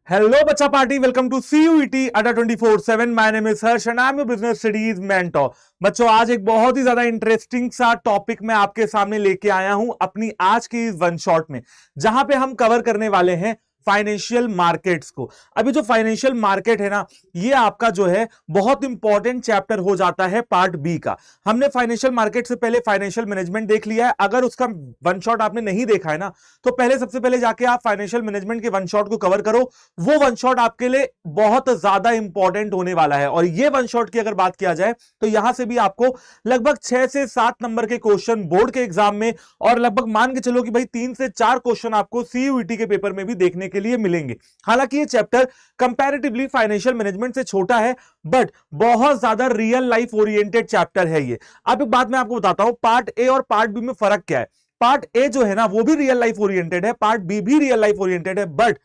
Hello, Bacha Party. Welcome to CUET Adda 24/7. My name is Harsh and I'm your business studies mentor. बच्चों, आज एक बहुत ही ज्यादा interesting सा टॉपिक मैं आपके सामने लेके आया हूं अपनी आज की इस वन शॉट में, जहां पे हम कवर करने वाले हैं फाइनेंशियल मार्केट्स को। अभी जो फाइनेंशियल मार्केट है ना, ये आपका जो है बहुत इंपॉर्टेंट चैप्टर हो जाता है पार्ट बी का। हमने फाइनेंशियल मार्केट से पहले फाइनेंशियल मैनेजमेंट देख लिया है। अगर उसका वन शॉट आपने नहीं देखा है ना, तो पहले सबसे पहले जाके आप फाइनेंशियल मैनेजमेंट के वन शॉट को कवर करो। वो वन शॉट आपके लिए बहुत ज्यादा इंपॉर्टेंट होने वाला है। और ये वन शॉट की अगर बात किया जाए तो यहां से भी आपको लगभग 6 से 7 नंबर के क्वेश्चन बोर्ड के एग्जाम में, और लगभग मान के चलो कि भाई 3 से 4 क्वेश्चन आपको सीयूईटी के पेपर में भी देखने के लिए मिलेंगे। हालांकि ये चैप्टर कंपैरेटिवली फाइनेंशियल मैनेजमेंट से छोटा है, बट बहुत ज्यादा रियल लाइफ ओरिएंटेड चैप्टर है ये। अब एक बात मैं आपको बताता हूं, पार्ट ए और पार्ट बी में फर्क क्या है। पार्ट ए जो है ना, वो भी रियल लाइफ ओरिएंटेड है, पार्ट बी भी रियल लाइफ ओरिएंटेड है, बट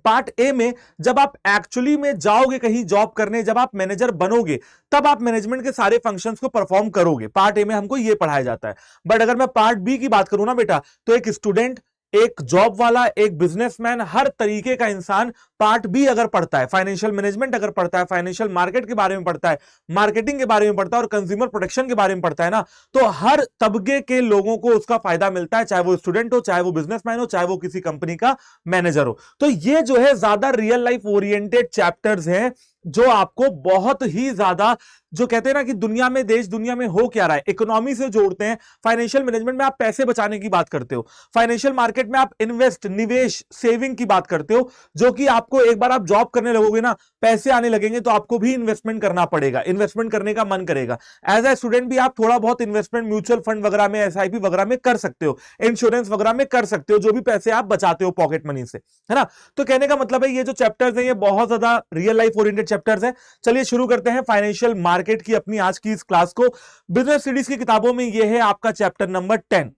पार्ट ए में जब आप एक्चुअली में जाओगे कहीं जॉब करने, जब आप मैनेजर बनोगे, तब आप मैनेजमेंट के सारे फंक्शंस को परफॉर्म करोगे। पार्ट ए में हमको यह पढ़ाया जाता है। बट अगर मैं पार्ट बी की बात करूं ना बेटा, तो एक स्टूडेंट, एक जॉब वाला, एक बिजनेसमैन, हर तरीके का इंसान पार्ट बी अगर पढ़ता है, फाइनेंशियल मैनेजमेंट अगर पढ़ता है, फाइनेंशियल मार्केट के बारे में पढ़ता है, मार्केटिंग के बारे में पढ़ता है और कंज्यूमर प्रोटेक्शन के बारे में पढ़ता है ना, तो हर तबके के लोगों को उसका फायदा मिलता है, चाहे वो स्टूडेंट हो, चाहे वो बिजनेसमैन हो, चाहे वो किसी कंपनी का मैनेजर हो। तो ये जो है ज्यादा रियल लाइफ ओरिएंटेड चैप्टर्स हैं, जो आपको बहुत ही ज्यादा, जो कहते हैं ना कि दुनिया में, देश दुनिया में हो क्या रहा है, इकोनॉमी से जोड़ते हैं। फाइनेंशियल मैनेजमेंट में आप पैसे बचाने की बात करते हो, फाइनेंशियल मार्केट में आप इन्वेस्ट, निवेश, सेविंग की बात करते हो, जो कि आपको एक बार आप जॉब करने लगोगे ना, पैसे आने लगेंगे तो आपको भी इन्वेस्टमेंट करना पड़ेगा, इन्वेस्टमेंट करने का मन करेगा। एज ए स्टूडेंट भी आप थोड़ा बहुत इन्वेस्टमेंट म्यूचुअल फंड वगैरह में, एसआईपी वगैरह में कर सकते हो, इंश्योरेंस वगैरह में कर सकते हो, जो भी पैसे आप बचाते हो पॉकेट मनी से, है ना। तो कहने का मतलब है ये जो चैप्टर्स हैं, ये बहुत ज्यादा रियल लाइफ ओरिएंटेड चैप्टर्स हैं। चलिए शुरू करते हैं फाइनेंशियल मार्केट की अपनी आज की इस क्लास को। बिजनेस स्टडीज की किताबों में ये है आपका चैप्टर नंबर 10,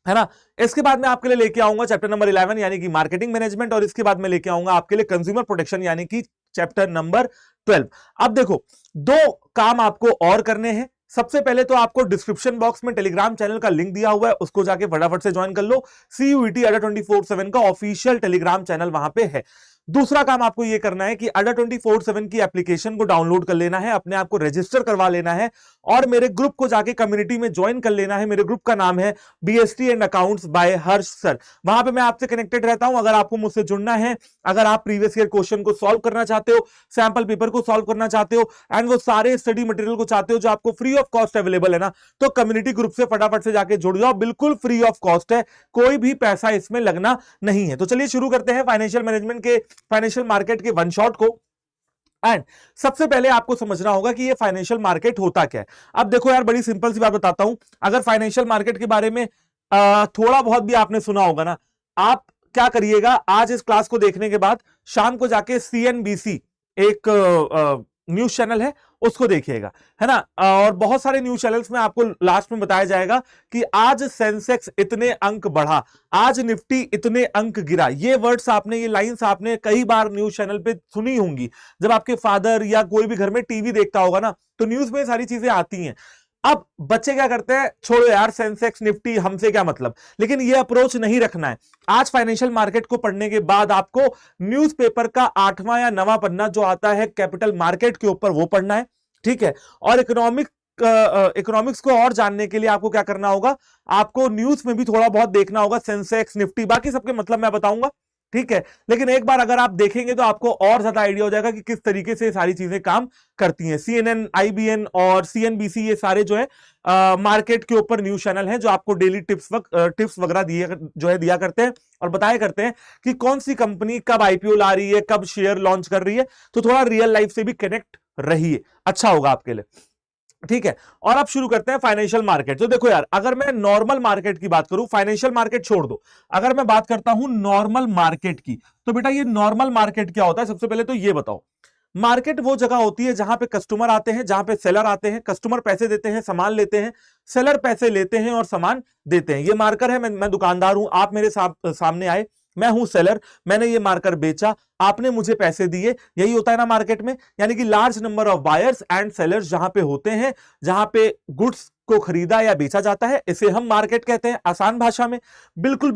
है ना। इसके बाद मैं आपके लिए लेके आऊंगा चैप्टर नंबर 11 यानी कि मार्केटिंग मैनेजमेंट, और इसके बाद मैं लेके आऊंगा आपके लिए कंज्यूमर प्रोटेक्शन यानी कि चैप्टर नंबर 12। अब देखो, दो काम आपको और करने हैं। सबसे पहले तो आपको डिस्क्रिप्शन बॉक्स में टेलीग्राम चैनल का लिंक दिया हुआ है, उसको जाके फटाफट से ज्वाइन कर लो। सीयूईटी अड्डा 24/7 का ऑफिशियल टेलीग्राम चैनल वहां पे है। दूसरा काम आपको यह करना है कि अड्डा 24/7 की एप्लीकेशन को डाउनलोड कर लेना है, अपने आप को रजिस्टर करवा लेना है, और मेरे ग्रुप को जाके कम्युनिटी में ज्वाइन कर लेना है। मेरे ग्रुप का नाम है BST and accounts by Harsh sir. वहां पे मैं आपसे कनेक्टेड रहता हूं। अगर आपको मुझसे जुड़ना है, अगर आप प्रीवियस ईयर क्वेश्चन को सॉल्व करना चाहते हो, सैंपल पेपर को सॉल्व करना चाहते हो, एंड वो सारे स्टडी मटेरियल को चाहते हो जो आपको फ्री ऑफ कॉस्ट अवेलेबल है ना, तो कम्युनिटी ग्रुप से फटाफट से जाके जुड़ जाओ। बिल्कुल फ्री ऑफ कॉस्ट है, कोई भी पैसा इसमें लगना नहीं है। तो चलिए शुरू करते हैं फाइनेंशियल मैनेजमेंट के, फाइनेंशियल मार्केट के वन शॉट को। एंड सबसे पहले आपको समझना होगा कि ये फाइनेंशियल मार्केट होता क्या है। अब देखो यार, बड़ी सिंपल सी बात बताता हूं। अगर फाइनेंशियल मार्केट के बारे में थोड़ा बहुत भी आपने सुना होगा ना, आप क्या करिएगा, आज इस क्लास को देखने के बाद शाम को जाके सीएनबीसी एक न्यूज चैनल है, उसको देखिएगा, है ना। और बहुत सारे न्यूज चैनल्स में आपको लास्ट में बताया जाएगा कि आज सेंसेक्स इतने अंक बढ़ा, आज निफ्टी इतने अंक गिरा। ये वर्ड्स आपने, ये लाइंस आपने कई बार न्यूज चैनल पे सुनी होंगी। जब आपके फादर या कोई भी घर में टीवी देखता होगा ना, तो न्यूज में सारी चीजें आती हैं। अब बच्चे क्या करते हैं, छोड़ो यार सेंसेक्स निफ्टी, हमसे क्या मतलब। लेकिन ये अप्रोच नहीं रखना है। आज फाइनेंशियल मार्केट को पढ़ने के बाद आपको न्यूज़पेपर का 8वां या 9वां पन्ना जो आता है कैपिटल मार्केट के ऊपर, वो पढ़ना है, ठीक है। और इकोनॉमिक्स को और जानने के लिए आपको क्या करना होगा, आपको न्यूज में भी थोड़ा बहुत देखना होगा, सेंसेक्स, निफ्टी, बाकी सबके मतलब मैं बताऊंगा, ठीक है। लेकिन एक बार अगर आप देखेंगे तो आपको और ज्यादा आइडिया हो जाएगा कि किस तरीके से सारी चीजें काम करती हैं। सीएनएन, आईबीएन और सीएनबीसी, ये सारे जो है मार्केट के ऊपर न्यूज चैनल हैं, जो आपको डेली टिप्स वगैरह दिया करते हैं और बताया करते हैं कि कौन सी कंपनी कब आईपीओ ला रही है, कब शेयर लॉन्च कर रही है। तो थोड़ा रियल लाइफ से भी कनेक्ट रहिए, अच्छा होगा आपके लिए, ठीक है। और अब शुरू करते हैं फाइनेंशियल मार्केट। तो देखो यार, अगर मैं नॉर्मल मार्केट की बात करूं, फाइनेंशियल मार्केट छोड़ दो, अगर मैं बात करता हूं नॉर्मल मार्केट की, तो बेटा ये नॉर्मल मार्केट क्या होता है। सबसे पहले तो ये बताओ, मार्केट वो जगह होती है जहां पे कस्टमर आते हैं, जहां पे सेलर आते हैं। कस्टमर पैसे देते हैं, सामान लेते हैं, सेलर पैसे लेते हैं और सामान देते हैं। ये मार्कर है, मैं दुकानदार हूं, आप मेरे सामने आए, मैं हूं सेलर, मैंने ये मार्कर बेचा, आपने मुझे पैसे दिए, यही होता है ना मार्केट में। यानी कि large number of buyers and sellers जहां पे होते हैं, जहां पे गुड्स को खरीदा या बेचा जाता है, इसे हम मार्केट कहते हैं आसान भाषा में। बिल्कुल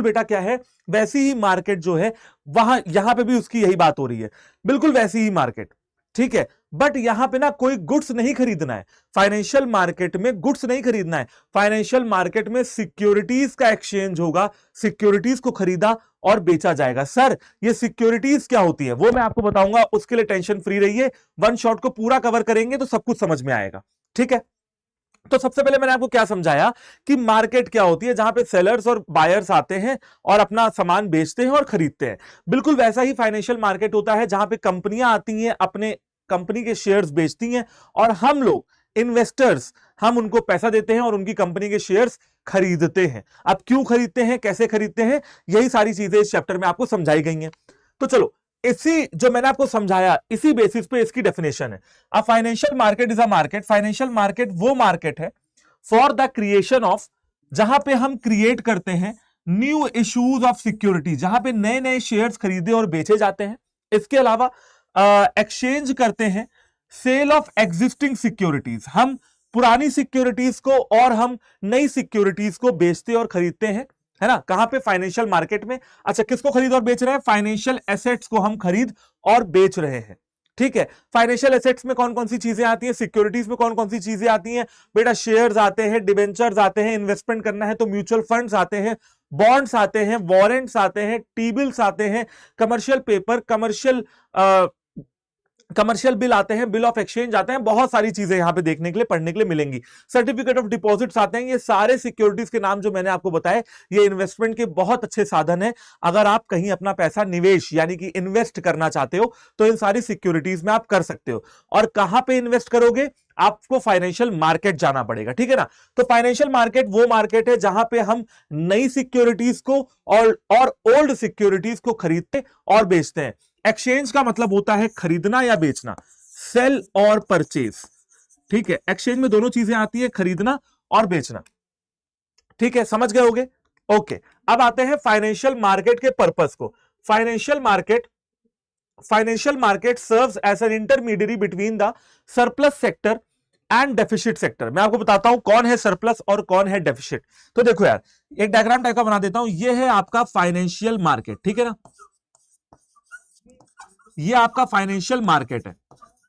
बेटा क्या है, वैसी ही मार्केट जो है वहां यहां पे भी उसकी यही बात हो रही है, बिल्कुल वैसी ही मार्केट, ठीक है। बट यहां पे ना कोई गुड्स नहीं खरीदना है, फाइनेंशियल मार्केट में गुड्स नहीं खरीदना है, फाइनेंशियल मार्केट में सिक्योरिटीज का एक्सचेंज होगा, सिक्योरिटीज को खरीदा और बेचा जाएगा। सर ये सिक्योरिटीज क्या होती है वो मैं आपको बताऊंगा, उसके लिए टेंशन फ्री रहिए, वन शॉट को पूरा कवर करेंगे तो सब कुछ समझ में आएगा, ठीक है। तो सबसे पहले मैंने आपको क्या समझाया कि मार्केट क्या होती है, जहां पे सेलर्स और बायर्स आते हैं और अपना सामान बेचते हैं और खरीदते हैं। बिल्कुल वैसा ही फाइनेंशियल मार्केट होता है, जहां पे कंपनियां आती हैं, अपने कंपनी के शेयर्स बेचती हैं और हम लोग इन्वेस्टर्स हम उनको पैसा देते हैं और उनकी कंपनी के शेयर्स खरीदते हैं। अब क्यों खरीदते हैं, कैसे खरीदते हैं, यही सारी चीजें इस चैप्टर में आपको समझाई गई हैं। तो चलो इसी जो मैंने आपको समझाया इसी बेसिस पे इसकी डेफिनेशन है। A financial market is a market, financial market वो मार्केट है फॉर द क्रिएशन ऑफ, जहां पे हम क्रिएट करते हैं न्यू इश्यूज ऑफ सिक्योरिटी, जहां पे नए नए शेयर्स खरीदे और बेचे जाते हैं। इसके अलावा एक्सचेंज करते हैं सेल ऑफ एग्जिस्टिंग सिक्योरिटीज, हम पुरानी सिक्योरिटीज को और हम नई सिक्योरिटीज को बेचते और खरीदते हैं, है ना। कहां पे, फाइनेंशियल मार्केट में। अच्छा किसको खरीद और बेच रहे हैं, फाइनेंशियल एसेट्स को हम खरीद और बेच रहे हैं, ठीक है। फाइनेंशियल एसेट्स में कौन कौन सी चीजें आती हैं, सिक्योरिटीज में कौन कौन सी चीजें आती हैं बेटा, शेयर्स आते हैं, डिबेंचर्स आते हैं, इन्वेस्टमेंट करना है तो म्यूचुअल फंड्स आते हैं, बॉन्ड्स आते हैं, वारंट्स आते हैं, टी बिल्स आते हैं, कमर्शियल पेपर, कमर्शियल बिल आते हैं, बिल ऑफ एक्सचेंज आते हैं, बहुत सारी चीजें यहां पे देखने के लिए पढ़ने के लिए मिलेंगी। सर्टिफिकेट ऑफ डिपॉजिट्स आते हैं। ये सारे सिक्योरिटीज के नाम जो मैंने आपको बताए ये इन्वेस्टमेंट के बहुत अच्छे साधन है। अगर आप कहीं अपना पैसा निवेश यानी कि इन्वेस्ट करना चाहते हो तो इन सारी सिक्योरिटीज में आप कर सकते हो। और कहां पे इन्वेस्ट करोगे, आपको फाइनेंशियल मार्केट जाना पड़ेगा, ठीक है ना। तो फाइनेंशियल मार्केट वो मार्केट है जहां पे हम नई सिक्योरिटीज को और ओल्ड सिक्योरिटीज को खरीदते और बेचते हैं। एक्सचेंज का मतलब होता है खरीदना या बेचना, सेल और परचेज, ठीक है। एक्सचेंज में दोनों चीजें आती है, खरीदना और बेचना, ठीक है, समझ गए होगे। ओके अब आते हैं फाइनेंशियल मार्केट के पर्पस को। Financial market serves as an intermediary between the surplus sector and deficit sector. मैं आपको बताता हूं कौन है सरप्लस और कौन है डेफिसिट। तो देखो यार एक डायग्राम टाइप का बना देता हूं, ये है आपका फाइनेंशियल मार्केट, ठीक है ना, ये आपका फाइनेंशियल मार्केट है।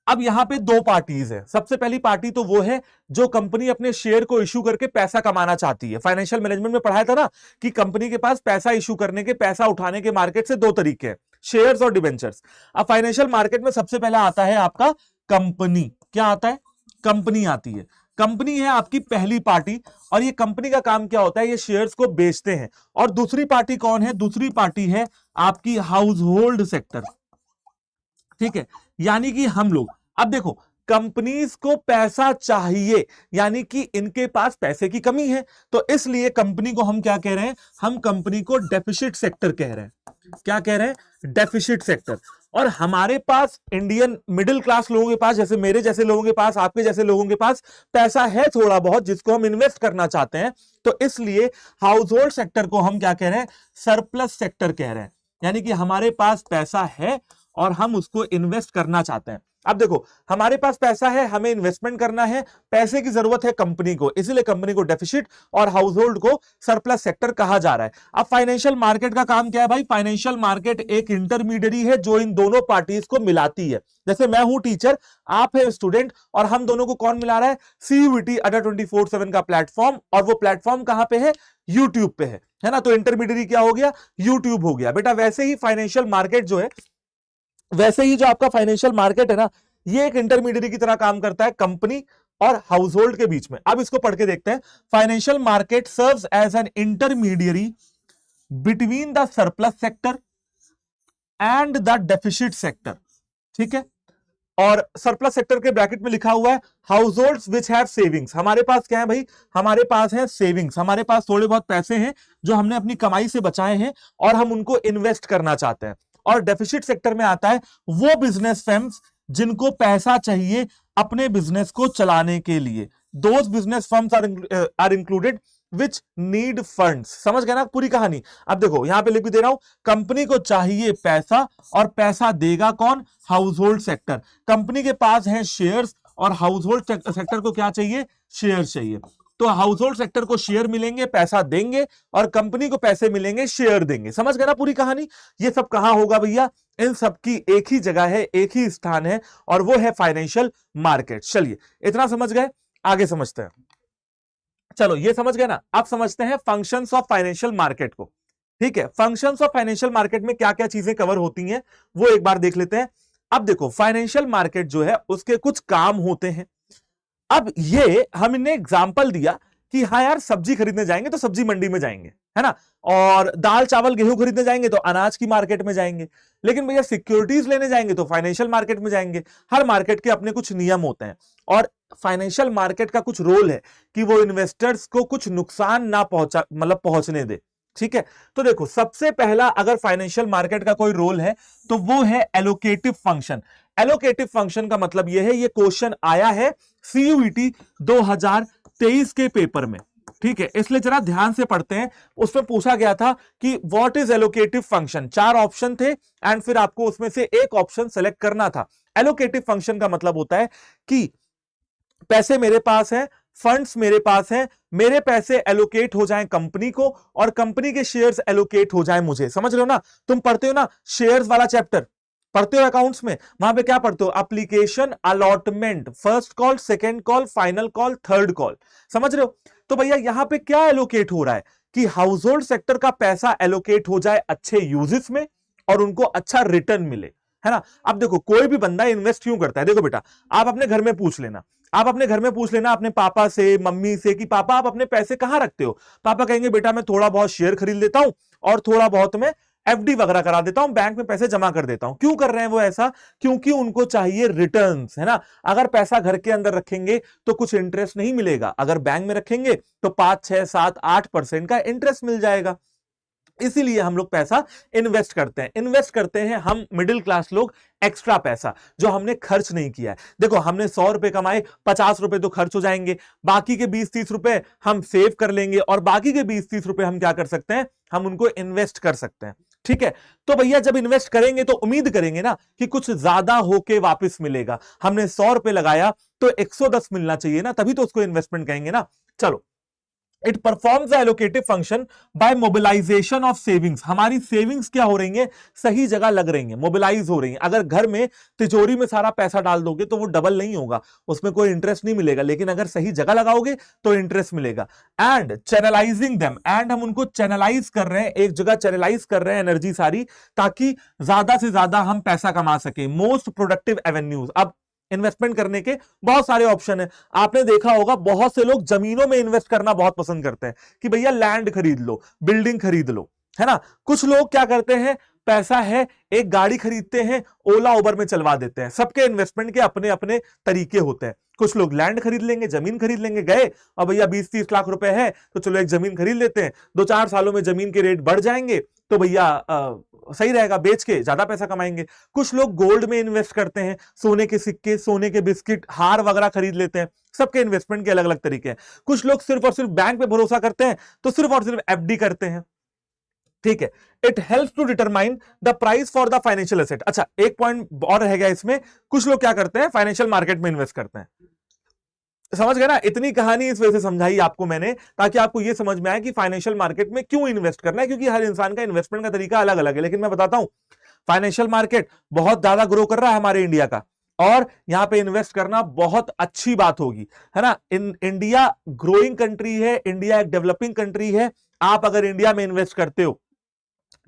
अब यहां पे दो पार्टीज है। सबसे पहली पार्टी तो वो है जो कंपनी अपने शेयर को इश्यू करके पैसा कमाना चाहती है। फाइनेंशियल मैनेजमेंट में पढ़ाया था ना कि कंपनी के पास पैसा इश्यू करने के, पैसा उठाने के मार्केट से दो तरीके हैं, शेयर्स और डिबेंचर्स। अब फाइनेंशियल मार्केट में सबसे पहला आता है आपका कंपनी। क्या आता है, कंपनी आती है। कंपनी है आपकी पहली पार्टी और ये कंपनी का काम क्या होता है, ये शेयर्स को बेचते हैं। और दूसरी पार्टी कौन है, दूसरी पार्टी है आपकी हाउस होल्ड सेक्टर, ठीक है। यानी कि हम लोग, अब देखो कंपनीज को पैसा चाहिए यानी कि इनके पास पैसे की कमी है, तो इसलिए कंपनी को हम क्या कह रहे हैं, हम कंपनी को डेफिसिट सेक्टर कह रहे हैं। क्या कह रहे हैं, डेफिसिट सेक्टर। और हमारे पास इंडियन मिडिल क्लास लोगों के पास, जैसे मेरे जैसे लोगों के पास, आपके जैसे लोगों के पास पैसा है थोड़ा बहुत जिसको हम इन्वेस्ट करना चाहते हैं, तो इसलिए हाउस होल्ड सेक्टर को हम क्या कह रहे हैं, सरप्लस सेक्टर कह रहे हैं। यानी कि हमारे पास पैसा है और हम उसको इन्वेस्ट करना चाहते हैं। अब देखो हमारे पास पैसा है, हमें इन्वेस्टमेंट करना है, पैसे की जरूरत है कंपनी को, इसीलिए कंपनी को डेफिसिट और हाउस होल्ड को सरप्लस सेक्टर कहा जा रहा है। अब फाइनेंशियल मार्केट का काम क्या है भाई, फाइनेंशियल मार्केट एक इंटरमीडियरी है जो इन दोनों पार्टीज को मिलाती है। जैसे मैं हूं टीचर, आप है स्टूडेंट, और हम दोनों को कौन मिला रहा है, CUET अड्डा 24/7 का प्लेटफॉर्म। और वो प्लेटफॉर्म कहां पे है, यूट्यूब पे है ना। तो इंटरमीडियरी क्या हो गया, यूट्यूब हो गया बेटा। वैसे ही फाइनेंशियल मार्केट जो है, वैसे ही जो आपका फाइनेंशियल मार्केट है ना, ये एक इंटरमीडियरी की तरह काम करता है कंपनी और हाउस होल्ड के बीच में। अब इसको पढ़ के देखते हैं। Financial market serves as an intermediary between the surplus sector and the deficit sector, ठीक है। और सरप्लस सेक्टर के ब्रैकेट में लिखा हुआ है house holds which have savings. हमारे पास क्या है भाई, हमारे पास है सेविंग्स, हमारे पास थोड़े बहुत पैसे हैं जो हमने अपनी कमाई से बचाए हैं और हम उनको इन्वेस्ट करना चाहते हैं। और डेफिसिट सेक्टर में आता है वो बिजनेस फर्म्स जिनको पैसा चाहिए अपने बिजनेस को चलाने के लिए। Those business firms are included which need funds. समझ गए ना पूरी कहानी। अब देखो यहां पे लिख भी दे रहा हूं, कंपनी को चाहिए पैसा और पैसा देगा कौन, हाउस होल्ड सेक्टर। कंपनी के पास है शेयर्स और हाउस होल्ड सेक्टर को क्या चाहिए, शेयर चाहिए। तो हाउस होल्ड सेक्टर को शेयर मिलेंगे, पैसा देंगे, और कंपनी को पैसे मिलेंगे, शेयर देंगे। समझ गए ना पूरी कहानी। ये सब कहां होगा भैया, इन सब की एक ही जगह है, एक ही स्थान है, और वो है फाइनेंशियल मार्केट। चलिए इतना समझ गए, आगे समझते हैं। चलो ये समझ गए ना, अब समझते हैं फंक्शंस ऑफ फाइनेंशियल मार्केट को। ठीक है, फंक्शंस ऑफ फाइनेंशियल मार्केट में क्या क्या चीजें कवर होती हैं वो एक बार देख लेते हैं। अब देखो फाइनेंशियल मार्केट जो है उसके कुछ काम होते हैं। अब ये हमने एग्जांपल दिया कि हाँ यार सब्जी खरीदने जाएंगे तो सब्जी मंडी में जाएंगे, है ना, और दाल चावल गेहूं खरीदने जाएंगे तो अनाज की मार्केट में जाएंगे। लेकिन भैया सिक्योरिटीज लेने जाएंगे तो फाइनेंशियल मार्केट में जाएंगे। हर मार्केट के अपने कुछ नियम होते हैं, और फाइनेंशियल मार्केट का कुछ रोल है कि वो इन्वेस्टर्स को कुछ नुकसान ना पहुंचने दे। ठीक है, तो देखो सबसे पहला अगर फाइनेंशियल मार्केट का कोई रोल है तो वो है एलोकेटिव फंक्शन। एलोकेटिव फंक्शन का मतलब यह है, ये क्वेश्चन आया है सीयूईटी 2023 के पेपर में। ठीक है, इसलिए जरा ध्यान से पढ़ते हैं। उसमें पूछा गया था कि what is allocative function. 4 option थे एंड फिर आपको उसमें से एक ऑप्शन सेलेक्ट करना था। एलोकेटिव फंक्शन का मतलब होता है कि पैसे मेरे पास है, फंड्स मेरे पास हैं, मेरे पैसे एलोकेट हो जाएं कंपनी को, और कंपनी के शेयर्स एलोकेट हो जाएं मुझे। समझ रहे हो ना, तुम पढ़ते हो ना शेयर्स वाला चैप्टर, पढ़ते हो अकाउंट्स में, वहां पे क्या पढ़ते हो, application, allotment, first call, second call, final call, third call. समझ रहे हो। तो भैया यहां पे क्या एलोकेट हो रहा है कि हाउस होल्ड सेक्टर का पैसा एलोकेट हो जाए अच्छे यूजेस में और उनको अच्छा रिटर्न मिले, है ना। अब देखो कोई भी बंदा इन्वेस्ट क्यों करता है, देखो बेटा आप अपने घर में पूछ लेना, आप अपने घर में पूछ लेना अपने पापा से, मम्मी से कि पापा आप अपने पैसे कहां रखते हो। पापा कहेंगे बेटा मैं थोड़ा बहुत शेयर खरीद लेता हूं और थोड़ा बहुत मैं एफडी वगैरह करा देता हूं, बैंक में पैसे जमा कर देता हूं। क्यों कर रहे हैं वो ऐसा, क्योंकि उनको चाहिए रिटर्न्स, है ना। अगर पैसा घर के अंदर रखेंगे तो कुछ इंटरेस्ट नहीं मिलेगा, अगर बैंक में रखेंगे तो 5, 6, 7, 8% का इंटरेस्ट मिल जाएगा। इसीलिए हम लोग पैसा इन्वेस्ट करते हैं। इन्वेस्ट करते हैं हम मिडिल क्लास लोग एक्स्ट्रा पैसा जो हमने खर्च नहीं किया है। देखो हमने 100 रुपए कमाए, 50 रुपए तो खर्च हो जाएंगे, बाकी के 20-30 रुपए हम सेव कर लेंगे, और बाकी के 20-30 रुपए हम क्या कर सकते हैं, हम उनको इन्वेस्ट कर सकते हैं। ठीक है, तो भैया जब इन्वेस्ट करेंगे तो उम्मीद करेंगे ना कि कुछ ज्यादा होके वापस मिलेगा। हमने 100 रुपए लगाया तो 110 मिलना चाहिए ना, तभी तो उसको इन्वेस्टमेंट कहेंगे ना। चलो, it performs the allocative function by mobilisation of savings. हमारी सेविंग्स क्या हो रही है, सही जगह लग रही है, मोबिलाइज हो रही है। अगर घर में तिजोरी में सारा पैसा डाल दोगे तो वो डबल नहीं होगा, उसमें कोई इंटरेस्ट नहीं मिलेगा, लेकिन अगर सही जगह लगाओगे तो इंटरेस्ट मिलेगा। एंड चैनलाइजिंग देम, एंड हम उनको चैनलाइज कर रहे हैं, एक जगह चैनलाइज कर रहे हैं एनर्जी सारी, ताकि ज्यादा से ज्यादा हम पैसा कमा सके। Most productive avenues. अब इन्वेस्टमेंट करने के बहुत सारे ऑप्शन है। आपने देखा होगा बहुत से लोग जमीनों में इन्वेस्ट करना बहुत पसंद करते हैं कि भैया लैंड खरीद लो, बिल्डिंग खरीद लो, है ना। कुछ लोग क्या करते हैं, पैसा है एक गाड़ी खरीदते हैं, ओला उबर में चलवा देते हैं। सबके इन्वेस्टमेंट के अपने अपने तरीके होते हैं। कुछ लोग लैंड खरीद लेंगे, जमीन खरीद लेंगे, गए और भैया 20-30 लाख रुपए है तो चलो एक जमीन खरीद लेते हैं, 2-4 सालों में जमीन के रेट बढ़ जाएंगे तो भैया सही रहेगा, बेच के ज्यादा पैसा कमाएंगे। कुछ लोग गोल्ड में इन्वेस्ट करते हैं, सोने के सिक्के, सोने के बिस्किट, हार वगैरह खरीद लेते हैं। सबके इन्वेस्टमेंट के अलग अलग तरीके हैं। कुछ लोग सिर्फ और सिर्फ बैंक पे भरोसा करते हैं तो सिर्फ और सिर्फ एफडी करते हैं। ठीक है, it helps to determine the price for the financial asset. अच्छा एक पॉइंट और रह गया इसमें, कुछ लोग क्या करते हैं, फाइनेंशियल मार्केट में इन्वेस्ट करते हैं। समझ गए ना, इतनी कहानी इस वजह से समझाई आपको मैंने ताकि आपको यह समझ में आए कि फाइनेंशियल मार्केट में क्यों इन्वेस्ट करना है, क्योंकि हर इंसान का इन्वेस्टमेंट का तरीका अलग अलग है। लेकिन मैं बताता हूं फाइनेंशियल मार्केट बहुत ज्यादा ग्रो कर रहा है हमारे इंडिया का, और यहां पे इन्वेस्ट करना बहुत अच्छी बात होगी, है ना। इंडिया ग्रोइंग कंट्री है, इंडिया एक डेवलपिंग कंट्री है। आप अगर इंडिया में इन्वेस्ट करते हो,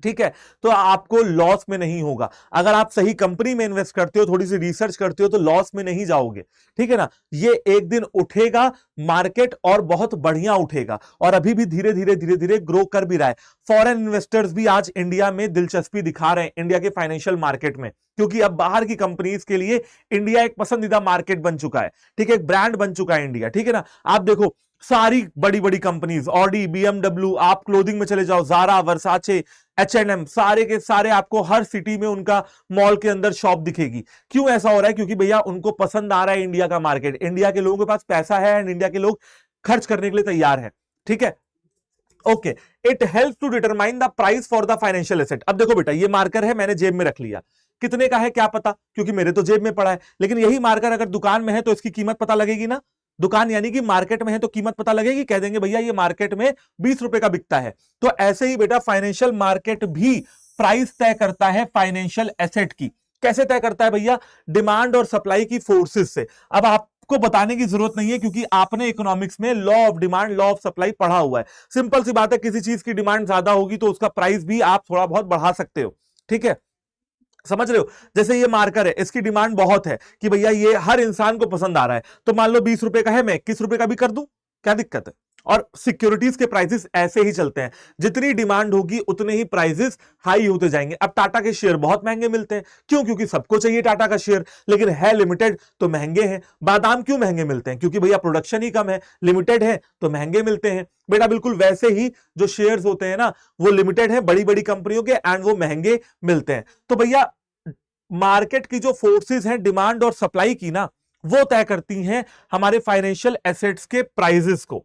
ठीक है, तो आपको लॉस में नहीं होगा। अगर आप सही कंपनी में इन्वेस्ट करते हो, थोड़ी सी रिसर्च करते हो, तो लॉस में नहीं जाओगे। ठीक है ना, ये एक दिन उठेगा मार्केट और बहुत बढ़िया उठेगा, और अभी भी धीरे धीरे धीरे धीरे ग्रो कर भी रहा है। फॉरेन इन्वेस्टर्स भी आज इंडिया में दिलचस्पी दिखा रहे हैं, इंडिया के फाइनेंशियल मार्केट में, क्योंकि अब बाहर की कंपनीज के लिए इंडिया एक पसंदीदा मार्केट बन चुका है। ठीक है, एक ब्रांड बन चुका है इंडिया। ठीक है ना, आप देखो सारी बड़ी बड़ी कंपनीज, ऑडी, बीएमडब्ल्यू, आप क्लोथिंग में चले जाओ, जारा, वर्साचे, एचएनएम, सारे के सारे आपको हर सिटी में उनका मॉल के अंदर शॉप दिखेगी। क्यों ऐसा हो रहा है, क्योंकि भैया उनको पसंद आ रहा है इंडिया का मार्केट, इंडिया के लोगों के पास पैसा है एंड इंडिया के लोग खर्च करने के लिए तैयार है। ठीक है, okay, it helps to determine the price for the financial asset. अब देखो बेटा ये मार्कर है, मैंने जेब में रख लिया, कितने का है क्या पता, क्योंकि मेरे तो जेब में पड़ा है। लेकिन यही मार्कर अगर दुकान में है तो इसकी कीमत पता लगेगी ना, दुकान यानी कि मार्केट में है तो कीमत पता लगेगी, कह देंगे भैया ये मार्केट में 20 रुपए का बिकता है। तो ऐसे ही बेटा फाइनेंशियल मार्केट भी प्राइस तय करता है फाइनेंशियल एसेट की। कैसे तय करता है भैया? डिमांड और सप्लाई की फोर्सेस से। अब आपको बताने की जरूरत नहीं है क्योंकि आपने इकोनॉमिक्स में law of demand, law of supply पढ़ा हुआ है। सिंपल सी बात है, किसी चीज की डिमांड ज्यादा होगी तो उसका प्राइस भी आप थोड़ा बहुत बढ़ा सकते हो। ठीक है, समझ रहे हो? जैसे ये मार्कर है, इसकी डिमांड बहुत है कि भैया ये हर इंसान को पसंद आ रहा है, तो मान लो 20 रुपए का है, मैं 21 रुपए का भी कर दूं, क्या दिक्कत है? और सिक्योरिटीज के प्राइसेस ऐसे ही चलते हैं, जितनी डिमांड होगी उतने ही प्राइसेस हाई होते जाएंगे। अब टाटा के शेयर बहुत महंगे मिलते हैं, क्यों? क्योंकि सबको चाहिए टाटा का शेयर, लेकिन है लिमिटेड तो महंगे हैं। बादाम क्यों महंगे मिलते हैं? क्योंकि भैया प्रोडक्शन ही कम है, लिमिटेड है तो महंगे मिलते हैं। बेटा बिल्कुल वैसे ही जो शेयर्स होते हैं ना, वो लिमिटेड है बड़ी बड़ी कंपनियों के, एंड वो महंगे मिलते हैं। तो भैया मार्केट की जो फोर्सेस हैं डिमांड और सप्लाई की ना, वो तय करती हैं हमारे फाइनेंशियल एसेट्स के प्राइसेस को।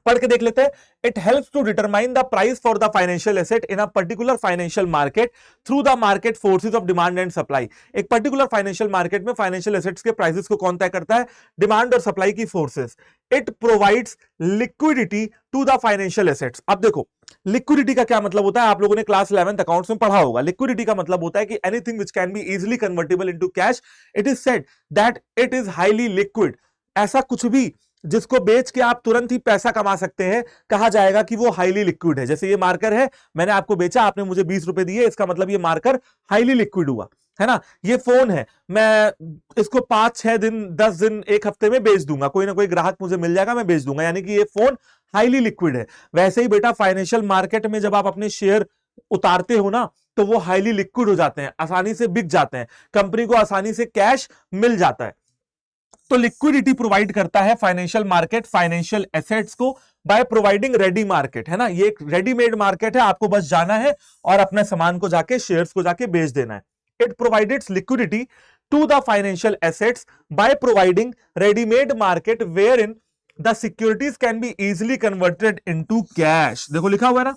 पढ़ के देख लेते हैं। It helps to determine the price for the financial asset in a particular financial market through the market forces of demand and supply. एक पर्टिकुलर फाइनेंशियल मार्केट में फाइनेंशियल एसेट्स के प्राइसेस को कौन तय करता है? डिमांड और सप्लाई की forces. It provides liquidity to the financial assets. अब देखो लिक्विडिटी का क्या मतलब होता है, आप लोगों ने क्लास 11th अकाउंट्स में पढ़ा होगा। लिक्विडिटी का मतलब होता है कि anything which can be easily convertible into cash, it is said that it is highly liquid. ऐसा कुछ भी जिसको बेच के आप तुरंत ही पैसा कमा सकते हैं, कहा जाएगा कि वो हाईली लिक्विड है। जैसे ये मार्कर है, मैंने आपको बेचा, आपने मुझे 20 रुपए दिए, इसका मतलब ये मार्कर हाईली लिक्विड हुआ, है ना। ये फोन है, मैं इसको 5-6 दिन, 10 दिन, एक हफ्ते में बेच दूंगा, कोई ना कोई ग्राहक मुझे मिल जाएगा, मैं बेच दूंगा, यानी कि ये फोन हाईली लिक्विड है। वैसे ही बेटा फाइनेंशियल मार्केट में जब आप अपने शेयर उतारते हो ना, तो वो हाईली लिक्विड हो जाते हैं, आसानी से बिक जाते हैं, कंपनी को आसानी से कैश मिल जाता है। तो लिक्विडिटी प्रोवाइड करता है फाइनेंशियल मार्केट फाइनेंशियल एसेट्स को बाय प्रोवाइडिंग रेडी मार्केट, है ना। ये एक रेडीमेड मार्केट है, आपको बस जाना है और अपने सामान को जाके, शेयर्स को जाके बेच देना है। It provided liquidity to the financial assets by providing readymade market where in the securities can be easily converted into cash. देखो लिखा हुआ है ना,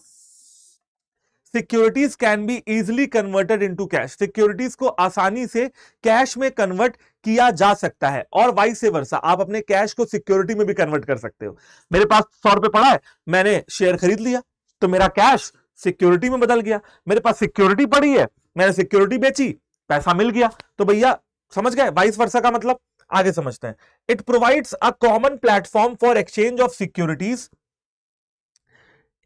securities can be easily converted into cash. Securities को आसानी से कैश में कन्वर्ट किया जा सकता है, और वाइस वर्सा, आप अपने कैश को सिक्योरिटी में भी कन्वर्ट कर सकते हो। मेरे पास 100 रुपए पड़ा है, मैंने शेयर खरीद लिया, तो मेरा कैश सिक्योरिटी में बदल गया। मेरे पास सिक्योरिटी पड़ी है, मैंने सिक्योरिटी बेची, पैसा मिल गया। तो भैया समझ गए वाइस वर्सा का मतलब? आगे समझते हैं। It provides a common platform for exchange of securities.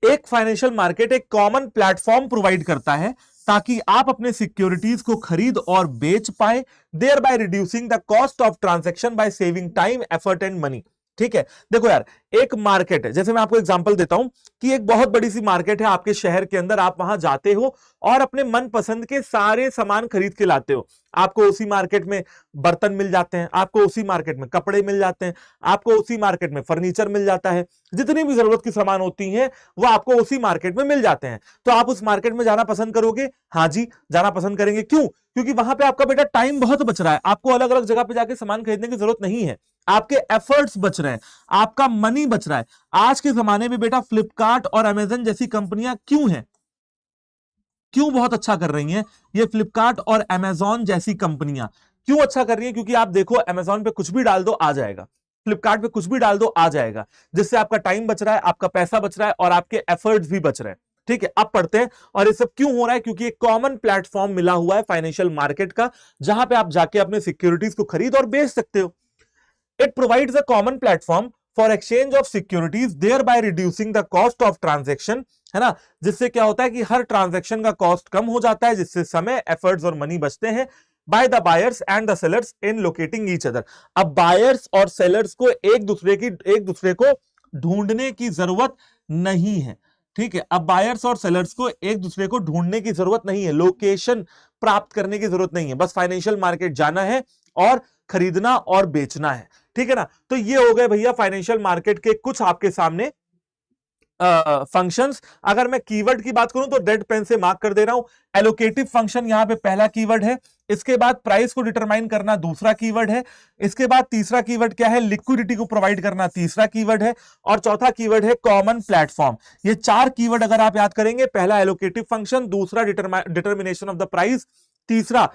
एक फाइनेंशियल मार्केट एक कॉमन प्लेटफॉर्म प्रोवाइड करता है ताकि आप अपने सिक्योरिटीज को खरीद और बेच पाए, thereby reducing the cost of transaction by saving time, effort and money. ठीक है, देखो यार, एक मार्केट है, जैसे मैं आपको एग्जांपल देता हूं कि एक बहुत बड़ी सी मार्केट है आपके शहर के अंदर, आप वहां जाते हो और अपने मनपसंद के सारे सामान खरीद के लाते हो। आपको उसी मार्केट में बर्तन मिल जाते हैं, आपको उसी मार्केट में कपड़े मिल जाते हैं, आपको उसी मार्केट में फर्नीचर मिल जाता है, जितनी भी जरूरत की सामान होती है वो आपको उसी मार्केट में मिल जाते हैं। तो आप उस मार्केट में जाना पसंद करोगे? हाँ जी, जाना पसंद करेंगे। क्यों? क्योंकि वहां पे आपका बेटा टाइम बहुत बच रहा है, आपको अलग अलग जगह पे जाके सामान खरीदने की जरूरत नहीं है, आपके एफर्ट्स बच रहे हैं, आपका मनी बच रहा है। आज के जमाने में बेटा फ्लिपकार्ट और अमेजन जैसी कंपनियां क्यों हैं, क्यों बहुत अच्छा कर रही हैं? ये फ्लिपकार्ट और अमेजॉन जैसी कंपनियां क्यों अच्छा कर रही हैं? क्योंकि आप देखो, अमेजॉन पे कुछ भी डाल दो आ जाएगा, फ्लिपकार्ट पे कुछ भी डाल दो आ जाएगा, जिससे आपका टाइम बच रहा है, आपका पैसा बच रहा है और आपके एफर्ट्स भी बच रहे हैं। ठीक है, अब पढ़ते हैं। और ये सब क्यों हो रहा है? क्योंकि एक कॉमन प्लेटफॉर्म मिला हुआ है फाइनेंशियल मार्केट का, जहां पे आप जाके अपने सिक्योरिटीज को खरीद और बेच सकते हो। It provides a common platform for exchange of securities, thereby reducing the cost of transaction, है ना। जिससे क्या होता है कि हर ट्रांजैक्शन का कॉस्ट कम हो जाता है, जिससे समय, एफर्ट्स और मनी बचते हैं। By the buyers and the sellers in locating each other. अब बायर्स और सेलर्स को एक दूसरे को ढूंढने की जरूरत नहीं है। ठीक है, अब बायर्स और सेलर्स को एक दूसरे को ढूंढने की जरूरत नहीं है, लोकेशन प्राप्त करने की जरूरत नहीं है, बस फाइनेंशियल मार्केट जाना है और खरीदना और बेचना है। ठीक है ना। तो ये हो गए भैया फाइनेंशियल मार्केट के कुछ आपके सामने फंक्शंस। अगर मैं कीवर्ड की बात करूं तो रेड पेन से मार्क कर दे रहा हूं। एलोकेटिव फंक्शन यहां पे पहला कीवर्ड है, इसके बाद प्राइस को डिटरमाइन करना दूसरा कीवर्ड है, इसके बाद तीसरा कीवर्ड क्या है? लिक्विडिटी को प्रोवाइड करना तीसरा कीवर्ड है, और चौथा कीवर्ड है कॉमन प्लेटफॉर्म। ये 4 कीवर्ड अगर आप याद करेंगे, पहला एलोकेटिव फंक्शन, दूसरा डिटरमिनेशन ऑफ द प्राइस, तीसरा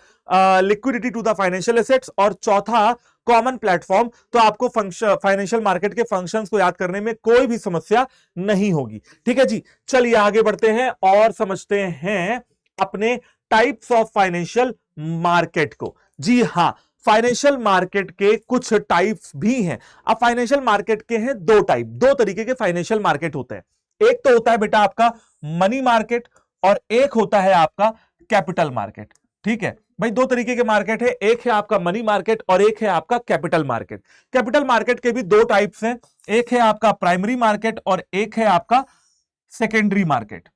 liquidity to the financial assets, और चौथा कॉमन प्लेटफॉर्म। तो आपको फाइनेंशियल मार्केट के फंक्शंस को याद करने में कोई भी समस्या नहीं होगी। ठीक है जी, चलिए आगे बढ़ते हैं और समझते हैं अपने टाइप्स ऑफ फाइनेंशियल मार्केट को। जी हां, फाइनेंशियल मार्केट के कुछ टाइप्स भी हैं। अब फाइनेंशियल मार्केट के हैं दो टाइप, दो तरीके के फाइनेंशियल मार्केट होते हैं। एक तो होता है बेटा आपका मनी मार्केट, और एक होता है आपका कैपिटल मार्केट। ठीक है भाई, दो तरीके के मार्केट है, एक है आपका मनी मार्केट और एक है आपका कैपिटल मार्केट। कैपिटल मार्केट के भी दो टाइप्स हैं, एक है आपका प्राइमरी मार्केट और एक है आपका सेकेंडरी मार्केट।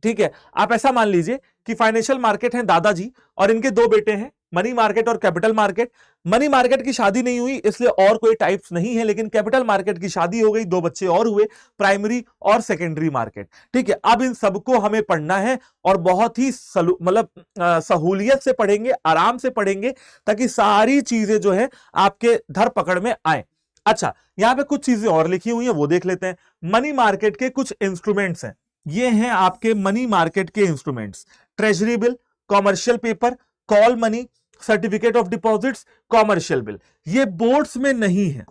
ठीक है, आप ऐसा मान लीजिए कि फाइनेंशियल मार्केट है दादाजी और इनके दो बेटे हैं, मनी मार्केट और कैपिटल मार्केट। मनी मार्केट की शादी नहीं हुई इसलिए और कोई टाइप्स नहीं है, लेकिन कैपिटल मार्केट की शादी हो गई, दो बच्चे और हुए, प्राइमरी और सेकेंडरी मार्केट। ठीक है, अब इन सबको हमें पढ़ना है और बहुत ही मतलब सहूलियत से पढ़ेंगे, आराम से पढ़ेंगे, ताकि सारी चीजें जो है आपके धर पकड़ में आए। अच्छा, यहां पे कुछ चीजें और लिखी हुई हैं, वो देख लेते हैं। मनी मार्केट के कुछ इंस्ट्रूमेंट्स हैं, ये हैं आपके मनी मार्केट के instruments. Treasury bill, commercial paper, call money, certificate of deposits, commercial bill. ये बोर्ड्स में नहीं है,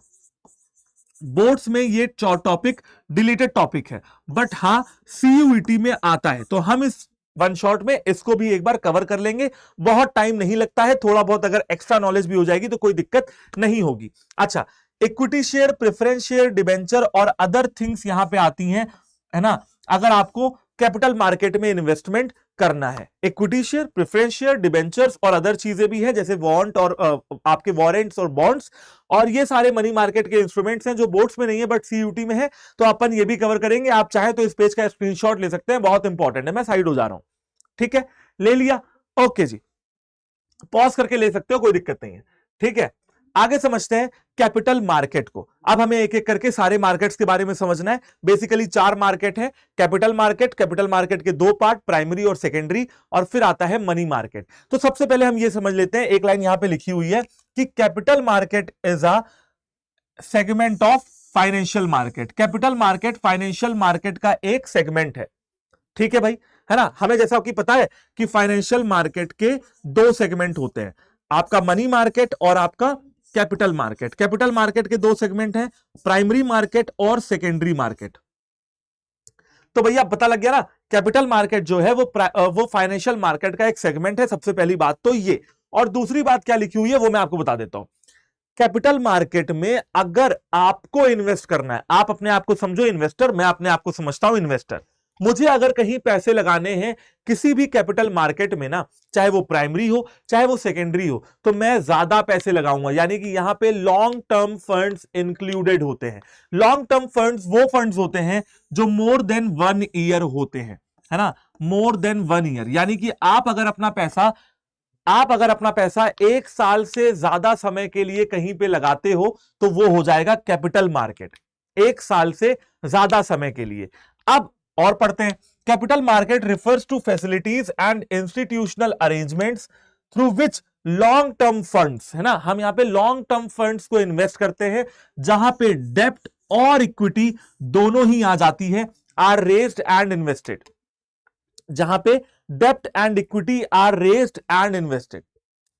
बोर्ड्स में ये टॉपिक डिलीटेड टॉपिक है, बट हां सीयूईटी में आता है, तो हम इस वन शॉट में इसको भी एक बार कवर कर लेंगे। बहुत टाइम नहीं लगता है, थोड़ा बहुत अगर एक्स्ट्रा नॉलेज भी हो जाएगी तो कोई दिक्कत नहीं होगी। अच्छा, equity share, preference share, debenture और अदर थिंग्स यहां पे आती हैं, है ना, अगर आपको कैपिटल मार्केट में इन्वेस्टमेंट करना है। Equity share, preference share, debentures और अदर चीजें भी हैं, जैसे वारंट और आपके वारंट्स और बॉन्ड्स, और ये सारे मनी मार्केट के इंस्ट्रूमेंट्स हैं जो बोर्ड्स में नहीं है बट सीयूटी में है, तो अपन ये भी कवर करेंगे। आप चाहे तो इस पेज का स्क्रीनशॉट ले सकते हैं, बहुत इंपॉर्टेंट है। मैं साइड हो जा रहा हूं, ठीक है, ले लिया, ओके जी, पॉज करके ले सकते हो, कोई दिक्कत नहीं है। ठीक है, आगे समझते हैं कैपिटल मार्केट को। अब हमें एक एक करके सारे मार्केट्स के बारे में समझना है। बेसिकली चार मार्केट है कैपिटल मार्केट। कैपिटल मार्केट के दो पार्ट, प्राइमरी और सेकेंडरी, और फिर आता है मनी मार्केट। तो सबसे पहले हम ये समझ लेते हैं, एक लाइन यहां पे लिखी हुई है कि capital market is a segment of financial market. Capital market financial market का एक सेगमेंट है। ठीक है भाई, है ना। हमें जैसा कि पता है कि फाइनेंशियल मार्केट के दो सेगमेंट होते हैं, आपका मनी मार्केट और आपका कैपिटल मार्केट। कैपिटल मार्केट के दो सेगमेंट हैं, प्राइमरी मार्केट और सेकेंडरी मार्केट। तो भैया पता लग गया ना, कैपिटल मार्केट जो है वो फाइनेंशियल मार्केट का एक सेगमेंट है। सबसे पहली बात तो ये, और दूसरी बात क्या लिखी हुई है वो मैं आपको बता देता हूं। कैपिटल मार्केट में अगर आपको इन्वेस्ट करना है, आप अपने आप को समझो इन्वेस्टर, मैं अपने आप को समझता हूं इन्वेस्टर, मुझे अगर कहीं पैसे लगाने हैं किसी भी कैपिटल मार्केट में ना, चाहे वो प्राइमरी हो चाहे वो सेकेंडरी हो, तो मैं ज्यादा पैसे लगाऊंगा। यानी कि यहां पे लॉन्ग टर्म फंड्स इंक्लूडेड होते हैं। लॉन्ग टर्म फंड्स वो फंड्स होते हैं जो मोर देन 1 ईयर होते हैं, है ना, मोर देन 1 ईयर। यानी कि आप अगर अपना पैसा एक साल से ज्यादा समय के लिए कहीं पे लगाते हो तो वो हो जाएगा कैपिटल मार्केट, एक साल से ज्यादा समय के लिए। अब और पढ़ते हैं, capital market refers to facilities and institutional arrangements through which long term funds, है ना, हम यहां पे लॉन्ग टर्म फंड्स को इन्वेस्ट करते हैं, जहां पे डेब्ट और इक्विटी दोनों ही आ जाती है, आर रेज्ड एंड इन्वेस्टेड। जहां पे डेब्ट and equity are raised and invested.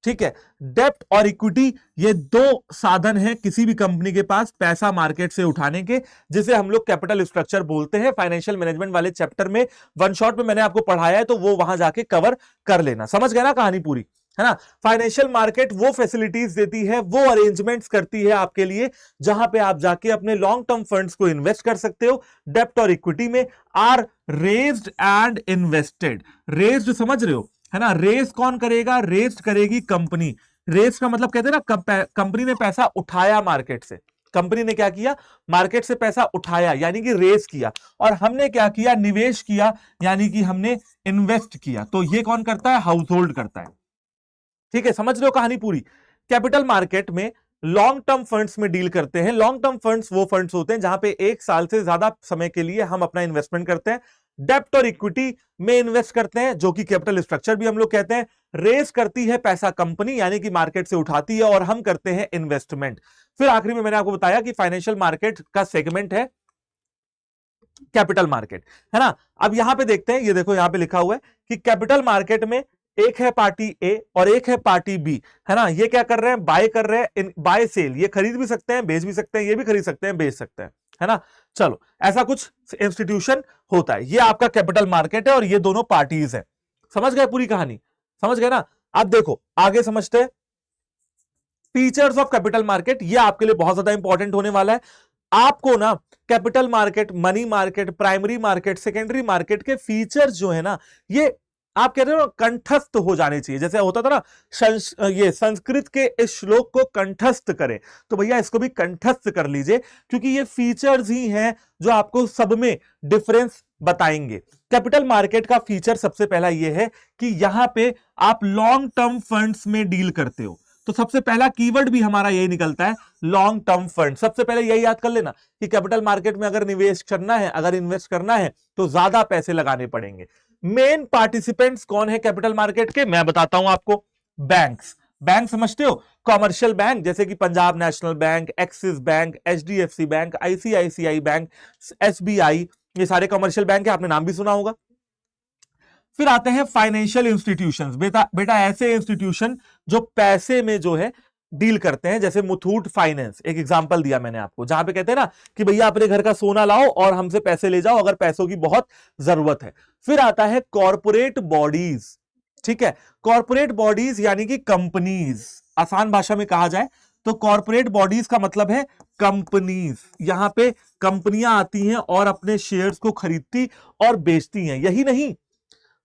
ठीक है, डेब्ट और इक्विटी ये दो साधन हैं किसी भी कंपनी के पास पैसा मार्केट से उठाने के, जिसे हम लोग कैपिटल स्ट्रक्चर बोलते हैं। फाइनेंशियल मैनेजमेंट वाले चैप्टर में वन शॉट में मैंने आपको पढ़ाया है, तो वो वहां जाके कवर कर लेना। समझ गए ना कहानी पूरी, है ना। फाइनेंशियल मार्केट वो फैसिलिटीज देती है, वो अरेंजमेंट्स करती है आपके लिए, जहां पे आप जाके अपने लॉन्ग टर्म फंड्स को इन्वेस्ट कर सकते हो। डेब्ट और इक्विटी में are raised and invested. Raised समझ रहे हो, है ना। रेज कौन करेगा, रेज करेगी कंपनी। रेज का मतलब कहते हैं ना, कंपनी ने पैसा उठाया मार्केट से। कंपनी ने क्या किया, मार्केट से पैसा उठाया, यानी कि रेज किया। और हमने क्या किया, निवेश किया, यानी कि हमने इन्वेस्ट किया। तो ये कौन करता है, हाउस होल्ड करता है। ठीक है, समझ रहे हो कहानी पूरी। कैपिटल मार्केट में लॉन्ग टर्म फंड्स में डील करते हैं। लॉन्ग टर्म फंड्स वो फंड्स होते हैं जहां पे एक साल से ज्यादा समय के लिए हम अपना इन्वेस्टमेंट करते हैं। डेब्ट और इक्विटी में इन्वेस्ट करते हैं, जो कि कैपिटल स्ट्रक्चर भी हम लोग कहते हैं। रेस करती है पैसा कंपनी, यानी कि मार्केट से उठाती है, और हम करते हैं इन्वेस्टमेंट। फिर आखिरी में मैंने आपको बताया कि फाइनेंशियल मार्केट का सेगमेंट है कैपिटल मार्केट, है ना। अब यहां पे देखते हैं, ये देखो यहां पे लिखा हुआ है कि कैपिटल मार्केट में एक है पार्टी ए और एक है पार्टी बी, है ना। ये क्या कर रहे हैं, बाय कर रहे हैं, बाय सेल, ये खरीद भी सकते हैं, बेच भी सकते हैं, ये भी खरीद सकते हैं, बेच सकते हैं, है ना। चलो, ऐसा कुछ इंस्टीट्यूशन होता है, ये आपका कैपिटल मार्केट है और ये दोनों पार्टीज है। समझ गए पूरी कहानी, समझ गए ना। अब देखो आगे समझते हैं फीचर्स ऑफ कैपिटल मार्केट, ये आपके लिए बहुत ज्यादा इंपॉर्टेंट होने वाला है। आपको ना capital market, money market, primary market, secondary market के फीचर्स जो है ना, ये आप कह रहे हो कंठस्थ हो जाने चाहिए। जैसे होता था ना ये संस्कृत के इस श्लोक को कंठस्थ करें, तो भैया इसको भी कंठस्थ कर लीजिए, क्योंकि ये फीचर्स ही हैं जो आपको सब में डिफरेंस बताएंगे। कैपिटल मार्केट का फीचर सबसे पहला ये है कि यहां पे आप लॉन्ग टर्म फंड्स में डील करते हो। तो सबसे पहला कीवर्ड भी हमारा यही निकलता है, लॉन्ग टर्म फंड। सबसे पहले यही याद कर लेना कि कैपिटल मार्केट में अगर निवेश करना है, अगर इन्वेस्ट करना है तो ज्यादा पैसे लगाने पड़ेंगे। मेन पार्टिसिपेंट्स कौन है कैपिटल मार्केट के, मैं बताता हूं आपको। बैंक्स, बैंक समझते हो, कॉमर्शियल बैंक जैसे कि Punjab national bank, axis bank, HDFC bank, ICICI bank, SBI, ये सारे कॉमर्शियल बैंक है, आपने नाम भी सुना होगा। फिर आते हैं फाइनेंशियल इंस्टीट्यूशंस। बेटा ऐसे इंस्टीट्यूशन जो पैसे में जो है डील करते हैं, जैसे मुथूट फाइनेंस, एक एग्जांपल दिया मैंने आपको, जहां पे कहते हैं ना कि भैया अपने घर का सोना लाओ और हमसे पैसे ले जाओ अगर पैसों की बहुत जरूरत है। फिर आता है कॉरपोरेट बॉडीज, ठीक है। कॉरपोरेट बॉडीज यानी कि कंपनीज, आसान भाषा में कहा जाए तो कॉरपोरेट बॉडीज का मतलब है कंपनीज। यहां पे कंपनियां आती हैं और अपने शेयर्स को खरीदती और बेचती हैं। यही नहीं,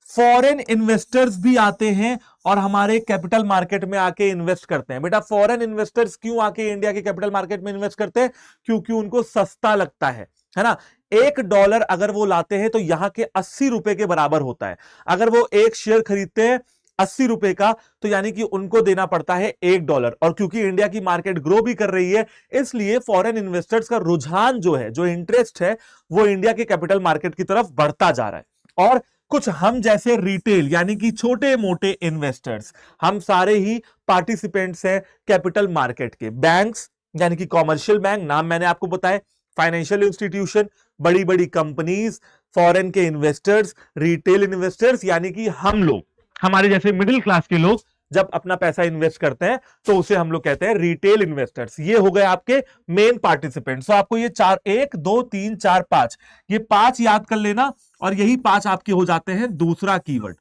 फॉरेन इन्वेस्टर्स भी आते हैं और हमारे कैपिटल मार्केट में आके इन्वेस्ट करते हैं। बेटा फॉरेन इन्वेस्टर्स क्यों आके इंडिया के कैपिटल मार्केट में इन्वेस्ट करते हैं, क्योंकि उनको सस्ता लगता है ना। $1 अगर वो लाते हैं तो यहां के 80 रुपए के बराबर होता है। अगर वो एक शेयर खरीदते हैं 80 रुपए का, तो यानी कि उनको देना पड़ता है $1। और क्योंकि इंडिया की मार्केट ग्रो भी कर रही है, इसलिए फॉरेन इन्वेस्टर्स का रुझान जो है, जो इंटरेस्ट है, वो इंडिया के कैपिटल मार्केट की तरफ बढ़ता जा रहा है। और कुछ हम जैसे रिटेल यानी कि छोटे मोटे इन्वेस्टर्स, हम सारे ही पार्टिसिपेंट्स हैं कैपिटल मार्केट के। बैंक्स यानी कि कॉमर्शियल बैंक, नाम मैंने आपको बताया, फाइनेंशियल इंस्टीट्यूशन, बड़ी बड़ी कंपनीज, फॉरेन के इन्वेस्टर्स, रिटेल इन्वेस्टर्स यानी कि हम लोग, हमारे जैसे मिडिल क्लास के लोग जब अपना पैसा इन्वेस्ट करते हैं तो उसे हम लोग कहते हैं रिटेल इन्वेस्टर्स। ये हो गए आपके मेन पार्टिसिपेंट्स। तो आपको ये 4, 1 2 3 4 5, ये 5 याद कर लेना और यही 5 आपके हो जाते हैं दूसरा कीवर्ड,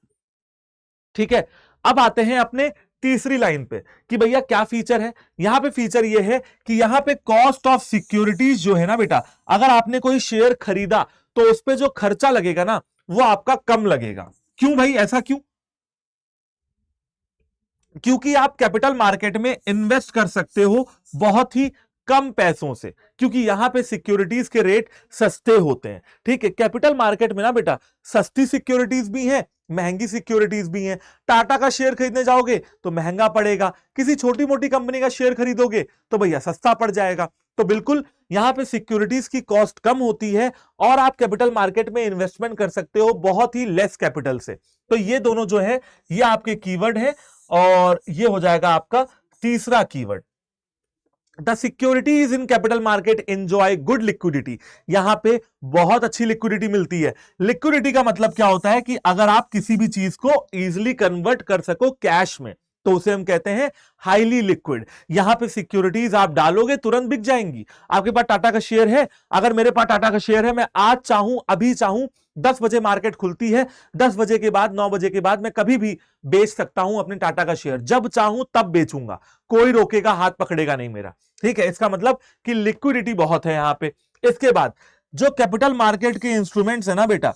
ठीक है। अब आते हैं अपने तीसरी लाइन पे कि भैया क्या फीचर है। यहां पे फीचर ये है कि यहां पे कॉस्ट ऑफ सिक्योरिटीज जो है ना बेटा, अगर आपने कोई शेयर खरीदा तो उस पे जो खर्चा लगेगा ना वो आपका कम लगेगा। क्यों भाई, ऐसा क्यों? क्योंकि आप कैपिटल मार्केट में इन्वेस्ट कर सकते हो बहुत ही कम पैसों से, क्योंकि यहां पे सिक्योरिटीज के रेट सस्ते होते हैं, ठीक है। कैपिटल मार्केट में ना बेटा सस्ती सिक्योरिटीज भी हैं, महंगी सिक्योरिटीज भी हैं। टाटा का शेयर खरीदने जाओगे तो महंगा पड़ेगा, किसी छोटी मोटी कंपनी का शेयर खरीदोगे तो भैया सस्ता पड़ जाएगा। तो बिल्कुल यहां पे सिक्योरिटीज की कॉस्ट कम होती है और आप कैपिटल मार्केट में इन्वेस्टमेंट कर सकते हो बहुत ही लेस कैपिटल से। तो ये दोनों जो है ये आपके कीवर्ड है और ये हो जाएगा आपका तीसरा keyword. The securities in capital market enjoy good liquidity. यहां पे बहुत अच्छी लिक्विडिटी मिलती है। लिक्विडिटी का मतलब क्या होता है कि अगर आप किसी भी चीज को इजीली कन्वर्ट कर सको कैश में तो उसे हम कहते हैं हाईली लिक्विड। यहां पे सिक्योरिटीज आप डालोगे तुरंत बिक जाएंगी। आपके पास टाटा का शेयर है, अगर मेरे पास टाटा का शेयर है, मैं आज चाहूं, अभी चाहूं, 10 बजे मार्केट खुलती है, 10 बजे के बाद, 9 बजे के बाद मैं कभी भी बेच सकता हूं अपने टाटा का शेयर, जब चाहूं तब बेचूंगा, कोई रोकेगा, हाथ पकड़ेगा नहीं मेरा, ठीक है। इसका मतलब कि लिक्विडिटी बहुत है यहां पे। इसके बाद जो कैपिटल मार्केट के इंस्ट्रूमेंट्स है ना बेटा,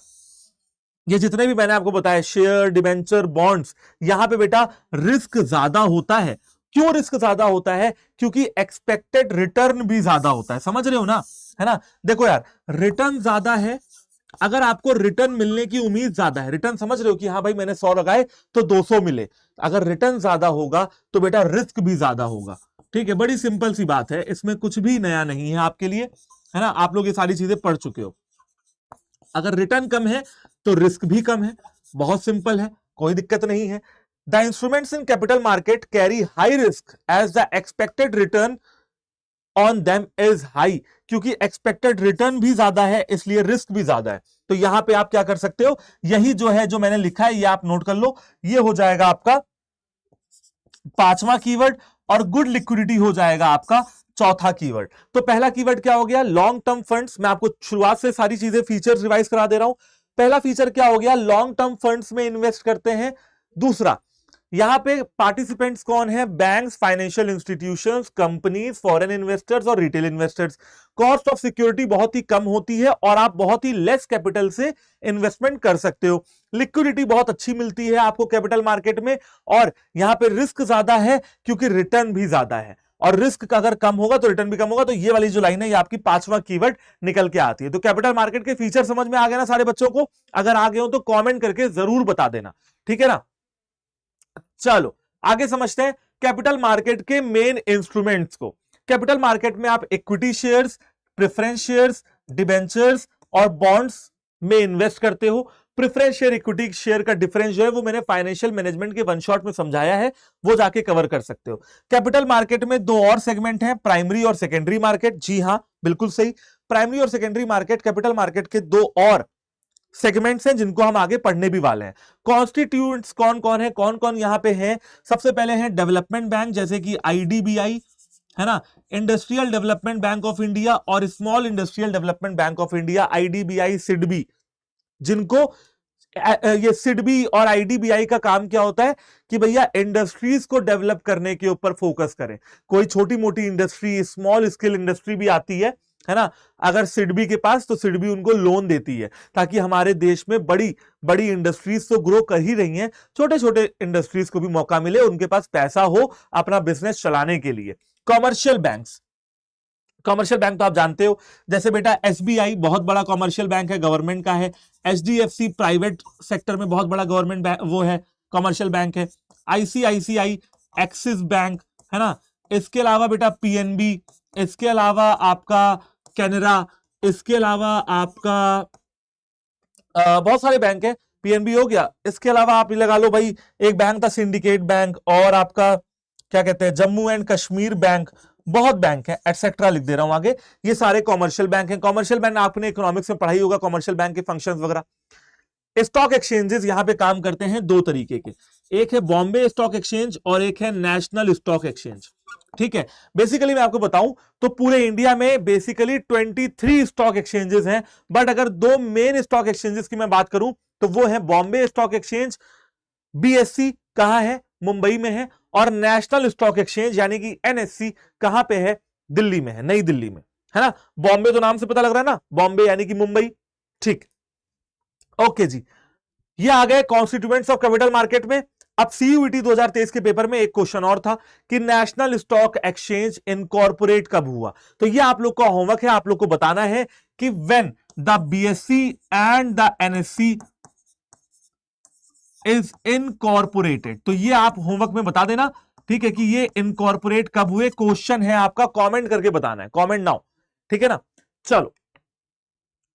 ये जितने भी मैंने आपको बताया, शेयर, डिबेंचर, बॉन्ड्स, यहां पे बेटा रिस्क ज्यादा होता है। क्यों रिस्क ज्यादा होता है? क्योंकि एक्सपेक्टेड रिटर्न भी ज्यादा होता है, समझ रहे हो ना, है ना। देखो यार, रिटर्न ज्यादा है, अगर आपको रिटर्न मिलने की उम्मीद ज्यादा है, रिटर्न समझ रहे हो कि हाँ भाई मैंने 100 लगाए तो 200 मिले, अगर रिटर्न ज्यादा होगा तो बेटा रिस्क भी ज्यादा होगा, ठीक है। बड़ी सिंपल सी बात है, इसमें कुछ भी नया नहीं है आपके लिए, है ना। आप लोग ये सारी चीजें पढ़ चुके हो। अगर रिटर्न कम है तो रिस्क भी कम है, बहुत सिंपल है, कोई दिक्कत नहीं है। The instruments in capital market carry high risk as the expected return on them is high, क्योंकि एक्सपेक्टेड रिटर्न भी ज्यादा है इसलिए रिस्क भी ज्यादा है। तो यहां पे आप क्या कर सकते हो, यही जो है जो मैंने लिखा है ये आप नोट कर लो, ये हो जाएगा आपका पांचवा कीवर्ड, और गुड लिक्विडिटी हो जाएगा आपका चौथा कीवर्ड। तो पहला कीवर्ड क्या हो गया, लॉन्ग टर्म फंड्स। मैं आपको शुरुआत से सारी चीजें फीचर्स रिवाइज करा दे रहा हूं। पहला फीचर क्या हो गया, लॉन्ग टर्म फंड्स में इन्वेस्ट करते हैं। दूसरा, यहां पे पार्टिसिपेंट्स कौन है, banks, financial institutions, companies, foreign investors और retail investors. Cost of security बहुत ही कम होती है और आप बहुत ही लेस कैपिटल से इन्वेस्टमेंट कर सकते हो। लिक्विडिटी बहुत अच्छी मिलती है आपको कैपिटल मार्केट में, और यहां पे रिस्क ज्यादा है क्योंकि रिटर्न भी ज्यादा है, और रिस्क अगर कम होगा तो रिटर्न भी कम होगा। तो ये वाली जो लाइन है ये आपकी पांचवा कीवर्ड निकल के आती है। तो कैपिटल मार्केट के फीचर समझ में आ गए ना सारे बच्चों को? अगर आ गए हो तो कमेंट करके जरूर बता देना, ठीक है ना। चलो आगे समझते हैं कैपिटल मार्केट के मेन इंस्ट्रूमेंट्स को। कैपिटल मार्केट में आप equity shares, preference shares, debentures और बॉन्ड्स में इन्वेस्ट करते हो। प्रेफरेंस शेयर इक्विटी शेयर का डिफरेंस जो है वो मैंने फाइनेंशियल मैनेजमेंट के वन शॉट में समझाया है, वो जाके कवर कर सकते हो। कैपिटल मार्केट में दो और सेगमेंट हैं, प्राइमरी और सेकेंडरी मार्केट। जी हां, बिल्कुल सही, प्राइमरी और सेकेंडरी मार्केट कैपिटल मार्केट के दो और सेगमेंट्स हैं जिनको हम आगे पढ़ने भी वाले हैं। कॉन्स्टिट्यूएंट्स कौन कौन है, कौन कौन यहां पे है? सबसे पहले है डेवलपमेंट बैंक जैसे कि आईडीबीआई, है ना, industrial development bank of India और small industrial development bank of India, IDBI, SIDBI. जिनको ये सिडबी और आईडीबीआई का काम क्या होता है कि भैया इंडस्ट्रीज को डेवलप करने के ऊपर फोकस करें। कोई छोटी मोटी इंडस्ट्री, स्मॉल स्केल इंडस्ट्री भी आती है ना, अगर सिडबी के पास, तो सिडबी उनको लोन देती है ताकि हमारे देश में बड़ी बड़ी इंडस्ट्रीज तो ग्रो कर ही रही हैं, छोटे छोटे इंडस्ट्रीज को भी मौका मिले, उनके पास पैसा हो अपना बिजनेस चलाने के लिए। कॉमर्शियल बैंक्स, कॉमर्शियल बैंक तो आप जानते हो, जैसे बेटा एसबीआई बहुत बड़ा कॉमर्शियल बैंक है, गवर्नमेंट का है। एचडीएफसी प्राइवेट सेक्टर में बहुत बड़ा गवर्नमेंट वो है, कॉमर्शियल बैंक है। आईसीआईसीआई, एक्सिस बैंक, है ना। इसके अलावा बेटा पीएनबी, इसके अलावा आपका कैनरा, इसके अलावा आपका बहुत सारे बैंक है, पीएनबी हो गया। इसके अलावा आप लगा लो भाई, एक बैंक था सिंडिकेट बैंक, और आपका क्या कहते हैं जम्मू एंड कश्मीर बैंक, बहुत बैंक है, एटसेट्रा लिख दे रहा हूं आगे। ये सारे कॉमर्शियल बैंक हैं। कॉमर्शियल बैंक आपने इकोनॉमिक्स में पढ़ाई होगा, कॉमर्शियल बैंक के फंक्शंस वगैरह। स्टॉक एक्सचेंजेस यहां पे काम करते हैं दो तरीके के, एक है बॉम्बे स्टॉक एक्सचेंज और एक है नेशनल स्टॉक एक्सचेंज, ठीक है। बेसिकली मैं आपको बताऊं तो पूरे इंडिया में बेसिकली 23 स्टॉक एक्सचेंजेस हैं, बट अगर दो मेन स्टॉक एक्सचेंजेस की मैं बात करूं तो वो है बॉम्बे स्टॉक एक्सचेंज, बीएससी कहां है, मुंबई में है, और नेशनल स्टॉक एक्सचेंज यानी कि एनएससी कहां पे है, दिल्ली में है, नई दिल्ली में, है ना। बॉम्बे तो नाम से पता लग रहा है ना, बॉम्बे यानी कि मुंबई, ठीक। ओके जी, ये आ गए कॉन्स्टिट्यूएंट्स ऑफ कैपिटल मार्केट में। अब सीयूईटी 2023 के पेपर में एक क्वेश्चन और था कि नेशनल स्टॉक एक्सचेंज इनकॉर्पोरेट कब हुआ। तो ये आप लोग का होमवर्क है, आप लोग को बताना है कि when the BSc and the NSC is incorporated. तो ये आप होमवर्क में बता देना, ठीक है, कि ये इनकॉर्पोरेट कब हुए। क्वेश्चन है आपका, कमेंट करके बताना है, कमेंट नाउ, ठीक है ना। चलो,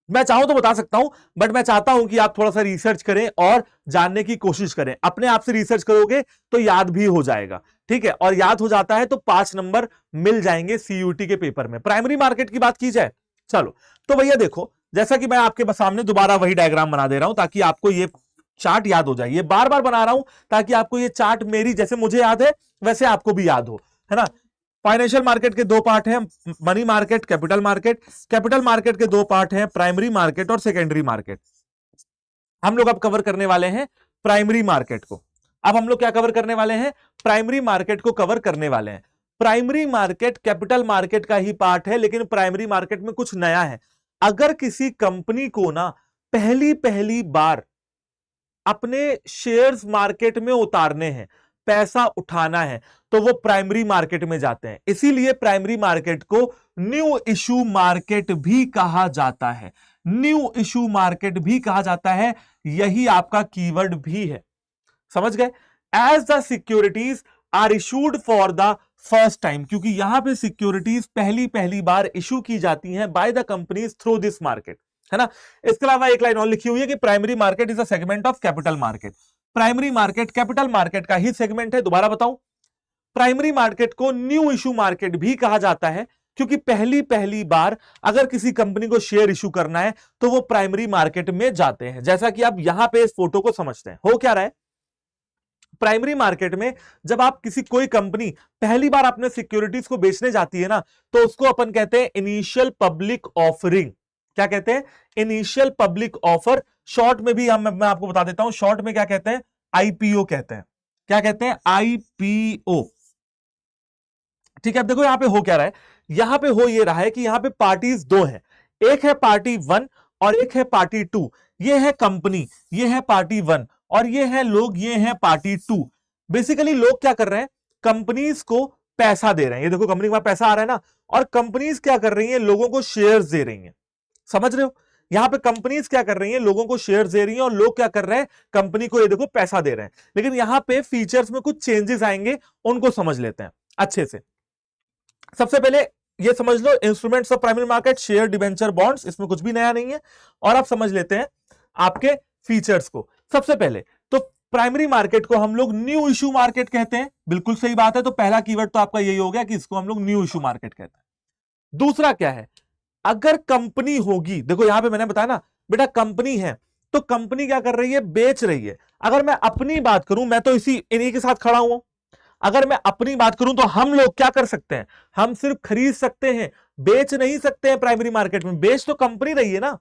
मैं चाहूं तो बता सकता हूं, बट मैं चाहता हूं कि आप थोड़ा सा रिसर्च करें और जानने की कोशिश करें। अपने आप से रिसर्च करोगे तो याद भी हो जाएगा, ठीक है, और याद हो जाता है तो 5 नंबर मिल जाएंगे सीयूटी के पेपर में। प्राइमरी मार्केट की बात की जाए, चलो तो भैया देखो, जैसा कि मैं आपके सामने दोबारा वही डायग्राम बना दे रहा हूं ताकि आपको ये चार्ट याद हो जाए। ये बार बार बना रहा हूं ताकि आपको ये चार्ट मेरी जैसे मुझे याद है वैसे आपको भी याद हो, है ना। फाइनेंशियल मार्केट के दो पार्ट हैं, money market, capital market. Capital market के दो पार्ट हैं, प्राइमरी मार्केट और सेकेंडरी मार्केट। हम लोग अब कवर करने वाले हैं प्राइमरी मार्केट को। अब हम लोग क्या कवर करने वाले हैं, प्राइमरी मार्केट को कवर करने वाले हैं। प्राइमरी मार्केट कैपिटल मार्केट का ही पार्ट है, लेकिन प्राइमरी मार्केट में कुछ नया है। अगर किसी कंपनी को ना पहली पहली बार अपने शेयर्स मार्केट में उतारने हैं, पैसा उठाना है, तो वो प्राइमरी मार्केट में जाते हैं। इसीलिए प्राइमरी मार्केट को न्यू इशू मार्केट भी कहा जाता है, न्यू इशू मार्केट भी कहा जाता है। यही आपका कीवर्ड भी है, समझ गए। As the securities are issued for the first time, क्योंकि यहां पे सिक्योरिटीज पहली पहली बार इशू की जाती हैं by the companies through this market, है ना। इसके अलावा एक लाइन और लिखी हुई है कि primary market is a segment of capital market. Primary market capital market का ही सेगमेंट है। दोबारा बताऊं, प्राइमरी मार्केट को न्यू इशू मार्केट भी कहा जाता है, क्योंकि पहली पहली बार अगर किसी कंपनी को शेयर इशू करना है तो वो प्राइमरी मार्केट में जाते हैं। जैसा कि आप यहां पे इस फोटो को समझते हैं, हो क्या रहा है, प्राइमरी मार्केट में जब आप किसी कोई कंपनी पहली बार अपने सिक्योरिटीज को बेचने जाती है ना, तो उसको अपन कहते हैं इनिशियल पब्लिक ऑफरिंग। क्या कहते हैं, इनिशियल पब्लिक ऑफर। शॉर्ट में भी मैं आपको बता देता हूं, शॉर्ट में क्या कहते हैं, आईपीओ कहते हैं। क्या कहते हैं, आईपीओ। ठीक है, अब देखो यहां पे हो क्या रहा है, यहां पे हो ये रहा है कि यहां पे पार्टीज दो हैं, एक है पार्टी वन और एक है पार्टी टू। ये है कंपनी, ये है पार्टी वन, और ये है लोग, ये है पार्टी टू। बेसिकली लोग क्या कर रहे हैं, कंपनीज को पैसा दे रहे हैं। ये देखो कंपनी के पास पैसा आ रहा है ना, और कंपनीज क्या कर रही है, लोगों को शेयर्स दे रही हैं। समझ रहे हो, यहां पे कंपनीज क्या कर रही हैं, लोगों को शेयर्स दे रही हैं, और लोग क्या कर रहे हैं, कंपनी को ये देखो पैसा दे रहे हैं। लेकिन यहां पे फीचर्स में कुछ चेंजेस आएंगे, उनको समझ लेते हैं अच्छे से। सबसे पहले ये समझ लो, instruments of primary market, share, debenture, bonds, इसमें कुछ भी नया नहीं है। और आप समझ लेते हैं आपके फीचर्स को। सबसे पहले तो प्राइमरी मार्केट को हम लोग न्यू इशू मार्केट कहते हैं, बिल्कुल सही बात है। तो पहला कीवर्ड तो आपका यही हो गया कि इसको हम लोग न्यू इशू मार्केट कहते हैं। दूसरा क्या है, अगर कंपनी होगी, देखो यहां पे मैंने बताया ना बेटा, कंपनी है तो कंपनी क्या कर रही है, बेच रही है। अगर मैं अपनी बात करूं, मैं तो इन्हीं के साथ खड़ा हूं, अगर मैं अपनी बात करूं तो हम लोग क्या कर सकते हैं, हम सिर्फ खरीद सकते हैं, बेच नहीं सकते हैं। प्राइमरी मार्केट में बेच तो कंपनी रही है ना,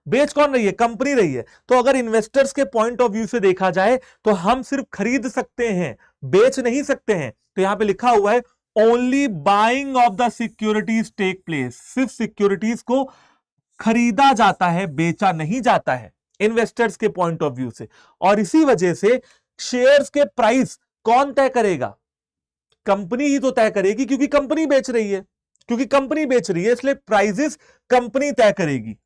बेच कौन रही है, कंपनी रही है। तो अगर इन्वेस्टर्स के पॉइंट ऑफ व्यू से देखा जाए तो हम सिर्फ खरीद सकते हैं, बेच नहीं सकते हैं। तो यहां पे लिखा हुआ है only buying of the securities take place, सिर्फ सिक्योरिटीज को खरीदा जाता है, बेचा नहीं जाता है इन्वेस्टर्स के पॉइंट ऑफ व्यू से। और इसी वजह से शेयर्स के प्राइस कौन तय करेगा, कंपनी ही तो तय करेगी, क्योंकि कंपनी बेच रही है, क्योंकि कंपनी बेच रही है इसलिए प्राइजेस कंपनी तय करेगी।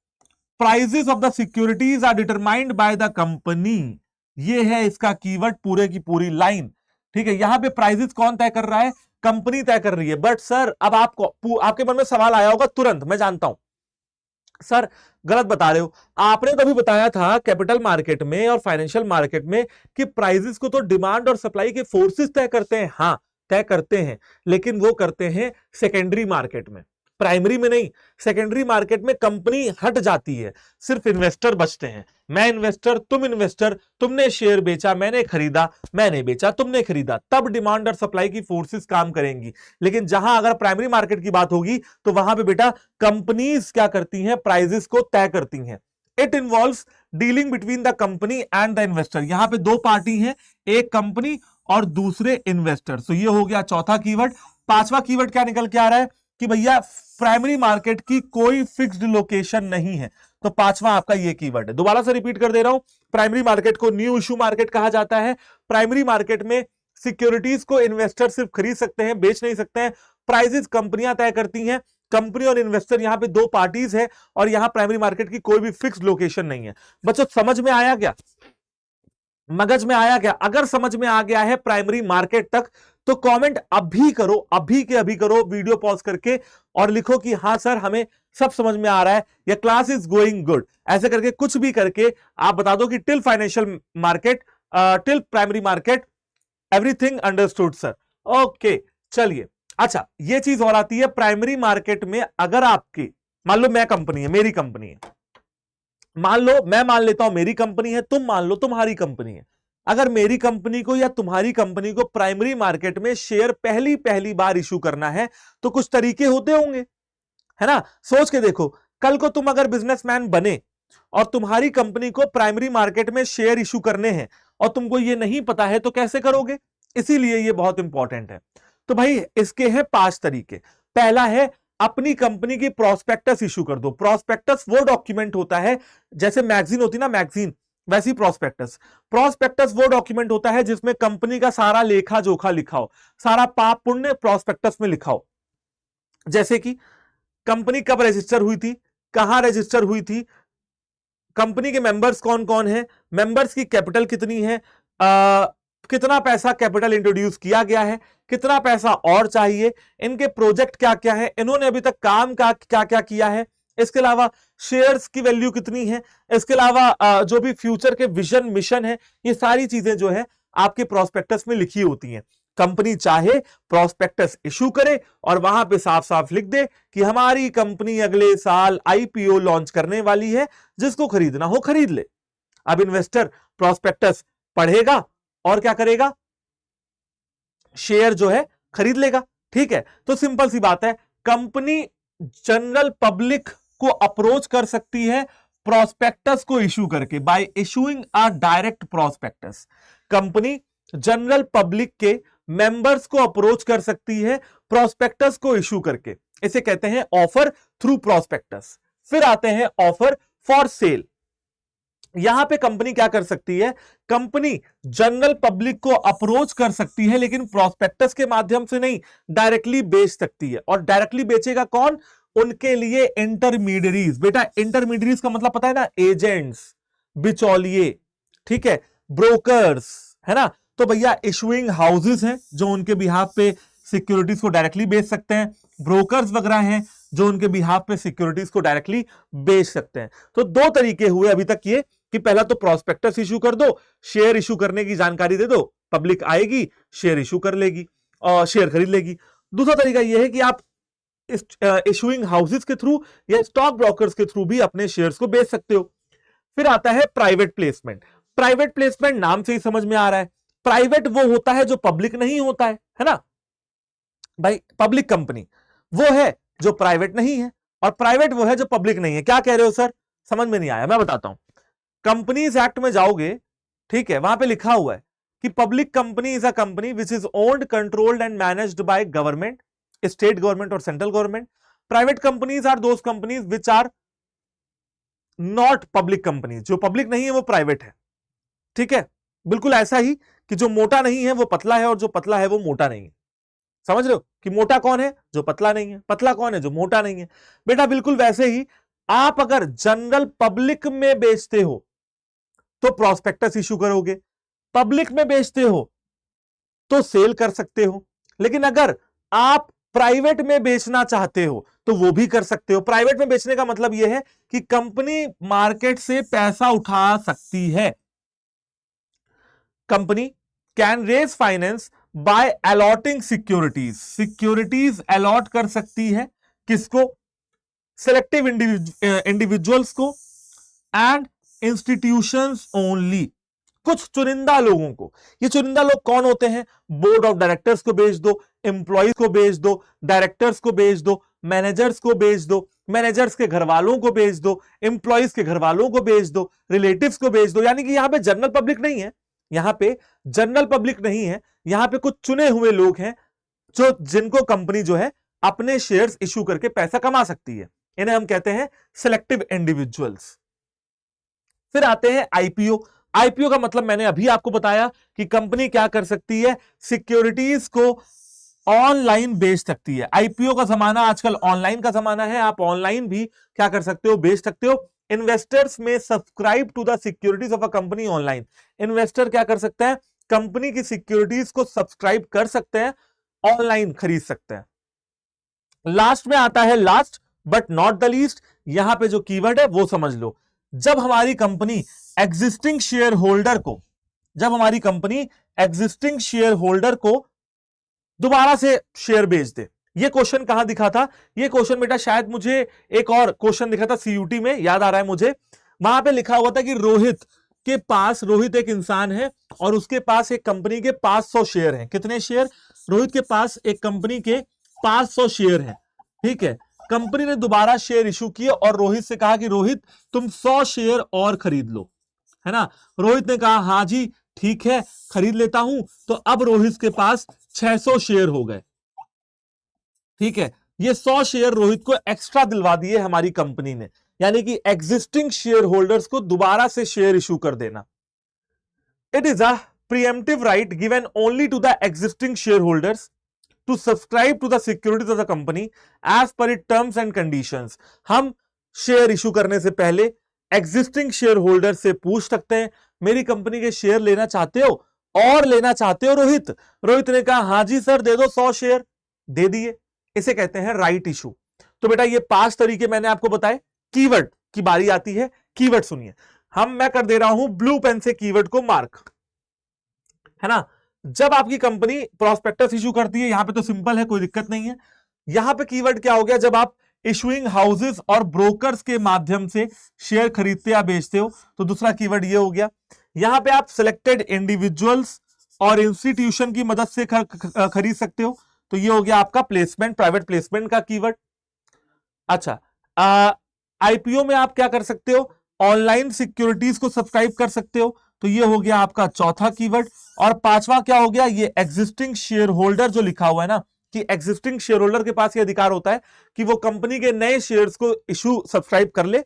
Prices of the securities are determined by the company, ये है इसका कीवर्ड, पूरे की पूरी लाइन। ठीक है, यहां पे प्राइजेस कौन तय कर रहा है, कंपनी तय कर रही है। बट सर अब आपको, आपके मन में सवाल आया होगा तुरंत, मैं जानता हूं सर गलत बता रहे हो, आपने तो अभी बताया था कैपिटल मार्केट में और फाइनेंशियल मार्केट में कि प्राइजेस को तो डिमांड और सप्लाई के फोर्सेस तय करते हैं। हाँ तय करते हैं, लेकिन वो करते हैं सेकेंडरी मार्केट में, प्राइमरी में नहीं। सेकेंडरी मार्केट में कंपनी हट जाती है, सिर्फ इन्वेस्टर बचते हैं। मैं इन्वेस्टर, तुम इन्वेस्टर, तुमने शेयर बेचा, मैंने खरीदा, मैंने बेचा, तुमने खरीदा, तब डिमांड और सप्लाई की फोर्सेस काम करेंगी। लेकिन जहां अगर प्राइमरी मार्केट की बात होगी तो वहां पे बेटा कंपनीज क्या करती हैं, प्राइजेस को तय करती हैं। It involves dealing between the company and the investor. यहां पे दो पार्टी हैं, एक कंपनी और दूसरे इन्वेस्टर। तो ये हो गया चौथा कीवर्ड। पांचवा कीवर्ड क्या निकल के आ रहा है कि भैया प्राइमरी मार्केट की कोई फिक्स्ड लोकेशन नहीं है। तो पांचवा आपका ये कीवर्ड है। दोबारा से रिपीट कर दे रहा हूं, प्राइमरी मार्केट को न्यू इशू मार्केट कहा जाता है। प्राइमरी मार्केट में सिक्योरिटीज को इन्वेस्टर सिर्फ खरीद सकते हैं, बेच नहीं सकते हैं। प्राइजेस कंपनियां तय करती हैं, कंपनी और इन्वेस्टर यहां पे दो पार्टीज है, और यहां प्राइमरी मार्केट की कोई भी फिक्स्ड लोकेशन नहीं है। बच्चों समझ में आया क्या, मगज में आया क्या? अगर समझ में आ गया है प्राइमरी मार्केट तक तो कमेंट अभी करो, अभी के अभी करो, वीडियो पॉज करके, और लिखो कि हां सर हमें सब समझ में आ रहा है, या क्लास इज गोइंग गुड। ऐसे करके कुछ भी करके आप बता दो कि till financial market, till primary market everything understood sir. Okay चलिए, अच्छा ये चीज और आती है प्राइमरी मार्केट में। अगर आपकी मान लो मैं कंपनी है, मेरी कंपनी है, मान लो मैं मान लेता हूं मेरी कंपनी है, तुम मान लो तुम्हारी कंपनी है। अगर मेरी कंपनी को या तुम्हारी कंपनी को प्राइमरी मार्केट में शेयर पहली पहली बार इशू करना है तो कुछ तरीके होते होंगे, है ना? सोच के देखो, कल को तुम अगर बिजनेसमैन बने और तुम्हारी कंपनी को प्राइमरी मार्केट में शेयर इशू करने हैं और तुमको ये नहीं पता है तो कैसे करोगे? इसीलिए ये बहुत इंपॉर्टेंट है। तो भाई इसके हैं 5 तरीके। पहला है अपनी कंपनी की प्रोस्पेक्टस इशू कर दो। प्रोस्पेक्टस वो डॉक्यूमेंट होता है, जैसे मैगजीन होती ना मैगजीन, वैसी प्रोस्पेक्टस। प्रोस्पेक्टस वो डॉक्यूमेंट होता है जिसमें कंपनी का सारा लेखा जोखा लिखा हो, सारा पाप पुण्य प्रोस्पेक्टस में लिखा हो। जैसे कि कंपनी कब रजिस्टर हुई थी, कहां रजिस्टर हुई थी, कंपनी के मेंबर्स कौन कौन है, मेंबर्स की कैपिटल कितनी है, कितना पैसा कैपिटल इंट्रोड्यूस किया गया है, कितना पैसा और चाहिए, इनके प्रोजेक्ट क्या क्या है, इन्होंने अभी तक काम क्या क्या किया है, इसके अलावा शेयर्स की वैल्यू कितनी है, इसके अलावा जो भी फ्यूचर के विजन मिशन है, ये सारी चीजें जो है आपके प्रोस्पेक्टस में लिखी होती हैं। कंपनी चाहे प्रोस्पेक्टस इशू करे और वहां पे साफ साफ लिख दे कि हमारी कंपनी अगले साल आईपीओ लॉन्च करने वाली है, जिसको खरीदना हो खरीद ले। अब इन्वेस्टर प्रोस्पेक्टस पढ़ेगा और क्या करेगा, शेयर जो है खरीद लेगा। ठीक है, तो सिंपल सी बात है, कंपनी जनरल पब्लिक को अप्रोच कर सकती है प्रोस्पेक्टस को इशू करके, बाय इशूइंग अ direct prospectus. Company general public के मेंबर्स को अप्रोच कर सकती है प्रोस्पेक्टस को इशू करके, इसे कहते हैं ऑफर थ्रू प्रोस्पेक्टस। फिर आते हैं ऑफर फॉर सेल। यहां पे कंपनी क्या कर सकती है, कंपनी जनरल पब्लिक को अप्रोच कर सकती है, लेकिन प्रोस्पेक्टस के माध्यम से नहीं, डायरेक्टली बेच सकती है। और डायरेक्टली बेचेगा कौन, उनके लिए इंटरमीडियरीज। बेटा इंटरमीडियरीज का मतलब पता है ना, एजेंट्स, बिचौलिए, ठीक है, ब्रोकर्स, है ना। तो भैया इशुइंग हाउसेस हैं जो उनके बिहाफ पे सिक्योरिटीज को डायरेक्टली बेच सकते हैं, ब्रोकर्स वगैरह हैं जो उनके बिहाफ पे सिक्योरिटीज को डायरेक्टली बेच सकते हैं। तो दो तरीके हुए अभी तक ये कि पहला तो प्रोस्पेक्टस इशू कर दो, शेयर इशू करने की जानकारी दे दो, पब्लिक आएगी, शेयर इशू कर लेगी और शेयर खरीद लेगी। दूसरा तरीका यह है कि आप इशूइंग हाउसेस के थ्रू या स्टॉक ब्रोकर्स के थ्रू भी अपने शेयर्स को बेच सकते हो। फिर आता है प्राइवेट प्लेसमेंट। प्राइवेट प्लेसमेंट नाम से ही समझ में आ रहा है, प्राइवेट वो होता है जो पब्लिक नहीं होता है ना भाई। पब्लिक कंपनी वो है जो प्राइवेट नहीं है, और प्राइवेट वो है जो पब्लिक नहीं है। क्या कह रहे हो सर, समझ में नहीं आया, मैं बताता हूं। कंपनीज एक्ट में जाओगे, ठीक है, वहां पे लिखा हुआ है कि public company is a company which is owned, controlled and managed by government, state government और central government. Private companies are those companies which are not public companies, जो पब्लिक नहीं है वो प्राइवेट है। ठीक है, बिल्कुल ऐसा ही कि जो मोटा नहीं है वो पतला है, और जो पतला है वो मोटा नहीं है। समझ रहे हो कि मोटा कौन है, जो पतला नहीं है, पतला कौन है, जो मोटा नहीं है। बेटा बिल्कुल वैसे ही आप अगर जनरल पब्लिक में बेचते हो तो प्रोस्पेक्टस इशू करोगे, पब्लिक में बेचते हो तो सेल कर सकते हो, लेकिन अगर आप प्राइवेट में बेचना चाहते हो तो वो भी कर सकते हो। प्राइवेट में बेचने का मतलब यह है कि कंपनी मार्केट से पैसा उठा सकती है। Company can raise finance by allotting securities, securities allot कर सकती है, किसको, सेलेक्टिव इंडिविजुअल्स को एंड इंस्टीट्यूशंस ओनली, कुछ चुनिंदा लोगों को। ये चुनिंदा लोग कौन होते हैं, बोर्ड ऑफ डायरेक्टर्स को बेच दो, एम्प्लॉयज को बेच दो, डायरेक्टर्स को बेच दो, मैनेजर्स को बेच दो, मैनेजर्स के घर वालों को बेच दो, एम्प्लॉयज के घर वालों को बेच दो, रिलेटिव्स को बेच दो। यानी कि यहां पे जनरल पब्लिक नहीं है, यहां पे जनरल पब्लिक नहीं है, यहां पे कुछ चुने हुए लोग हैं जो जिनको कंपनी जो है अपने शेयर्स इशू करके पैसा कमा सकती है। इन्हें हम कहते हैं सिलेक्टिव इंडिविजुअल्स। फिर आते हैं आईपीओ। आईपीओ का मतलब मैंने अभी आपको बताया कि कंपनी क्या कर सकती है, सिक्योरिटीज को ऑनलाइन बेच सकती है। आईपीओ का जमाना आजकल ऑनलाइन का जमाना है, आप ऑनलाइन भी क्या कर सकते हो, बेच सकते हो। Investors may subscribe to the securities of a company online. Investor क्या कर सकते हैं, कंपनी की सिक्योरिटीज को सब्सक्राइब कर सकते हैं, ऑनलाइन खरीद सकते हैं। लास्ट में आता है, last but not the least, यहां पे जो कीवर्ड है वो समझ लो। जब हमारी कंपनी एग्जिस्टिंग शेयर होल्डर को, जब हमारी कंपनी एग्जिस्टिंग शेयर होल्डर को दोबारा से शेयर बेच दे। ये क्वेश्चन कहां दिखा था, ये क्वेश्चन बेटा शायद मुझे एक और क्वेश्चन दिखा था सीयूटी में, याद आ रहा है मुझे। वहां पे लिखा हुआ था कि रोहित के पास, रोहित एक इंसान है और उसके पास एक कंपनी के 500 शेयर हैं। कितने शेयर, रोहित के पास एक कंपनी के 500 शेयर हैं। ठीक है, कंपनी ने दोबारा शेयर इशू किए और रोहित से कहा कि रोहित तुम 100 शेयर और खरीद लो, है ना। रोहित ने कहा हां जी ठीक है खरीद लेता हूं। तो अब रोहित के पास 600 शेयर हो गए। ठीक है, ये 100 शेयर रोहित को एक्स्ट्रा दिलवा दिए हमारी कंपनी ने, यानी कि एग्जिस्टिंग शेयर होल्डर्स को दोबारा से शेयर इशू कर देना। It is a preemptive right given only to the existing shareholders to subscribe to the securities of the company as per its terms and conditions। हम share issue करने से पहले existing share holder से पूछ सकते हैं, मेरी company के शेयर लेना चाहते हो और लेना चाहते हो रोहित। रोहित ने कहा हां जी सर दे दो 100 शेयर, दे दिए। इसे कहते हैं राइट इशू। तो बेटा ये 5 तरीके मैंने आपको बताए। कीवर्ड की बारी आती है, कीवर्ड सुनिए। मैं कर दे रहा हूं ब्लू पेन से कीवर्ड को मार्क, है ना। जब आपकी कंपनी प्रोस्पेक्टस इशू करती है, यहां पे तो सिंपल है, कोई दिक्कत नहीं है। यहां पे कीवर्ड क्या हो गया, जब आप इशुइंग हाउसेस और ब्रोकर्स के माध्यम से शेयर खरीदते या बेचते हो, तो दूसरा कीवर्ड ये हो गया। यहां पे आप सिलेक्टेड इंडिविजुअल्स और इंस्टीट्यूशन की मदद से खरीद सकते हो, तो ये हो गया आपका प्लेसमेंट, प्राइवेट प्लेसमेंट का कीवर्ड। अच्छा, आईपीओ में आप क्या कर सकते हो, ऑनलाइन सिक्योरिटीज को सब्सक्राइब कर सकते हो, तो ये हो गया आपका चौथा कीवर्ड। और पांचवा क्या हो गया, ये एग्जिस्टिंग शेयर होल्डर जो लिखा हुआ है ना, कि एग्जिस्टिंग शेयर होल्डर के पास ये अधिकार होता है कि वो कंपनी के नए शेयर्स को इशू सब्सक्राइब कर ले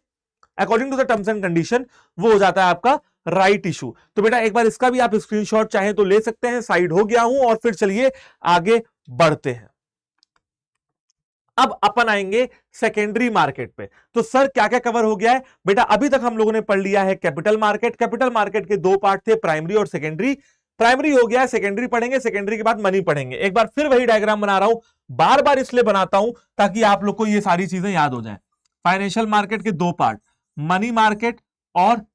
according to the terms and condition, वो हो जाता है आपका राइट इशू। तो बेटा एक बार इसका भी आप स्क्रीनशॉट चाहें तो ले सकते हैं। साइड हो गया हूं और फिर चलिए आगे बढ़ते हैं। अब अपन आएंगे सेकेंडरी मार्केट पे। तो सर क्या क्या कवर हो गया है बेटा, अभी तक हम लोगों ने पढ़ लिया है कैपिटल मार्केट। कैपिटल मार्केट के दो पार्ट थे, प्राइमरी और सेकेंडरी। प्राइमरी हो गया है, सेकेंडरी पढ़ेंगे, सेकेंडरी के बाद मनी पढ़ेंगे। एक बार फिर वही डायग्राम बना रहा हूं, बार बार इसलिए बनाता हूं ताकि आप लोग को ये सारी चीजें याद हो जाए। फाइनेंशियल मार्केट के दो पार्ट, मनी मार्केट और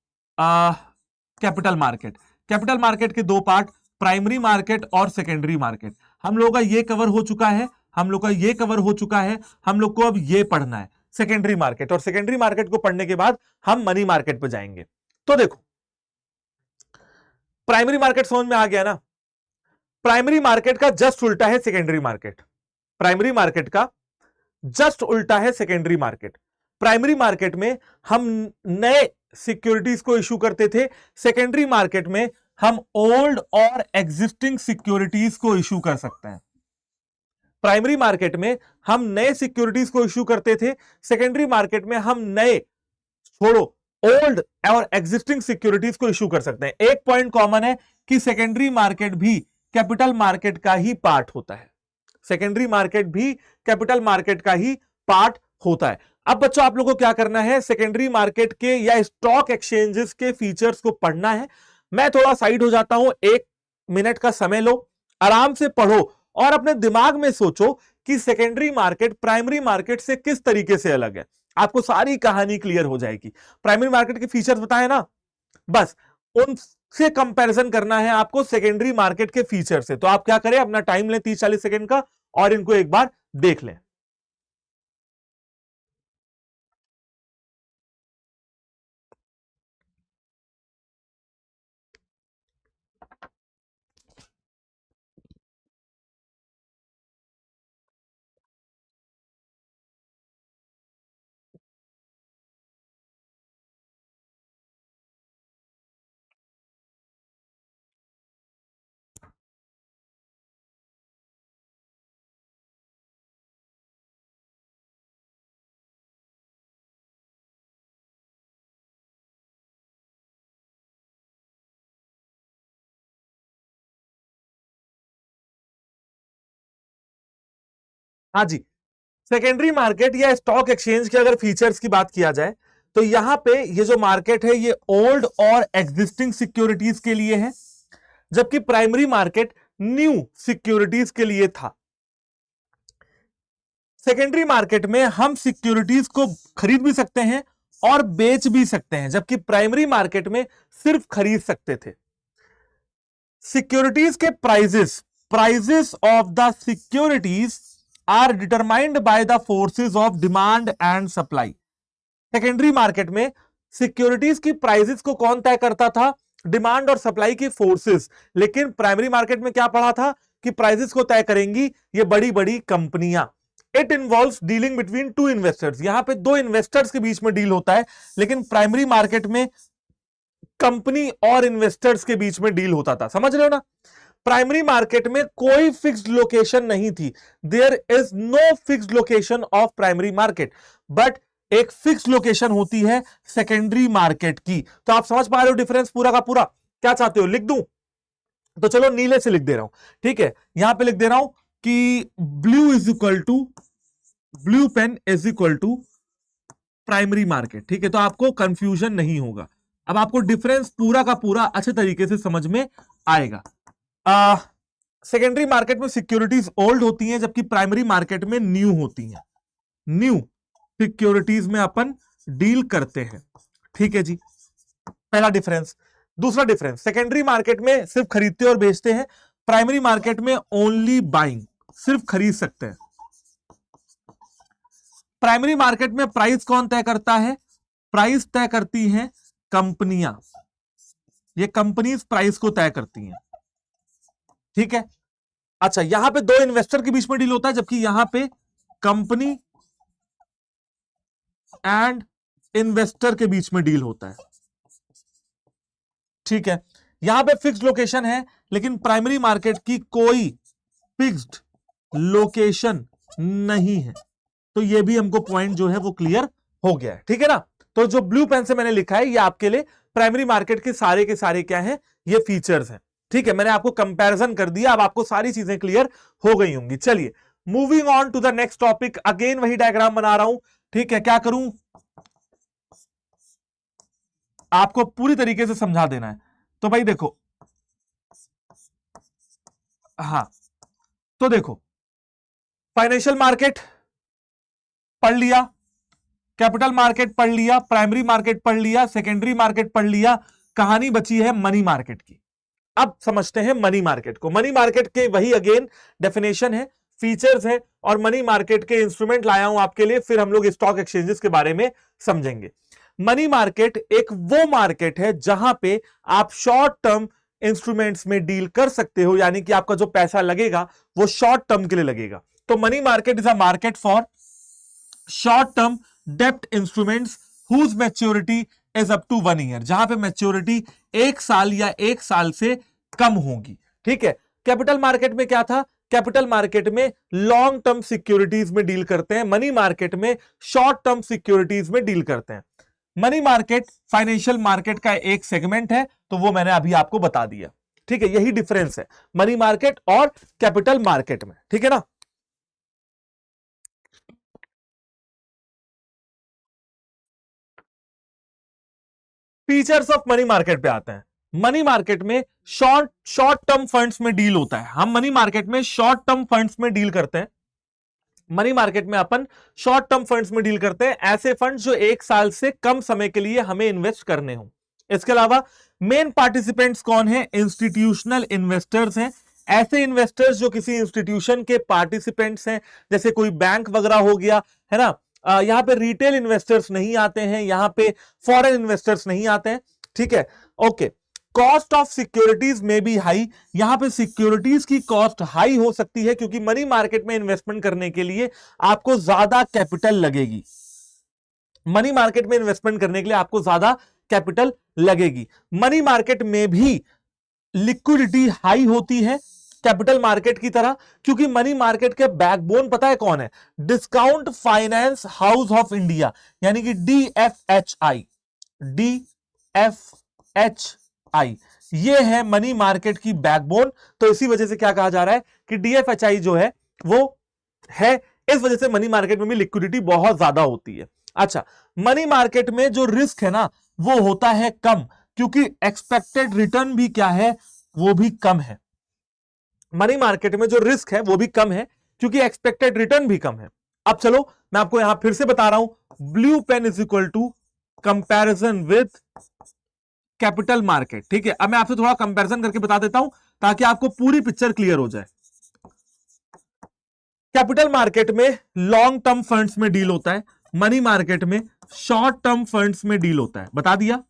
कैपिटल मार्केट। कैपिटल मार्केट के दो पार्ट, प्राइमरी मार्केट और सेकेंडरी मार्केट। हम लोगों का ये कवर हो चुका है, हम लोग का ये कवर हो चुका है। हम लोग को अब ये पढ़ना है सेकेंडरी मार्केट, और सेकेंडरी मार्केट को पढ़ने के बाद हम मनी मार्केट पे जाएंगे। तो देखो, प्राइमरी मार्केट समझ में आ गया ना। प्राइमरी मार्केट का जस्ट उल्टा है सेकेंडरी मार्केट। प्राइमरी मार्केट का जस्ट उल्टा है सेकेंडरी मार्केट। प्राइमरी मार्केट में हम नए सिक्योरिटीज को इशू करते थे, सेकेंडरी मार्केट में हम ओल्ड और एग्जिस्टिंग सिक्योरिटीज को इशू कर सकते हैं। प्राइमरी मार्केट में हम नए सिक्योरिटीज को इशू करते थे, सेकेंडरी मार्केट में हम नए, छोड़ो, ओल्ड और एग्जिस्टिंग सिक्योरिटीज को इशू कर सकते हैं। एक पॉइंट कॉमन है कि सेकेंडरी मार्केट भी कैपिटल मार्केट का ही पार्ट होता है। सेकेंडरी मार्केट भी कैपिटल मार्केट का ही पार्ट होता है। अब बच्चों आप लोगों को क्या करना है, सेकेंडरी मार्केट के या स्टॉक एक्सचेंजेस के फीचर्स को पढ़ना है। मैं थोड़ा साइड हो जाता हूं, 1 मिनट का समय लो, आराम से पढ़ो और अपने दिमाग में सोचो कि सेकेंडरी मार्केट प्राइमरी मार्केट से किस तरीके से अलग है। आपको सारी कहानी क्लियर हो जाएगी। प्राइमरी मार्केट के फीचर्स बताए ना, बस उनसे कंपैरिजन करना है आपको सेकेंडरी मार्केट के फीचर से। तो आप क्या करें, अपना टाइम लें 30-40 सेकंड का और इनको एक बार देख लें। हाँ जी, सेकेंडरी मार्केट या स्टॉक एक्सचेंज के अगर फीचर्स की बात किया जाए तो यहां पे ये जो मार्केट है ये ओल्ड और एग्जिस्टिंग सिक्योरिटीज के लिए है, जबकि प्राइमरी मार्केट न्यू सिक्योरिटीज के लिए था। सेकेंडरी मार्केट में हम सिक्योरिटीज को खरीद भी सकते हैं और बेच भी सकते हैं, जबकि प्राइमरी मार्केट में सिर्फ खरीद सकते थे। सिक्योरिटीज के prices of the securities are determined by the forces of demand and supply. Secondary market में सिक्योरिटीज की प्राइजेस को कौन तय करता था, डिमांड और सप्लाई की फोर्सेस। लेकिन प्राइमरी मार्केट में क्या पढ़ा था कि प्राइजेस को तय करेंगी ये बड़ी बड़ी कंपनियां। It involves dealing between two investors, यहां पे दो इन्वेस्टर्स के बीच में डील होता है, लेकिन प्राइमरी मार्केट में कंपनी और इन्वेस्टर्स के बीच में डील होता था। समझ रहे हो ना। प्राइमरी मार्केट में कोई फिक्स्ड लोकेशन नहीं थी, there is no fixed location of primary market, but एक फिक्स्ड लोकेशन होती है सेकेंडरी मार्केट की। तो आप समझ पा रहे हो डिफरेंस पूरा का पूरा। क्या चाहते हो लिख दूं, तो चलो नीले से लिख दे रहा हूं, ठीक है। यहां पे लिख दे रहा हूं कि blue pen is equal to primary market, ठीक है। तो आपको कंफ्यूजन नहीं होगा, अब आपको डिफरेंस पूरा का पूरा अच्छे तरीके से समझ में आएगा। सेकेंडरी मार्केट में सिक्योरिटीज ओल्ड होती हैं, जबकि प्राइमरी मार्केट में न्यू होती हैं। न्यू सिक्योरिटीज में अपन डील करते हैं, ठीक है जी, पहला डिफरेंस। दूसरा डिफरेंस, सेकेंडरी मार्केट में सिर्फ खरीदते और बेचते हैं, प्राइमरी मार्केट में ओनली बाइंग, सिर्फ खरीद सकते हैं। प्राइमरी मार्केट में प्राइस कौन तय करता है? प्राइस तय करती हैं कंपनियां, ये कंपनीज प्राइस को तय करती हैं, ठीक है। अच्छा, यहां पे दो इन्वेस्टर के बीच में डील होता है, जबकि यहां पे कंपनी एंड इन्वेस्टर के बीच में डील होता है, ठीक है। यहां पे फिक्स्ड लोकेशन है, लेकिन प्राइमरी मार्केट की कोई फिक्स्ड लोकेशन नहीं है। तो ये भी हमको पॉइंट जो है वो क्लियर हो गया है, ठीक है ना। तो जो ब्लू पेन से मैंने लिखा है, ये आपके लिए प्राइमरी मार्केट के सारे क्या हैं, ये फीचर्स हैं, ठीक है। मैंने आपको कंपैरिजन कर दिया, अब आपको सारी चीजें क्लियर हो गई होंगी। चलिए moving on to the next topic. Again वही डायग्राम बना रहा हूं, ठीक है। क्या करूं, आपको पूरी तरीके से समझा देना है। तो भाई देखो, हाँ, तो देखो, फाइनेंशियल मार्केट पढ़ लिया, कैपिटल मार्केट पढ़ लिया, प्राइमरी मार्केट पढ़ लिया, सेकेंडरी मार्केट पढ़ लिया, कहानी बची है मनी मार्केट की। अब समझते हैं मनी मार्केट को। मनी मार्केट के वही अगेन डेफिनेशन है, फीचर्स है, और मनी मार्केट के इंस्ट्रूमेंट लाया हूं आपके लिए, फिर हम लोग स्टॉक एक्सचेंजेस के बारे में समझेंगे। मनी मार्केट एक वो मार्केट है जहां पे आप शॉर्ट टर्म इंस्ट्रूमेंट्स में डील कर सकते हो, यानी कि आपका जो पैसा लगेगा वो शॉर्ट टर्म के लिए लगेगा। तो money market is a market for short term डेप्ट instruments whose maturity is up to 1 year, जहां पे मैच्योरिटी 1 साल या 1 साल से कम होगी, ठीक है। कैपिटल मार्केट में क्या था, कैपिटल मार्केट में लॉन्ग टर्म सिक्योरिटीज में डील करते हैं, मनी मार्केट में शॉर्ट टर्म सिक्योरिटीज में डील करते हैं। मनी मार्केट फाइनेंशियल मार्केट का एक सेगमेंट है, तो वो मैंने अभी आपको बता दिया, ठीक है। यही डिफरेंस है मनी मार्केट और कैपिटल मार्केट में, ठीक है ना। फीचर्स ऑफ मनी मार्केट पे आते हैं। मनी मार्केट में शॉर्ट टर्म फंड्स में डील होता है, हम मनी मार्केट में शॉर्ट टर्म फंड्स में डील करते हैं। मनी मार्केट में अपन शॉर्ट टर्म फंड्स में डील करते हैं, ऐसे फंड्स जो 1 साल से कम समय के लिए हमें इन्वेस्ट करने हो। इसके अलावा मेन पार्टिसिपेंट्स कौन है, इंस्टीट्यूशनल इन्वेस्टर्स हैं, ऐसे इन्वेस्टर्स जो किसी इंस्टीट्यूशन के पार्टिसिपेंट्स हैं, जैसे कोई बैंक वगैरह हो गया, है ना। यहां पे रिटेल इन्वेस्टर्स नहीं आते हैं, यहां पे फॉरेन इन्वेस्टर्स नहीं आते हैं, ठीक है। ओके, कॉस्ट ऑफ सिक्योरिटीज में भी हाई, यहां पे सिक्योरिटीज की कॉस्ट हाई हो सकती है, क्योंकि मनी मार्केट में इन्वेस्टमेंट करने के लिए आपको ज्यादा कैपिटल लगेगी। मनी मार्केट में इन्वेस्टमेंट करने के लिए आपको ज्यादा कैपिटल लगेगी। मनी मार्केट में भी लिक्विडिटी हाई होती है कैपिटल मार्केट की तरह, क्योंकि मनी मार्केट के बैकबोन पता है कौन है, discount finance house of India, यानी कि DFHI, DFHI ये है मनी मार्केट की बैकबोन। तो इसी वजह से क्या कहा जा रहा है कि DFHI जो है वो है, इस वजह से मनी मार्केट में भी लिक्विडिटी बहुत ज्यादा होती है। अच्छा, मनी मार्केट में जो रिस्क है ना वो होता है कम, क्योंकि एक्सपेक्टेड रिटर्न भी क्या है, वो भी कम है। मनी मार्केट में जो रिस्क है वो भी कम है, क्योंकि एक्सपेक्टेड रिटर्न भी कम है। अब चलो मैं आपको यहां फिर से बता रहा हूं, blue pen is equal to comparison with capital market, ठीक है। अब मैं आपसे थोड़ा कंपैरिजन करके बता देता हूं ताकि आपको पूरी पिक्चर क्लियर हो जाए। कैपिटल मार्केट में लॉन्ग टर्म फंड्स में डील होता है, मनी मार्केट में शॉर्ट टर्म फंड्स में डील होता है, बता दिया।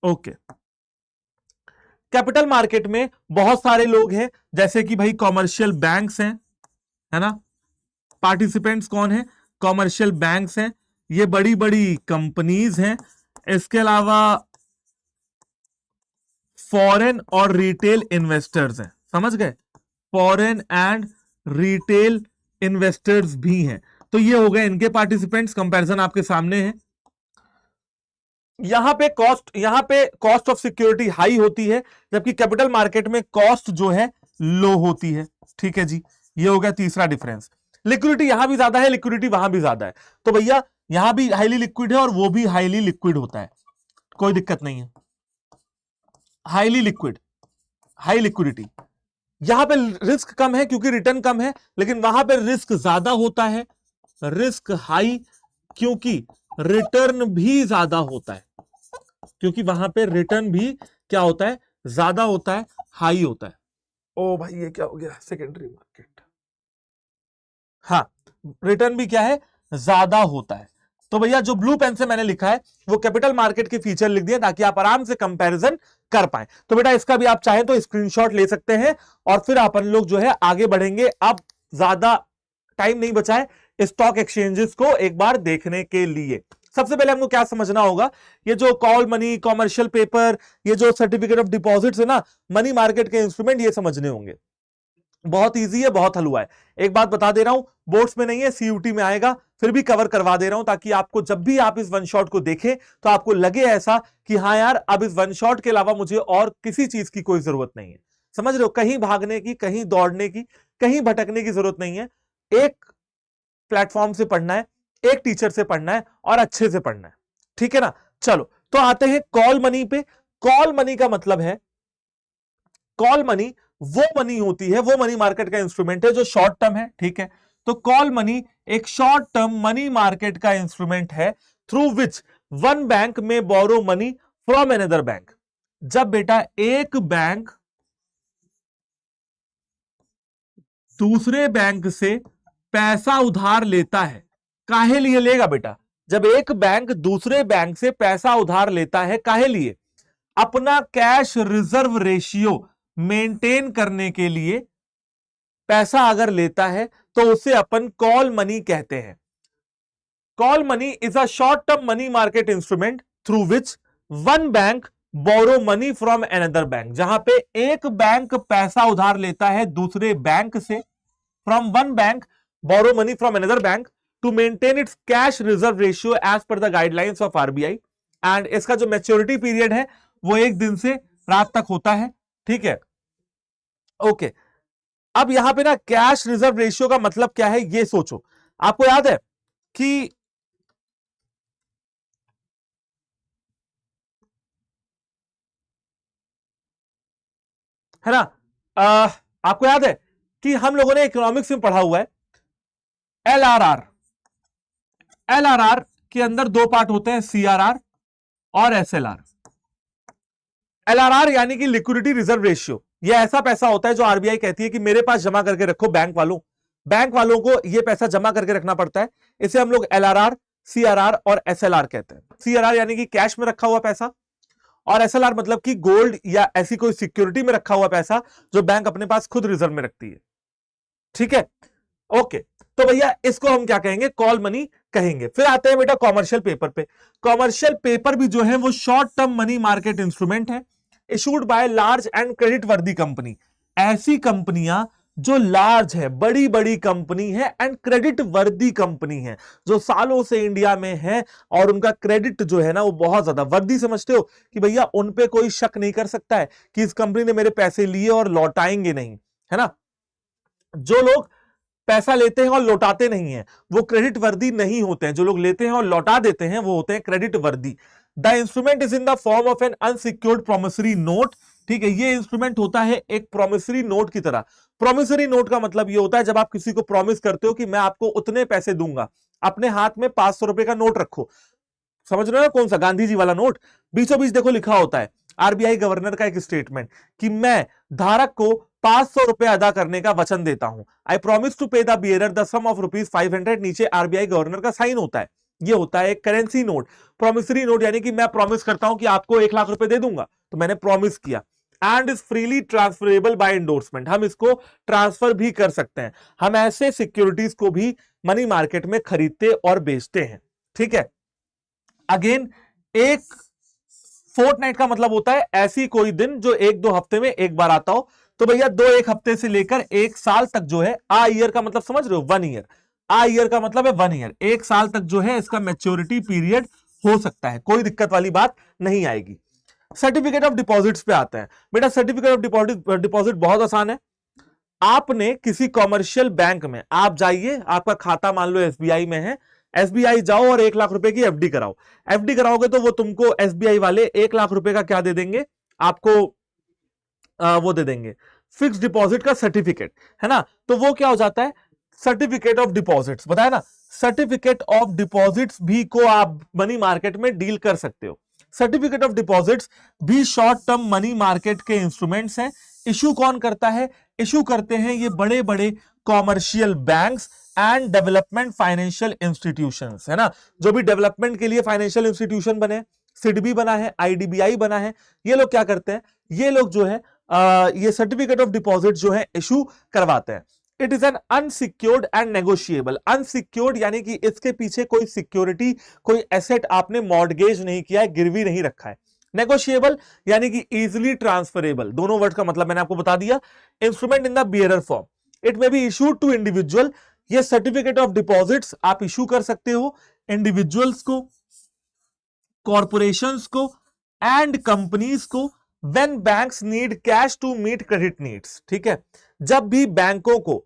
ओके, कैपिटल मार्केट में बहुत सारे लोग हैं, जैसे कि भाई कॉमर्शियल बैंक्स हैं, है ना। पार्टिसिपेंट्स कौन है, कॉमर्शियल बैंक्स हैं, ये बड़ी बड़ी कंपनीज हैं। इसके अलावा फॉरेन और रिटेल इन्वेस्टर्स हैं, समझ गए, फॉरेन एंड रिटेल इन्वेस्टर्स भी हैं। तो ये हो गए इनके पार्टिसिपेंट्स, कंपैरिजन आपके सामने है। यहां पे कॉस्ट ऑफ सिक्योरिटी हाई होती है, जबकि कैपिटल मार्केट में कॉस्ट जो है लो होती है, ठीक है जी। ये हो गया तीसरा डिफरेंस। लिक्विडिटी यहां भी ज्यादा है, लिक्विडिटी वहां भी ज्यादा है, तो भैया यहां भी हाईली लिक्विड है और वो भी हाईली लिक्विड होता है, कोई दिक्कत नहीं है। हाईली लिक्विड, हाई लिक्विडिटी, यहां पे रिस्क कम है क्योंकि रिटर्न कम है, लेकिन वहां पे रिस्क ज्यादा होता है, रिस्क हाई, क्योंकि रिटर्न भी ज्यादा होता है, क्योंकि वहां पे रिटर्न भी क्या होता है, ज्यादा होता है, हाई होता है। ओ भाई ये क्या हो गया, सेकेंडरी मार्केट, हाँ रिटर्न भी क्या है, ज्यादा होता है। तो भैया जो ब्लू पेन से मैंने लिखा है वो कैपिटल मार्केट के फीचर लिख दिए ताकि आप आराम से कंपैरिजन कर पाए। तो बेटा इसका भी आप चाहें तो स्क्रीनशॉट ले सकते हैं और फिर अपन लोग जो है आगे बढ़ेंगे। अब ज्यादा टाइम नहीं बचा है स्टॉक एक्सचेंजेस को एक बार देखने के लिए। सबसे पहले हमको क्या समझना होगा, ये जो कॉल मनी, कॉमर्शियल पेपर, ये जो सर्टिफिकेट ऑफ डिपॉजिट्स है ना, मनी मार्केट के इंस्ट्रूमेंट, ये समझने होंगे। बहुत इजी है, बहुत हलवा है। एक बात बता दे रहा हूं, बोर्ड्स में नहीं है, सीयूटी में आएगा, फिर भी कवर करवा दे रहा हूं ताकि आपको जब भी आप इस वन शॉट को देखें तो आपको लगे ऐसा कि हाँ यार अब इस वन शॉट के अलावा मुझे और किसी चीज की कोई जरूरत नहीं है। समझ रहे हो, कहीं भागने की, कहीं दौड़ने की, कहीं भटकने की जरूरत नहीं है। एक प्लेटफॉर्म से पढ़ना है, एक टीचर से पढ़ना है और अच्छे से पढ़ना है, ठीक है ना। चलो तो आते हैं कॉल मनी पे। कॉल मनी का मतलब है, कॉल मनी वो मनी होती है, वो मनी मार्केट का इंस्ट्रूमेंट है जो शॉर्ट टर्म है, ठीक है। तो कॉल मनी एक शॉर्ट टर्म मनी मार्केट का इंस्ट्रूमेंट है through which one bank may borrow money from another bank. जब बेटा एक बैंक दूसरे बैंक से पैसा उधार लेता है, काहे लिए लेगा बेटा, जब एक बैंक दूसरे बैंक से पैसा उधार लेता है काहे लिए, अपना कैश रिजर्व रेशियो मेंटेन करने के लिए पैसा अगर लेता है तो उसे अपन कॉल मनी कहते हैं। Call money is a short term money market instrument through which one bank borrow money from another bank. जहां पे एक बैंक पैसा उधार लेता है दूसरे बैंक से, from one bank borrow money from another bank to maintain its cash reserve ratio as per the guidelines of RBI. And इसका जो मैच्योरिटी पीरियड है वो एक दिन से रात तक होता है, ठीक है। ओके, अब यहां पे ना कैश रिजर्व रेशियो का मतलब क्या है ये सोचो। आपको याद है कि है ना, आपको याद है कि हम लोगों ने इकोनॉमिक्स में पढ़ा हुआ है एलआरआर। एलआरआर के अंदर दो पार्ट होते हैं, सीआरआर और एसएलआर। एलआरआर यानी कि लिक्विडिटी रिजर्व रेशियो, ये ऐसा पैसा होता है जो आरबीआई कहती है कि मेरे पास जमा करके रखो, बैंक वालों को ये पैसा जमा करके रखना पड़ता है। इसे हम लोग एलआरआर, सीआरआर और एसएलआर कहते हैं। सीआरआर यानी कि कैश में रखा हुआ पैसा, और एसएलआर मतलब कि गोल्ड या ऐसी कोई सिक्योरिटी में रखा हुआ पैसा जो बैंक अपने पास खुद रिजर्व में रखती है, ठीक है। ओके, तो भैया इसको हम क्या कहेंगे, कॉल मनी कहेंगे। फिर आते हैं बेटा कॉमर्शियल पेपर पे। कॉमर्शियल पेपर भी जो है वो short term money market instrument है, issued by large and credit worthy company. ऐसी कंपनियां जो लार्ज है, बड़ी बड़ी कंपनी है एंड क्रेडिट वर्दी कंपनी है, जो सालों से इंडिया में है और उनका क्रेडिट जो है ना वो बहुत ज्यादा, वर्दी समझते हो कि भैया उन पे कोई शक नहीं कर सकता है कि इस कंपनी ने मेरे पैसे लिए और लौटाएंगे नहीं, है ना। जो लोग पैसा लेते हैं और लौटाते नहीं हैं वो क्रेडिट वर्दी नहीं होते हैं, जो लोग लेते हैं और लौटा देते हैं वो होते हैं creditworthy. The instrument is in the form of an unsecured promissory note, ठीक है। ये इंस्ट्रूमेंट होता है एक प्रोमिसरी नोट की तरह। प्रोमिसरी नोट का मतलब ये होता है जब आप किसी को प्रॉमिस करते हो कि मैं आपको उतने पैसे दूंगा, अपने हाथ में 500 रुपए का नोट रखो, समझ रहे हो कौन सा, गांधी जी वाला नोट। बीचों बीच देखो लिखा होता है आरबीआई गवर्नर का एक स्टेटमेंट कि मैं धारक को 500 रुपए अदा करने का वचन देता हूं, I promise to pay the bearer the sum of ₹500। नीचे आरबीआई गवर्नर का साइन होता है। ये होता है एक करेंसी नोट। प्रोमिसरी नोट यानी कि मैं प्रॉमिस करता हूं कि आपको 1 लाख रुपए दे दूंगा, तो मैंने प्रॉमिस किया। And is freely transferable by endorsement, हम इसको ट्रांसफर भी कर सकते हैं। हम ऐसे सिक्योरिटीज को भी मनी मार्केट में खरीदते और बेचते हैं, ठीक है। अगेन एक फोर्टनाइट का मतलब होता है ऐसी कोई दिन जो 1-2 हफ्ते में एक बार आता हो। तो भैया 1 हफ्ते से लेकर 1 साल तक जो है, आ ईयर का मतलब समझ रहे हो, 1 ईयर। आ ईयर का मतलब है 1 ईयर, 1 साल तक जो है इसका मैच्योरिटी पीरियड हो सकता है, कोई दिक्कत वाली बात नहीं आएगी। सर्टिफिकेट ऑफ डिपॉजिट्स पे आते हैं बेटा। सर्टिफिकेट ऑफ डिपॉजिट बहुत आसान है। आपने किसी कॉमर्शियल बैंक में आप जाइए, आपका खाता मान लो एसबीआई में है, एसबीआई जाओ और 1 लाख रुपए की एफडी कराओ। एफडी कराओगे तो वो तुमको एसबीआई वाले 1 लाख रुपए का क्या दे देंगे आपको, वो दे देंगे फिक्स डिपॉजिट का सर्टिफिकेट, है ना। तो वो क्या हो जाता है, सर्टिफिकेट ऑफ डिपॉजिट्स, बताया ना। सर्टिफिकेट ऑफ डिपॉजिट्स भी को आप मनी मार्केट में डील कर सकते हो। सर्टिफिकेट ऑफ डिपॉजिट्स भी शॉर्ट टर्म मनी मार्केट के इंस्ट्रूमेंट्स हैं। इशू कौन करता है? इशू करते हैं ये बड़े बड़े commercial banks and development financial institutions, है ना, जो भी डेवलपमेंट के लिए फाइनेंशियल इंस्टीट्यूशन बने, सिडबी बना है, आईडीबीआई बना है, ये लोग क्या करते हैं, ये लोग जो है ये सर्टिफिकेट ऑफ डिपॉजिट जो है इशू करवाते हैं। It is an unsecured and negotiable. Unsecured यानी कि इसके पीछे कोई सिक्योरिटी, कोई एसेट आपने मॉर्गेज नहीं किया है, गिरवी नहीं रखा है। नेगोशिएबल यानी कि इजिली ट्रांसफरेबल, दोनों वर्ड का मतलब मैंने आपको बता दिया। Instrument in the bearer form, it may be issued to individual. ये सर्टिफिकेट ऑफ डिपॉजिट्स आप इशू कर सकते हो इंडिविजुअल्स को, कॉर्पोरेशंस को एंड कंपनीज को when banks need cash to meet credit needs. ठीक है, जब भी बैंकों को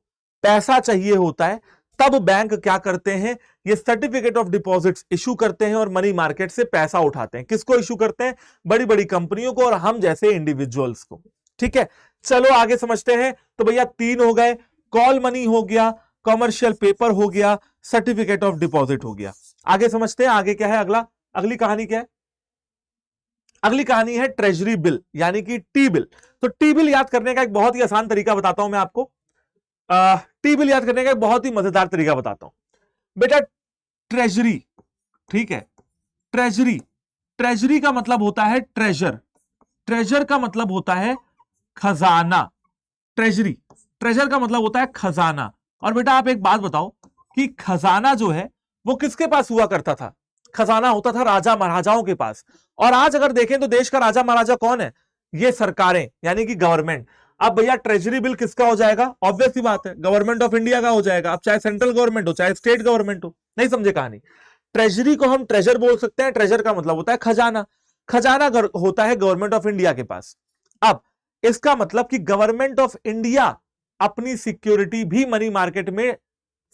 पैसा चाहिए होता है तब बैंक क्या करते हैं, ये सर्टिफिकेट ऑफ डिपॉजिट्स इशू करते हैं और मनी मार्केट से पैसा उठाते हैं। किसको इशू करते हैं? बड़ी बड़ी कंपनियों को और हम जैसे इंडिविजुअल्स को। ठीक है, चलो आगे समझते हैं। तो भैया 3 हो गए, कॉल मनी हो गया, कॉमर्शियल पेपर हो गया, सर्टिफिकेट ऑफ डिपॉजिट हो गया। आगे समझते हैं, आगे क्या है, अगली कहानी क्या है? अगली कहानी है ट्रेजरी बिल यानी कि टी बिल। तो टी बिल याद करने का एक बहुत ही आसान तरीका बताता हूं मैं आपको। टी बिल याद करने का एक बहुत ही मजेदार तरीका बताता हूं बेटा। ट्रेजरी, ठीक है, ट्रेजरी, ट्रेजरी का मतलब होता है ट्रेजर, ट्रेजर का मतलब होता है खजाना। ट्रेजरी, ट्रेजर का मतलब होता है खजाना। और बेटा आप एक बात बताओ कि खजाना जो है वो किसके पास हुआ करता था? खजाना होता था राजा महाराजाओं के पास। और आज अगर देखें तो देश का राजा महाराजा कौन है? ये सरकारें यानी कि गवर्नमेंट। अब भैया ट्रेजरी बिल किसका हो जाएगा? ऑब्वियस सी बात है, गवर्नमेंट ऑफ इंडिया का हो जाएगा। अब चाहे सेंट्रल गवर्नमेंट हो चाहे स्टेट गवर्नमेंट हो। नहीं समझे कहानी? ट्रेजरी को हम ट्रेजर बोल सकते हैं। ट्रेजर का मतलब होता है खजाना। खजाना होता है गवर्नमेंट ऑफ इंडिया के पास। अब इसका मतलब कि गवर्नमेंट ऑफ इंडिया अपनी सिक्योरिटी भी मनी मार्केट में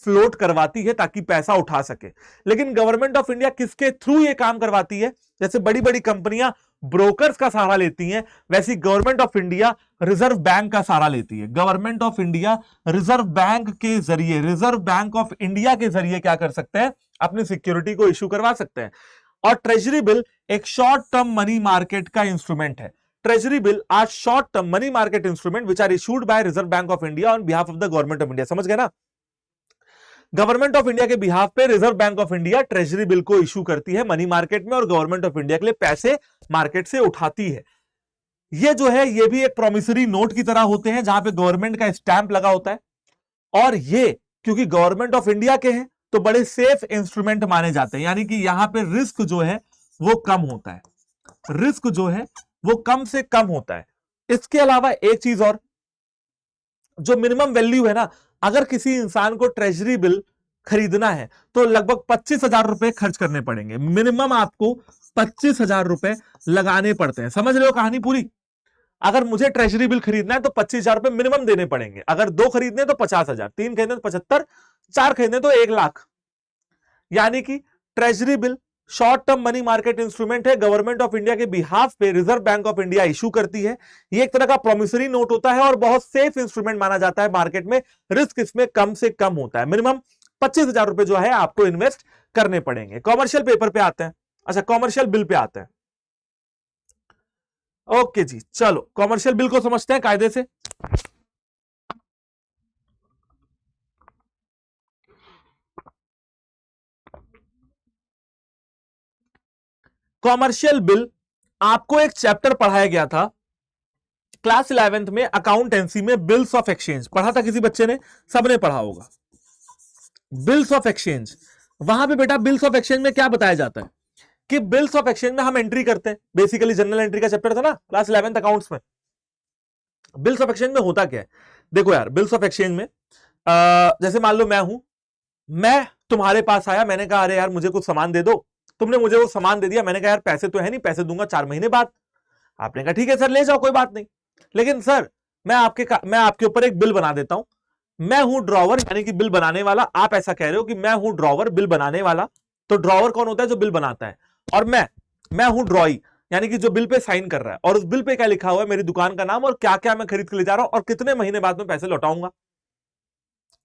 फ्लोट करवाती है ताकि पैसा उठा सके। लेकिन गवर्नमेंट ऑफ इंडिया किसके थ्रू ये काम करवाती है? जैसे बड़ी बड़ी कंपनियां ब्रोकर्स का सहारा लेती हैं, वैसी government of India reserve bank का सहारा लेती है। Government of India reserve bank के जरिए, रिजर्व बैंक ऑफ इंडिया के जरिए क्या कर सकते हैं? अपनी सिक्योरिटी को इश्यू करवा सकते हैं। और ट्रेजरी बिल एक शॉर्ट टर्म मनी मार्केट का इंस्ट्रूमेंट है। Treasury bill are short term money market instrument which are issued by Reserve Bank of India on behalf of the government of India. समझ गए ना? गवर्नमेंट ऑफ इंडिया के behalf पे Reserve Bank of India treasury bill को issue करती है money market में और गवर्नमेंट ऑफ इंडिया के लिए पैसे मार्केट से उठाती है। ये जो है ये भी एक प्रोमिसरी नोट की तरह होते हैं जहां पे गवर्नमेंट का स्टैंप लगा होता है। और ये क्योंकि गवर्नमेंट ऑफ इंडिया के हैं तो बड़े सेफ इंस्ट्रूमेंट माने जाते हैं, यानी कि यहां पे रिस्क जो है वो कम होता है। रिस्क जो है वो कम से कम होता है। इसके अलावा एक चीज और, जो मिनिमम वैल्यू है ना, अगर किसी इंसान को ट्रेजरी बिल खरीदना है तो लगभग 25,000 रुपए खर्च करने पड़ेंगे। मिनिमम आपको 25,000 रुपए लगाने पड़ते हैं। समझ रहे हो कहानी पूरी? अगर मुझे ट्रेजरी बिल खरीदना है तो 25,000 रुपए मिनिमम देने पड़ेंगे। अगर 2 खरीदने तो 50,000, 3 खरीदने तो 75, 4 खरीदने तो 1,00,000। यानी कि treasury bill short term money market instrument है, गवर्नमेंट ऑफ इंडिया के बिहाफ पे Reserve Bank of India issue करती है। ये एक तरह का प्रोमिसरी नोट होता है और बहुत सेफ इंस्ट्रूमेंट माना जाता है मार्केट में। रिस्क इसमें कम से कम होता है। मिनिमम 25,000 रुपए जो है आपको इन्वेस्ट करने पड़ेंगे। कॉमर्शियल पेपर पे आते हैं, अच्छा कॉमर्शियल बिल पे आते हैं। ओके जी, चलो कॉमर्शियल बिल को समझते हैं कायदे से। कॉमर्शियल बिल आपको एक चैप्टर पढ़ाया गया था क्लास 11th में, अकाउंटेंसी में, बिल्स ऑफ एक्सचेंज पढ़ा था किसी बच्चे ने? सबने पढ़ा होगा बिल्स ऑफ एक्सचेंज। वहां पे बेटा बिल्स ऑफ एक्सचेंज में क्या बताया जाता है कि बिल्स ऑफ एक्सचेंज में हम एंट्री करते हैं। बेसिकली जनरल एंट्री का चैप्टर था ना क्लास 11th अकाउंट्स में। बिल्स ऑफ एक्सचेंज में होता क्या है? देखो यार, बिल्स ऑफ एक्सचेंज में जैसे मान लो मैं तुम्हारे पास आया, मैंने कहा अरे यार मुझे कुछ सामान दे दो। तुमने मुझे वो सामान दे दिया, मैंने कहा यार पैसे तो है नहीं, पैसे दूंगा 4 महीने बाद। आपने कहा ठीक है सर ले जाओ कोई बात नहीं, लेकिन सर मैं आपके ऊपर एक बिल बना देता हूं। मैं हूं ड्रॉवर यानी कि बिल बनाने वाला। आप ऐसा कह रहे हो कि मैं हूं ड्रॉवर बिल बनाने वाला। तो ड्रॉवर कौन होता है? जो बिल बनाता है। और मैं हूं ड्रॉई यानी कि जो बिल पे साइन कर रहा है। और उस बिल पे क्या लिखा हुआ है? मेरी दुकान का नाम और क्या क्या मैं खरीद के ले जा रहा हूं और कितने महीने बाद में पैसे लौटाऊंगा।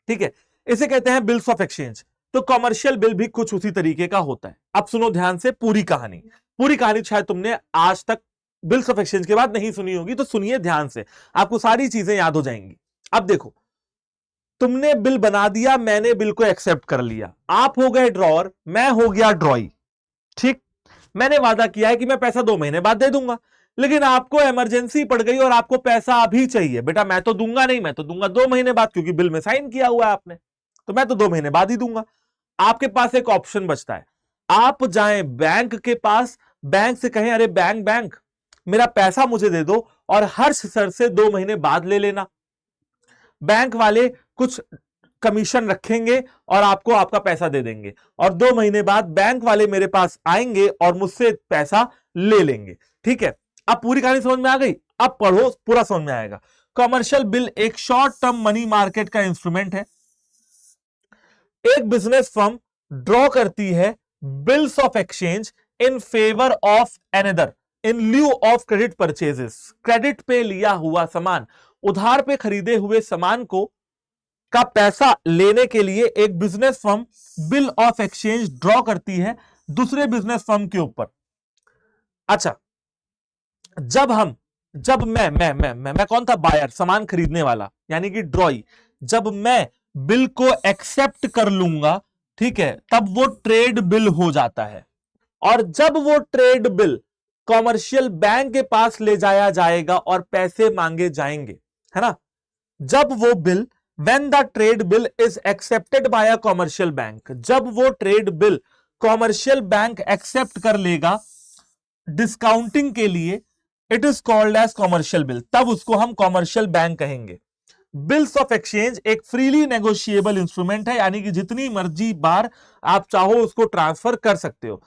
ठीक है, इसे कहते हैं बिल्स ऑफ एक्सचेंज। तो कॉमर्शियल बिल भी कुछ उसी तरीके का होता है। अब सुनो ध्यान से पूरी कहानी। पूरी कहानी शायद तुमने आज तक बिल्स ऑफ एक्सचेंज के बाद नहीं सुनी होगी तो सुनिए ध्यान से, आपको सारी चीजें याद हो जाएंगी। अब देखो, तुमने बिल बना दिया, मैंने बिल को एक्सेप्ट कर लिया, आप हो गए ड्रॉअर, मैं हो गया ड्रॉई। ठीक, मैंने वादा किया है कि मैं पैसा 2 महीने बाद दे दूंगा, लेकिन आपको इमरजेंसी पड़ गई और आपको पैसा अभी चाहिए। बेटा मैं तो दूंगा नहीं, मैं तो दूंगा 2 महीने बाद, क्योंकि बिल में साइन किया हुआ है आपने, तो मैं तो 2 महीने बाद ही दूंगा। आपके पास एक ऑप्शन बचता है, आप जाएं बैंक के पास, बैंक से कहें अरे बैंक बैंक मेरा पैसा मुझे दे दो और हर्ष सर से 2 महीने बाद ले लेना। बैंक वाले कुछ कमीशन रखेंगे और आपको आपका पैसा दे देंगे, और 2 महीने बाद बैंक वाले मेरे पास आएंगे और मुझसे पैसा ले लेंगे। ठीक है, अब पूरी कहानी समझ में आ गई, अब पढ़ो, पूरा समझ में आएगा। कमर्शियल बिल एक शॉर्ट टर्म मनी मार्केट का इंस्ट्रूमेंट है। एक बिजनेस फर्म ड्रॉ करती है bills of exchange in favour of another in lieu of credit purchases. Credit पे लिया हुआ सामान, उधार पे खरीदे हुए सामान को का पैसा लेने के लिए एक business firm bill of exchange draw करती है दूसरे बिजनेस फर्म के ऊपर। अच्छा, जब मैं कौन था? बायर, सामान खरीदने वाला, यानी कि ड्रॉई। जब मैं बिल को एक्सेप्ट कर लूंगा, ठीक है, तब वो ट्रेड बिल हो जाता है। और जब वो ट्रेड बिल कॉमर्शियल बैंक के पास ले जाया जाएगा और पैसे मांगे जाएंगे, है ना, जब वो bill when the trade bill is accepted by a commercial bank, जब वो trade bill commercial bank accept कर लेगा डिस्काउंटिंग के लिए, it is called as commercial bill, तब उसको हम कॉमर्शियल बैंक कहेंगे। बिल्स ऑफ एक्सचेंज एक फ्रीली नेगोशिएबल इंस्ट्रूमेंट है, यानी कि जितनी मर्जी बार आप चाहो उसको ट्रांसफर कर सकते हो,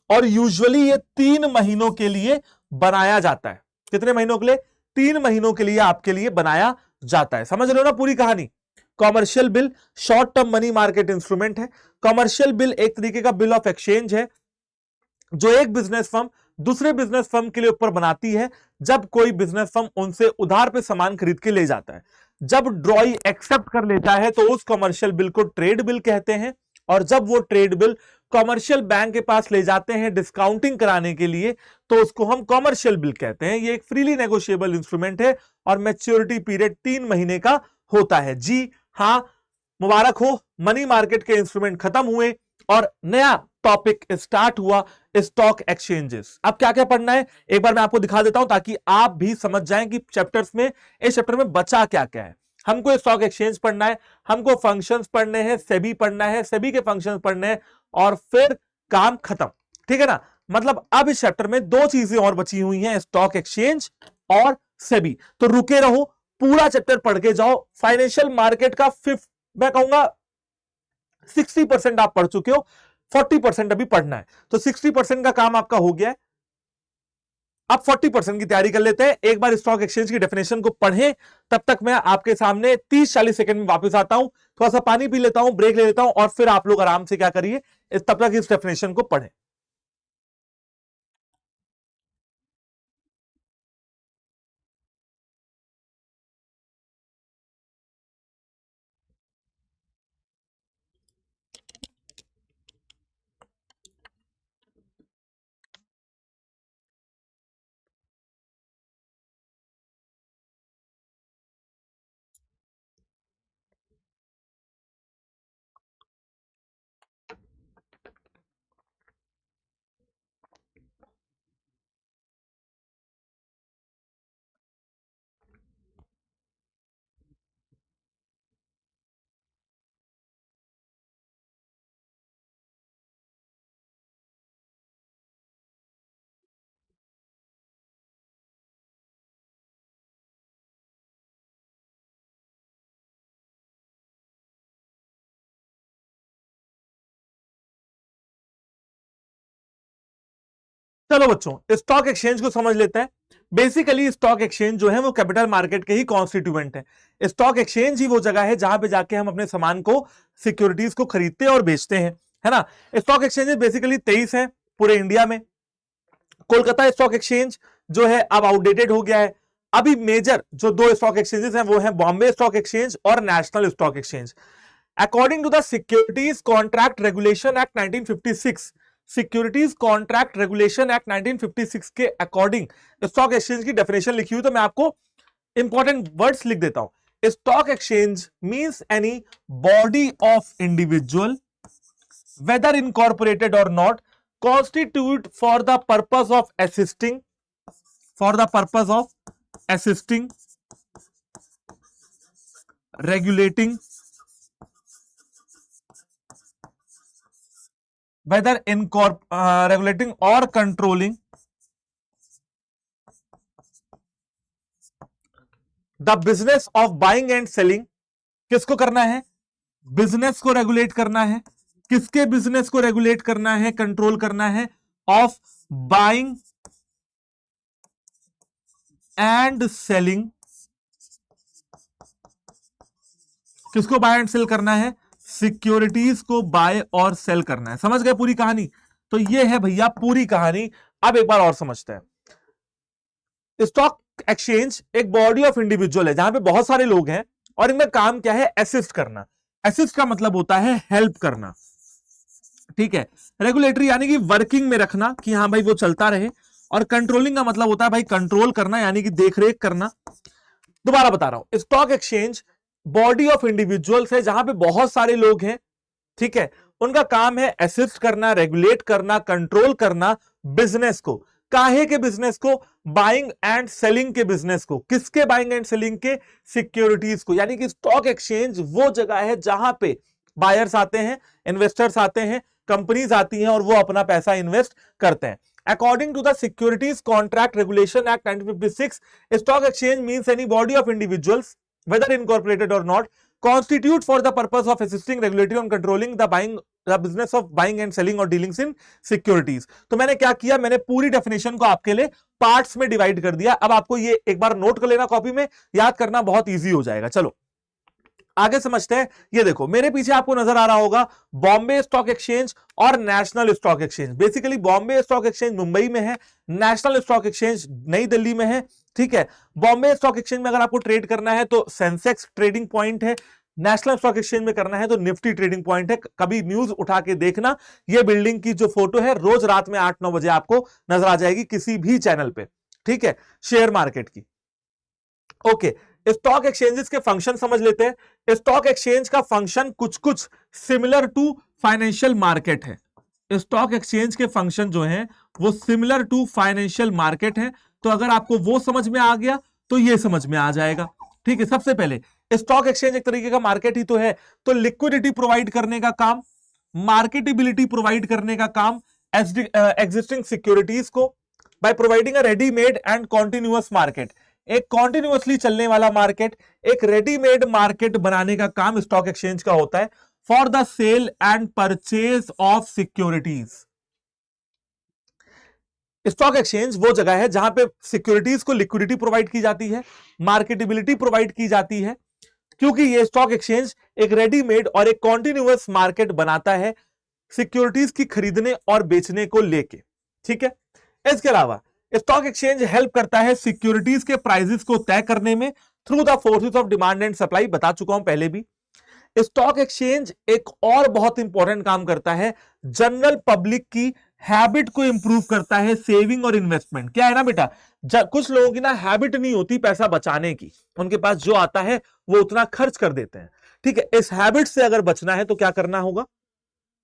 और यूजुअली ये 3 महीनों के लिए बनाया जाता है। कितने महीनों के लिए? 3 महीनों के लिए आपके लिए बनाया जाता है। समझ रहे हो ना पूरी कहानी? Commercial bill short term money market instrument है। कॉमर्शियल बिल एक तरीके का बिल ऑफ एक्सचेंज है जो एक बिजनेस फर्म दूसरे बिजनेस फर्म के लिए ऊपर बनाती है, जब कोई बिजनेस फर्म उनसे उधार पे सामान खरीद के ले जाता है। जब ड्रॉई एक्सेप्ट कर लेता है तो उस कॉमर्शियल बिल को ट्रेड बिल कहते हैं, और जब वो ट्रेड बिल कॉमर्शियल बैंक के पास ले जाते हैं डिस्काउंटिंग कराने के लिए, तो उसको हम कॉमर्शियल बिल कहते हैं। ये एक फ्रीली नेगोशिएबल इंस्ट्रूमेंट है और मैच्योरिटी पीरियड 3 महीने का होता है। जी हां, मुबारक हो, मनी मार्केट के इंस्ट्रूमेंट खत्म हुए और नया टॉपिक स्टार्ट हुआ, स्टॉक एक्सचेंजेस। अब क्या क्या पढ़ना है एक बार मैं आपको दिखा देता हूं, ताकि आप भी समझ जाएं कि इस चैप्टर में बचा क्या क्या है। हमको स्टॉक एक्सचेंज पढ़ना है, हमको फंक्शंस पढ़ने हैं, सेबी पढ़ना है, सेबी के फंक्शंस पढ़ने हैं, और फिर काम खत्म। ठीक है ना? मतलब अब इस चैप्टर में 2 चीजें और बची हुई हैं, स्टॉक एक्सचेंज और सेबी। तो रुके रहो, पूरा चैप्टर पढ़ के जाओ। फाइनेंशियल मार्केट का मैं कहूंगा 60% आप पढ़ चुके हो, 40% अभी पढ़ना है। तो 60% का काम आपका हो गया है, अब 40% की तैयारी कर लेते हैं। एक बार स्टॉक एक्सचेंज की डेफिनेशन को पढ़ें, तब तक मैं आपके सामने 30-40 सेकंड में वापस आता हूं, थोड़ा सा पानी पी लेता हूं, ब्रेक ले लेता हूं, और फिर आप लोग आराम से क्या करिए, तब तक इस डेफिनेशन को पढ़ें। चलो बच्चों, स्टॉक एक्सचेंज को समझ लेते हैं। बेसिकली स्टॉक एक्सचेंज जो है वो कैपिटल मार्केट के ही कॉन्स्टिट्यूएंट है। स्टॉक एक्सचेंज ही वो जगह है जहां पे जाके हम अपने सामान को, सिक्योरिटीज को खरीदते और बेचते हैं, है ना। स्टॉक एक्सचेंज बेसिकली 23 है पूरे इंडिया में। कोलकाता स्टॉक एक्सचेंज जो है अब आउटडेटेड हो गया है। अभी मेजर जो 2 स्टॉक एक्सचेंजेस हैं वो है बॉम्बे स्टॉक एक्सचेंज और national stock exchange. According to the securities contract regulation act 1956, securities contract regulation act 1956 के अकॉर्डिंग स्टॉक एक्सचेंज की डेफिनेशन लिखी हुई, तो मैं आपको इंपॉर्टेंट वर्ड्स लिख देता हूं। Stock exchange means any body of individual whether incorporated or not constitute for the purpose of assisting regulating whether regulating or controlling the business of buying and selling। किसको करना है? बिजनेस को regulate करना है। किसके बिजनेस को regulate करना है, कंट्रोल करना है? Of buying and selling. किसको बाय एंड सेल करना है? सिक्योरिटीज को बाय और सेल करना है। समझ गए पूरी कहानी? तो ये है भैया पूरी कहानी। अब एक बार और समझते हैं। स्टॉक एक्सचेंज एक बॉडी ऑफ इंडिविजुअल है जहां पे बहुत सारे लोग हैं और इनका काम क्या है? असिस्ट करना। असिस्ट का मतलब होता है हेल्प करना, ठीक है। रेगुलेटरी यानी कि वर्किंग में रखना कि हाँ भाई वो चलता रहे, और कंट्रोलिंग का मतलब होता है भाई कंट्रोल करना यानी कि देखरेख करना। दोबारा बता रहा हूं, stock exchange body of individuals है जहां पे बहुत सारे लोग हैं, ठीक है। उनका काम है असिस्ट करना, रेगुलेट करना, कंट्रोल करना बिजनेस को। काहे के बिजनेस को? बाइंग एंड सेलिंग के बिजनेस को। किसके बाइंग एंड सेलिंग के? सिक्योरिटीज को। यानी कि स्टॉक एक्सचेंज वो जगह है जहां पे बायर्स आते हैं, इन्वेस्टर्स आते हैं, कंपनीज आती हैं और वो अपना पैसा इन्वेस्ट करते हैं। According to the securities contract regulation act 1956, stock exchange means any body of individuals whether incorporated or not constitute for the purpose of assisting, regulating and controlling the business of buying and selling or dealings in securities। तो मैंने क्या किया, मैंने पूरी definition को आपके लिए parts में डिवाइड कर दिया। अब आपको ये एक बार नोट कर लेना कॉपी में, याद करना बहुत इजी हो जाएगा। चलो आगे समझते हैं। ये देखो मेरे पीछे आपको नजर आ रहा होगा बॉम्बे स्टॉक एक्सचेंज और national stock exchange. Basically Bombay stock exchange Mumbai में है, नेशनल स्टॉक एक्सचेंज नई दिल्ली में है, ठीक है। बॉम्बे स्टॉक एक्सचेंज में अगर आपको ट्रेड करना है तो सेंसेक्स ट्रेडिंग पॉइंट है, नेशनल स्टॉक एक्सचेंज में करना है तो निफ्टी ट्रेडिंग पॉइंट है। कभी न्यूज उठा के देखना, ये बिल्डिंग की जो फोटो है रोज रात में 8-9 बजे आपको नजर आ जाएगी किसी भी चैनल पे, ठीक है, शेयर मार्केट की। ओके, स्टॉक एक्सचेंजेस के फंक्शन समझ लेते हैं। स्टॉक एक्सचेंज का फंक्शन कुछ कुछ सिमिलर टू फाइनेंशियल मार्केट है। स्टॉक एक्सचेंज के फंक्शन जो हैं वो सिमिलर टू फाइनेंशियल मार्केट है। तो अगर आपको वो समझ में आ गया तो ये समझ में आ जाएगा, ठीक है। सबसे पहले स्टॉक एक्सचेंज एक तरीके का मार्केट ही तो है, तो लिक्विडिटी प्रोवाइड करने का काम, मार्केटेबिलिटी प्रोवाइड करने का काम एग्जिस्टिंग सिक्योरिटीज को by providing a readymade and continuous market. एक कॉन्टिन्यूअसली चलने वाला मार्केट, एक रेडीमेड मार्केट बनाने का काम स्टॉक एक्सचेंज का होता है for the sale and purchase of securities. Stock exchange वो जगह है जहां पे सिक्योरिटीज को लिक्विडिटी प्रोवाइड की जाती है, मार्केटेबिलिटी प्रोवाइड की जाती है, क्योंकि ये स्टॉक एक्सचेंज एक रेडीमेड और एक कॉन्टिन्यूअस मार्केट बनाता है सिक्योरिटीज की खरीदने और बेचने को लेके, ठीक है। इसके अलावा स्टॉक एक्सचेंज हेल्प करता है सिक्योरिटीज के प्राइसेस को तय करने में through the forces of demand and supply. बता चुका हूं पहले भी। स्टॉक एक्सचेंज एक और बहुत इंपॉर्टेंट काम करता है, जनरल पब्लिक की हैबिट को इंप्रूव करता है, सेविंग और इन्वेस्टमेंट। क्या है ना बेटा, कुछ लोगों की ना हैबिट नहीं होती पैसा बचाने की, उनके पास जो आता है वो उतना खर्च कर देते हैं, ठीक है। इस हैबिट से अगर बचना है तो क्या करना होगा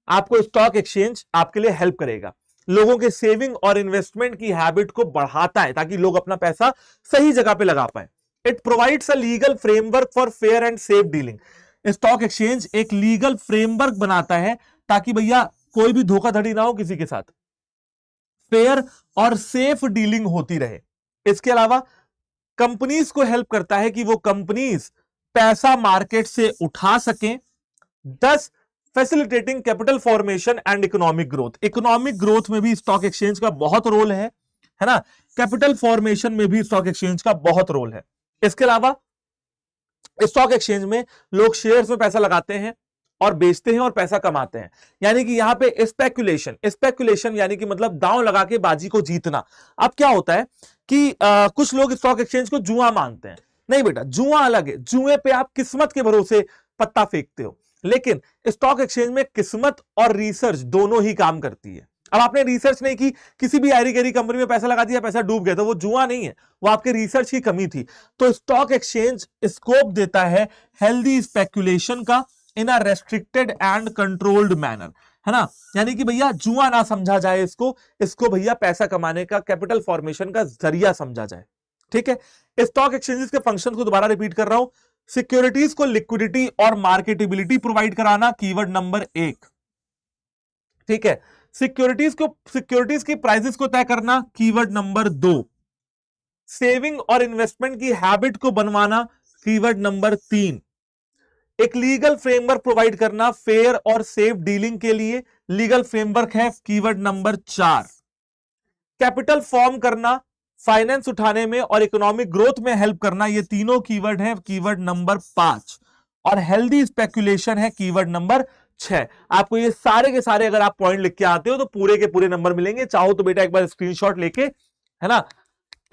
आपको? स्टॉक एक्सचेंज आपके लिए हेल्प करेगा, लोगों के सेविंग और इन्वेस्टमेंट की हैबिट को बढ़ाता है ताकि लोग अपना पैसा सही जगह पे लगा पाए। It provides a legal framework for fair and safe dealing. Stock exchange एक लीगल फ्रेमवर्क बनाता है ताकि भैया कोई भी धोखाधड़ी ना हो किसी के साथ, फेयर और सेफ डीलिंग होती रहे। इसके अलावा कंपनीज को हेल्प करता है कि वो कंपनीज पैसा मार्केट से उठा सकें, दस facilitating capital formation and economic growth. Economic growth में भी स्टॉक एक्सचेंज का बहुत रोल है ना। कैपिटल फॉर्मेशन में भी स्टॉक एक्सचेंज का बहुत रोल है। इसके अलावा स्टॉक एक्सचेंज में लोग शेयर्स में पैसा लगाते हैं और बेचते हैं और पैसा कमाते हैं, यानी कि यहां पे स्पेकुलेशन यानी कि मतलब दांव लगा के बाजी को जीतना। अब क्या होता है कि कुछ लोग स्टॉक एक्सचेंज को जुआ मानते हैं। नहीं बेटा, जुआ अलग है। जुए पे आप किस्मत के भरोसे पत्ता फेंकते हो, लेकिन स्टॉक एक्सचेंज में किस्मत और रिसर्च दोनों ही काम करती है। अब आपने रिसर्च नहीं की, किसी भी ऐरी गैरी कंपनी में पैसा लगा दिया, पैसा डूब गया, तो वो जुआ नहीं है, वो आपके रिसर्च की कमी थी। तो स्टॉक एक्सचेंज स्कोप देता है हेल्दी स्पेकुलेशन का इन अ रेस्ट्रिक्टेड एंड कंट्रोल्ड मैनर, है ना। यानी कि भैया जुआ ना समझा जाए इसको भैया पैसा कमाने का, कैपिटल फॉर्मेशन का जरिया समझा जाए। ठीक है, स्टॉक एक्सचेंजेस के फंक्शन को दोबारा रिपीट कर रहा हूं। सिक्योरिटीज को लिक्विडिटी और मार्केटेबिलिटी प्रोवाइड कराना, कीवर्ड नंबर 1। ठीक है, सिक्योरिटीज की प्राइसेस को तय करना, कीवर्ड नंबर 2। सेविंग और इन्वेस्टमेंट की हैबिट को बनवाना, कीवर्ड नंबर 3। एक लीगल फ्रेमवर्क प्रोवाइड करना फेयर और सेफ डीलिंग के लिए, लीगल फ्रेमवर्क है, कीवर्ड नंबर 4। कैपिटल फॉर्म करना, फाइनेंस उठाने में और इकोनॉमिक ग्रोथ में हेल्प करना, ये तीनों कीवर्ड है, कीवर्ड नंबर 5। और हेल्दी स्पेकुलेशन है, कीवर्ड नंबर 6। आपको ये सारे के सारे अगर आप पॉइंट लिख के आते हो तो पूरे के पूरे नंबर मिलेंगे। चाहो तो बेटा एक बार स्क्रीनशॉट लेके, है ना,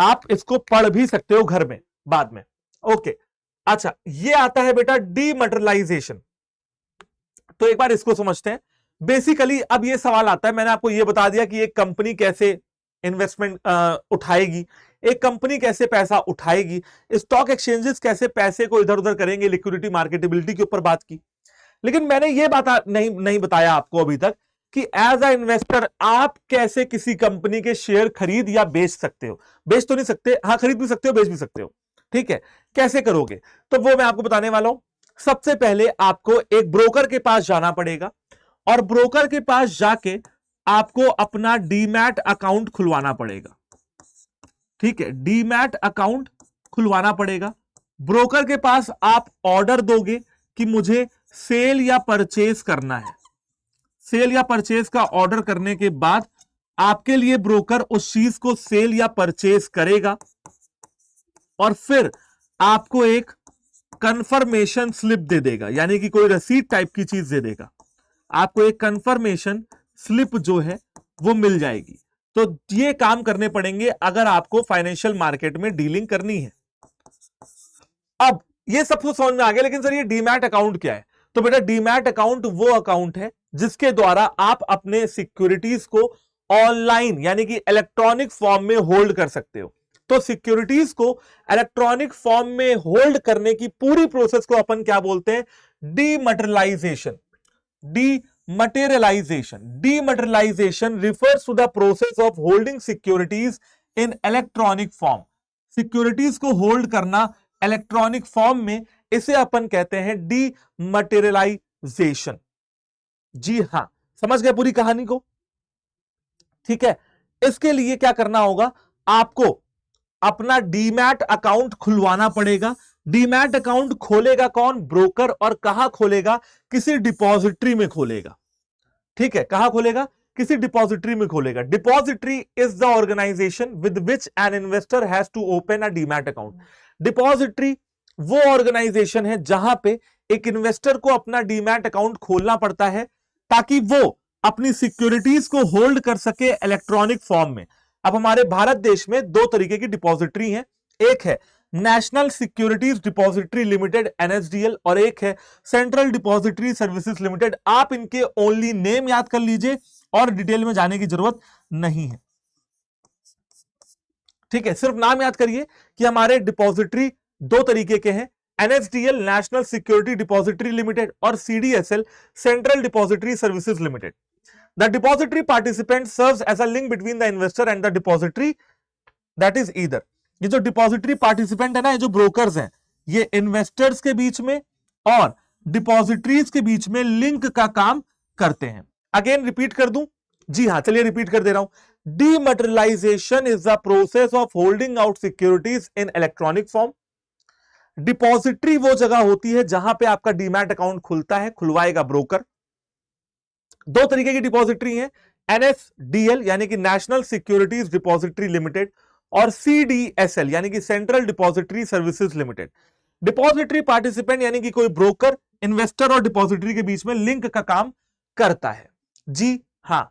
आप इसको पढ़ भी सकते हो घर में बाद में। ओके, अच्छा, ये आता है बेटा डीमटेरियलाइजेशन। तो एक बार इसको समझते हैं। बेसिकली अब ये सवाल आता है, मैंने आपको ये बता दिया कि एक कंपनी कैसे इन्वेस्टमेंट उठाएगी, एक कंपनी कैसे पैसा उठाएगी, स्टॉक एक्सचेंजेस कैसे पैसे को इधर उधर करेंगे, लिक्विडिटी मार्केटेबिलिटी के ऊपर बात की। लेकिन मैंने ये बात नहीं बताया आपको अभी तक कि एज अ इन्वेस्टर आप कैसे किसी कंपनी के शेयर खरीद या बेच सकते हो। बेच तो नहीं सकते, हाँ खरीद भी सकते हो, बेच भी सकते हो। ठीक है, कैसे करोगे तो वो मैं आपको बताने वाला हूं। सबसे पहले आपको एक ब्रोकर के पास जाना पड़ेगा और ब्रोकर के पास जाके आपको अपना डीमैट अकाउंट खुलवाना पड़ेगा। ठीक है, डीमैट अकाउंट खुलवाना पड़ेगा। ब्रोकर के पास आप ऑर्डर दोगे कि मुझे सेल या परचेज करना है। सेल या परचेज का ऑर्डर करने के बाद आपके लिए ब्रोकर उस चीज को सेल या परचेज करेगा और फिर आपको एक कंफर्मेशन स्लिप दे देगा, यानी कि कोई रसीद टाइप की चीज दे देगा। आपको एक कंफर्मेशन स्लिप जो है वो मिल जाएगी। तो ये काम करने पड़ेंगे अगर आपको फाइनेंशियल मार्केट में डीलिंग करनी है। अब ये सब कुछ समझ में आ गया, लेकिन सर ये डीमैट अकाउंट क्या है? तो बेटा डीमैट अकाउंट वो अकाउंट है जिसके द्वारा आप अपने सिक्योरिटीज को ऑनलाइन यानी कि इलेक्ट्रॉनिक फॉर्म में होल्ड कर सकते हो। तो सिक्योरिटीज को इलेक्ट्रॉनिक फॉर्म में होल्ड करने की पूरी प्रोसेस को अपन क्या बोलते हैं? Dematerialisation. Dematerialization refers to the process of holding securities in electronic form. Securities को होल्ड करना इलेक्ट्रॉनिक फॉर्म में, इसे अपन कहते हैं डीमटेरियलाइजेशन। जी हां, समझ गए पूरी कहानी को? ठीक है, इसके लिए क्या करना होगा? आपको अपना डीमैट अकाउंट खुलवाना पड़ेगा। डीमैट अकाउंट खोलेगा कौन? ब्रोकर। और कहां खोलेगा? किसी डिपॉजिटरी में खोलेगा। ठीक है, कहां खोलेगा? किसी डिपॉजिटरी में खोलेगा। Depository is the organisation with which an investor has to open a demat account. Depository वो ऑर्गेनाइजेशन है जहां पे एक इन्वेस्टर को अपना डीमैट अकाउंट खोलना पड़ता है ताकि वो अपनी सिक्योरिटीज को होल्ड कर सके इलेक्ट्रॉनिक फॉर्म में। अब हमारे भारत देश में दो तरीके की डिपॉजिटरी हैं, एक है national securities depository limited NSDL और एक है सेंट्रल डिपॉजिटरी सर्विसेज लिमिटेड। आप इनके ओनली नेम याद कर लीजिए और डिटेल में जाने की जरूरत नहीं है। ठीक है, सिर्फ नाम याद करिए कि हमारे डिपॉजिटरी दो तरीके के हैं, NSDL national security depository limited और CDSL central depository services limited. The depository participant serves as a link between the investor and the depository, that is either. ये जो डिपॉजिटरी पार्टिसिपेंट है ना, ये जो ब्रोकर्स हैं, ये इन्वेस्टर्स के बीच में और डिपॉजिटरीज के बीच में लिंक का काम करते हैं। अगेन रिपीट कर दूं? जी हां, चलिए रिपीट कर दे रहा हूं। Dematerialisation is the process of holding out securities in electronic form. Depository वो जगह होती है जहां पे आपका डीमैट अकाउंट खुलता है, खुलवाएगा ब्रोकर। दो तरीके की डिपॉजिटरी है, NSDL यानी कि नेशनल सिक्योरिटीज डिपॉजिटरी लिमिटेड और CDSL यानी कि central depository services limited. Depository participant यानी कि कोई ब्रोकर इन्वेस्टर और डिपॉजिटरी के बीच में लिंक का काम करता है। जी हां,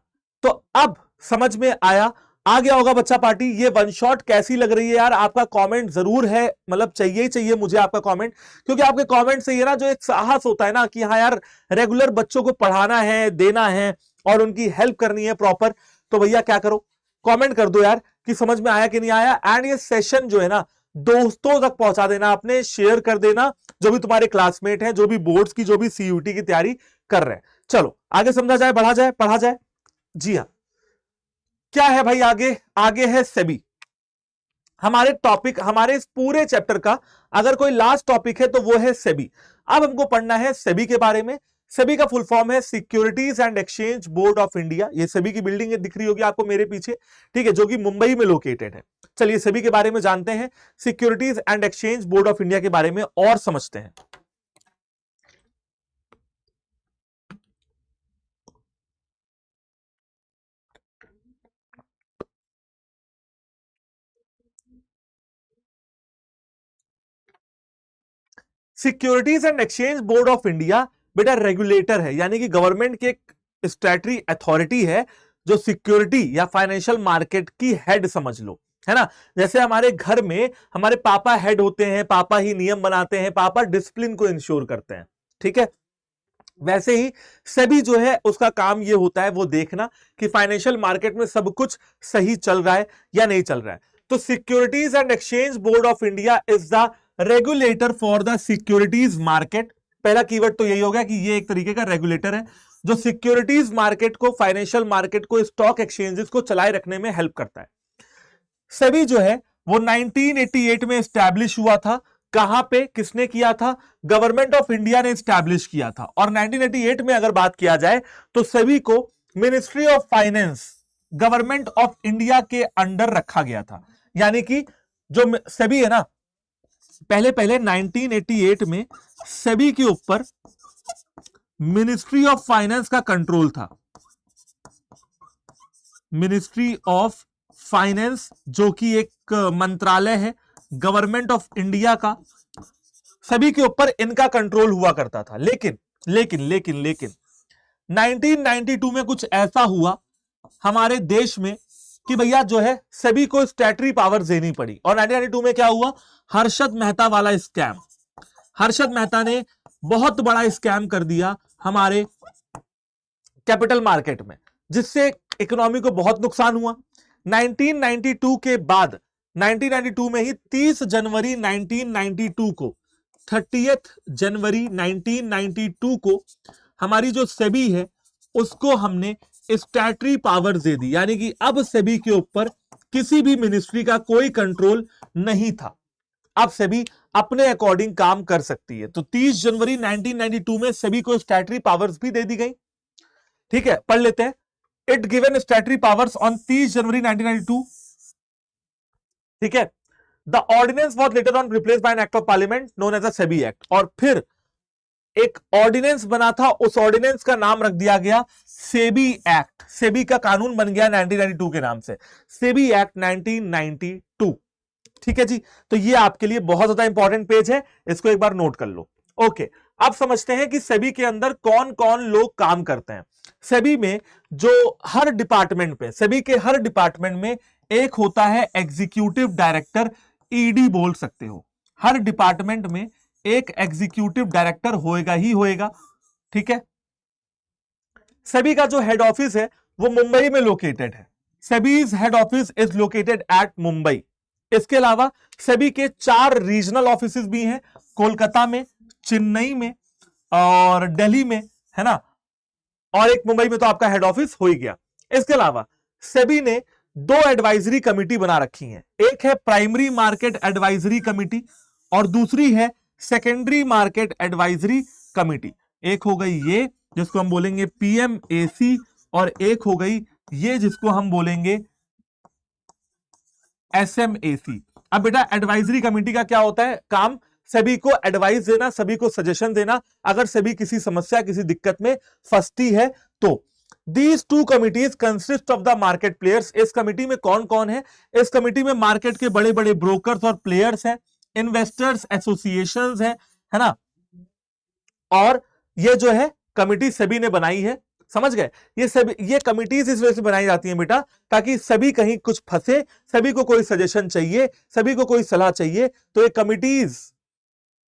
तो अब समझ में आ गया होगा बच्चा पार्टी। ये वन शॉट कैसी लग रही है यार? आपका कमेंट जरूर है, मतलब चाहिए ही चाहिए मुझे आपका कमेंट, क्योंकि आपके कमेंट से ये ना जो एक साहस होता है ना कि हाँ यार रेगुलर बच्चों को पढ़ाना है, देना है और उनकी हेल्प करनी है प्रॉपर, तो भैया क्या करो, कमेंट कर दो यार कि समझ में आया कि नहीं आया। एंड ये सेशन जो है ना दोस्तों तक पहुंचा देना, अपने शेयर कर देना, जो भी तुम्हारे क्लासमेट हैं, जो भी बोर्ड्स की, जो भी सीयूटी की तैयारी कर रहे हैं। चलो आगे समझा जाए, बढ़ा जाए, पढ़ा जाए। जी हाँ, क्या है भाई आगे? आगे है सेबी। हमारे टॉपिक, हमारे इस पूरे चैप्टर का अगर कोई लास्ट टॉपिक है तो वो है सेबी। अब हमको पढ़ना है सेबी के बारे में। सेबी का फुल फॉर्म है securities and exchange board of India. ये सेबी की बिल्डिंग दिख रही होगी आपको मेरे पीछे, ठीक है, जो कि मुंबई में लोकेटेड है। चलिए सेबी के बारे में जानते हैं, securities and exchange board of India के बारे में और समझते हैं। Securities and exchange board of India बेटा रेगुलेटर है, यानी कि गवर्नमेंट की एक स्टैट्यूटरी अथॉरिटी है जो सिक्योरिटी या फाइनेंशियल मार्केट की हेड समझ लो, है ना। जैसे हमारे घर में हमारे पापा हेड होते हैं, पापा ही नियम बनाते हैं, पापा डिसिप्लिन को इंश्योर करते हैं, ठीक है। वैसे ही सेबी जो है उसका काम ये होता है वो देखना कि फाइनेंशियल मार्केट में सब कुछ सही चल रहा है या नहीं चल रहा है। तो securities and exchange board of India is the regulator for the securities market. पहला कीवर्ड तो यही होगा कि ये एक तरीके का रेगुलेटर है जो सिक्योरिटीज मार्केट को, फाइनेंशियल मार्केट को, स्टॉक एक्सचेंजेस को चलाए रखने में हेल्प करता है। सेबी जो है वो 1988 में स्टैब्लिश हुआ था। कहां पे, किसने किया था? गवर्नमेंट ऑफ इंडिया ने स्टैब्लिश किया था। और 1988 में अगर बात किया जाए तो सेबी को ministry of finance, government of India के अंडर रखा गया था। यानी कि जो सेबी है ना, पहले 1988 में सेबी के ऊपर मिनिस्ट्री ऑफ फाइनेंस का कंट्रोल था। मिनिस्ट्री ऑफ फाइनेंस जो कि एक मंत्रालय है गवर्नमेंट ऑफ इंडिया का, सभी के ऊपर इनका कंट्रोल हुआ करता था। लेकिन 1992 में कुछ ऐसा हुआ हमारे देश में कि भैया जो है सभी को स्टैट्यूटरी पावर देनी पड़ी। और 1992 में क्या हुआ? हर्षद मेहता वाला स्कैम। हर्षद मेहता ने बहुत बड़ा स्कैम कर दिया हमारे कैपिटल मार्केट में, जिससे इकोनॉमी को बहुत नुकसान हुआ। 1992 के बाद 1992 में ही 30 जनवरी 1992 को 30 जनवरी 1992 को हमारी जो सेबी है उसको हमने स्टैट्यूटरी पावर दे दी। यानी कि अब सेबी के ऊपर किसी भी मिनिस्ट्री का कोई कंट्रोल नहीं था। अब सेबी अपने अकॉर्डिंग काम कर सकती है। तो 30 जनवरी 1992 में सेबी को स्टैट्यूटरी पावर्स भी दे दी गई। ठीक है, पढ़ लेते हैं। It given statutory powers on 30 January 1992। ठीक है, the ordinance was later on replace by an act of parliament known as the SEBI act. और फिर एक ऑर्डिनेंस बना था, उस ऑर्डिनेंस का नाम रख दिया गया सेबी एक्ट। सेबी का कानून बन गया 1992 के नाम से, सेबी एक्ट 1992। ठीक है जी, तो ये आपके लिए बहुत ज्यादा इंपॉर्टेंट पेज है, इसको एक बार नोट कर लो। ओके, अब समझते हैं कि सेबी के अंदर कौन कौन लोग काम करते हैं। सेबी में जो हर डिपार्टमेंट पे, सेबी के हर डिपार्टमेंट में एक होता है एग्जीक्यूटिव डायरेक्टर, ईडी बोल सकते हो। हर डिपार्टमेंट में एक एग्जीक्यूटिव डायरेक्टर होएगा ही होएगा। ठीक है, सेबी का जो हेड ऑफिस है वो मुंबई में लोकेटेड है। SEBI's head office is located at Mumbai. इसके अलावा सेबी के 4 रीजनल ऑफिस भी हैं, कोलकाता में, चेन्नई में और दिल्ली में, है ना। और एक मुंबई में तो आपका हेड ऑफिस हो ही गया। इसके अलावा सेबी ने 2 एडवाइजरी कमिटी बना रखी हैं। एक है प्राइमरी मार्केट एडवाइजरी कमिटी और दूसरी है सेकेंडरी मार्केट एडवाइजरी कमिटी। एक हो गई ये जिसको हम बोलेंगे पीएमएसी, और एक हो गई ये जिसको हम बोलेंगे एसएमएसी। अब बेटा एडवाइजरी कमिटी का क्या होता है काम? सभी को एडवाइस देना, सभी को सजेशन देना, अगर सभी किसी समस्या, किसी दिक्कत में फंसती है तो। These 2 committees consist of the market players। इस कमिटी में कौन कौन है? इस कमिटी में मार्केट के बड़े बड़े ब्रोकर्स और प्लेयर्स हैं, इन्वेस्टर्स एसोसिएशंस हैं, है ना। और ये जो है कमिटी सेबी ने बनाई है, समझ गए। ये कमिटीज इस वजह से बनाई जाती हैं बेटा ताकि सभी कहीं कुछ फंसे, सभी को कोई सजेशन चाहिए, सभी को कोई सलाह चाहिए, तो ये कमिटीज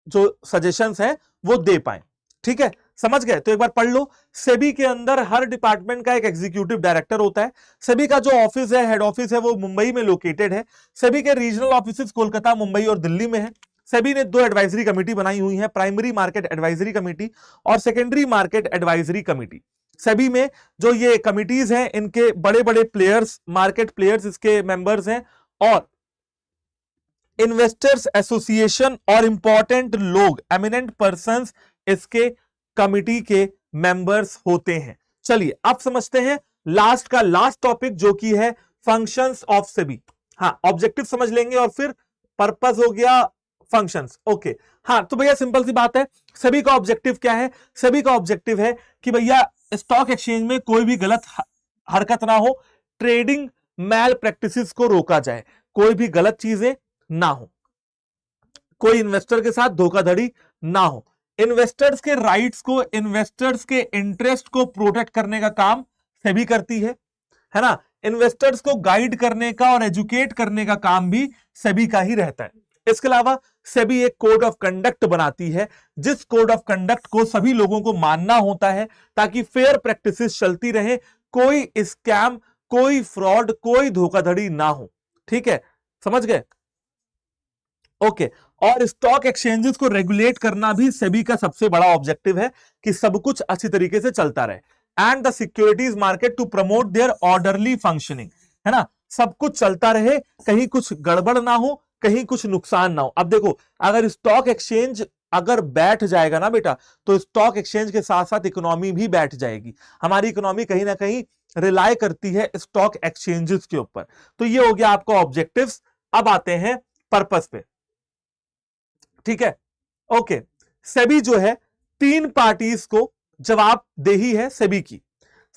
जो सजेशंस हैं वो दे पाए। ठीक है, समझ गए? तो एक बार पढ़ लो। सेबी के अंदर हर डिपार्टमेंट का एक एग्जीक्यूटिव डायरेक्टर होता है। सेबी का जो ऑफिस है, हेड ऑफिस है, वो मुंबई में लोकेटेड है। सेबी के रीजनल ऑफिस कोलकाता, मुंबई और दिल्ली में है। सेबी ने 2 एडवाइजरी कमेटी बनाई हुई है, प्राइमरी मार्केट एडवाइजरी कमेटी और secondary market advisory committee. SEBI में जो ये कमिटीज हैं, इनके बड़े बड़े प्लेयर्स, मार्केट प्लेयर्स इसके मेंबर्स हैं, और इन्वेस्टर्स एसोसिएशन और इंपॉर्टेंट लोग, एमिनेंट पर्संस इसके कमिटी के मेंबर्स होते हैं। चलिए अब समझते हैं लास्ट का लास्ट टॉपिक, जो कि है फंक्शंस ऑफ सेबी। हाँ, ऑब्जेक्टिव समझ लेंगे और फिर पर्पस हो गया फंक्शंस। ओके, हाँ, तो भैया सिंपल सी बात है, सेबी का ऑब्जेक्टिव क्या है? सेबी का ऑब्जेक्टिव है कि भैया स्टॉक एक्सचेंज में कोई भी गलत हरकत ना हो, ट्रेडिंग मैल प्रैक्टिसेस को रोका जाए, कोई भी गलत चीजें ना हो, कोई इन्वेस्टर के साथ धोखाधड़ी ना हो, इन्वेस्टर्स के राइट्स को, इन्वेस्टर्स के इंटरेस्ट को प्रोटेक्ट करने का काम सेबी करती है ना। इन्वेस्टर्स को गाइड करने का और एजुकेट करने का काम भी सेबी का ही रहता है। इसके अलावा सेबी एक कोड ऑफ कंडक्ट बनाती है, जिस कोड ऑफ कंडक्ट को सभी लोगों को मानना होता है ताकि फेयर प्रैक्टिसेस चलती रहे, कोई स्कैम, कोई फ्रॉड, कोई धोखाधड़ी ना हो। ठीक है, समझ गए? ओके, और स्टॉक एक्सचेंजेस को रेगुलेट करना भी सेबी का सबसे बड़ा ऑब्जेक्टिव है कि सब कुछ अच्छी तरीके से चलता रहे, and the securities market to promote their orderly functioning, है ना, सब कुछ चलता रहे, कहीं कुछ गड़बड़ ना हो, कहीं कुछ नुकसान ना हो। अब देखो, अगर स्टॉक एक्सचेंज अगर बैठ जाएगा ना बेटा, तो स्टॉक एक्सचेंज के साथ साथ इकोनॉमी भी बैठ जाएगी। हमारी इकोनॉमी कहीं ना कहीं रिलाय करती है स्टॉक एक्सचेंजेस के ऊपर। तो ये हो गया आपका ऑब्जेक्टिव्स। अब आते हैं पर्पस पे। ठीक है, ओके, सेबी जो है 3 पार्टीज को जवाबदेही है सेबी की।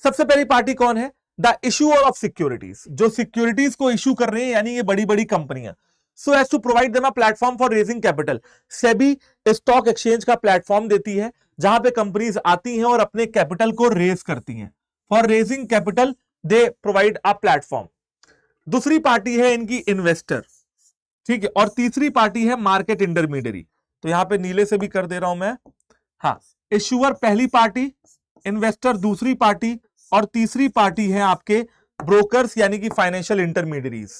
सबसे पहली पार्टी कौन है? द इश्यूअर ऑफ सिक्योरिटीज, जो सिक्योरिटीज को इशू कर रहे हैं, यानी ये बड़ी बड़ी कंपनियां। So as to provide them a platform for raising capital, SEBI stock exchange का प्लेटफॉर्म देती है जहां पे कंपनीज आती हैं और अपने कैपिटल को रेज करती हैं। For raising capital they provide a platform. दूसरी पार्टी है इनकी इन्वेस्टर, ठीक है, और तीसरी पार्टी है मार्केट इंटरमीडियरी। तो यहां पे नीले से भी कर दे रहा हूं मैं। हाँ, इश्यूअर पहली पार्टी, इन्वेस्टर दूसरी पार्टी, और तीसरी पार्टी है आपके ब्रोकर्स यानी कि फाइनेंशियल इंटरमीडियरीज।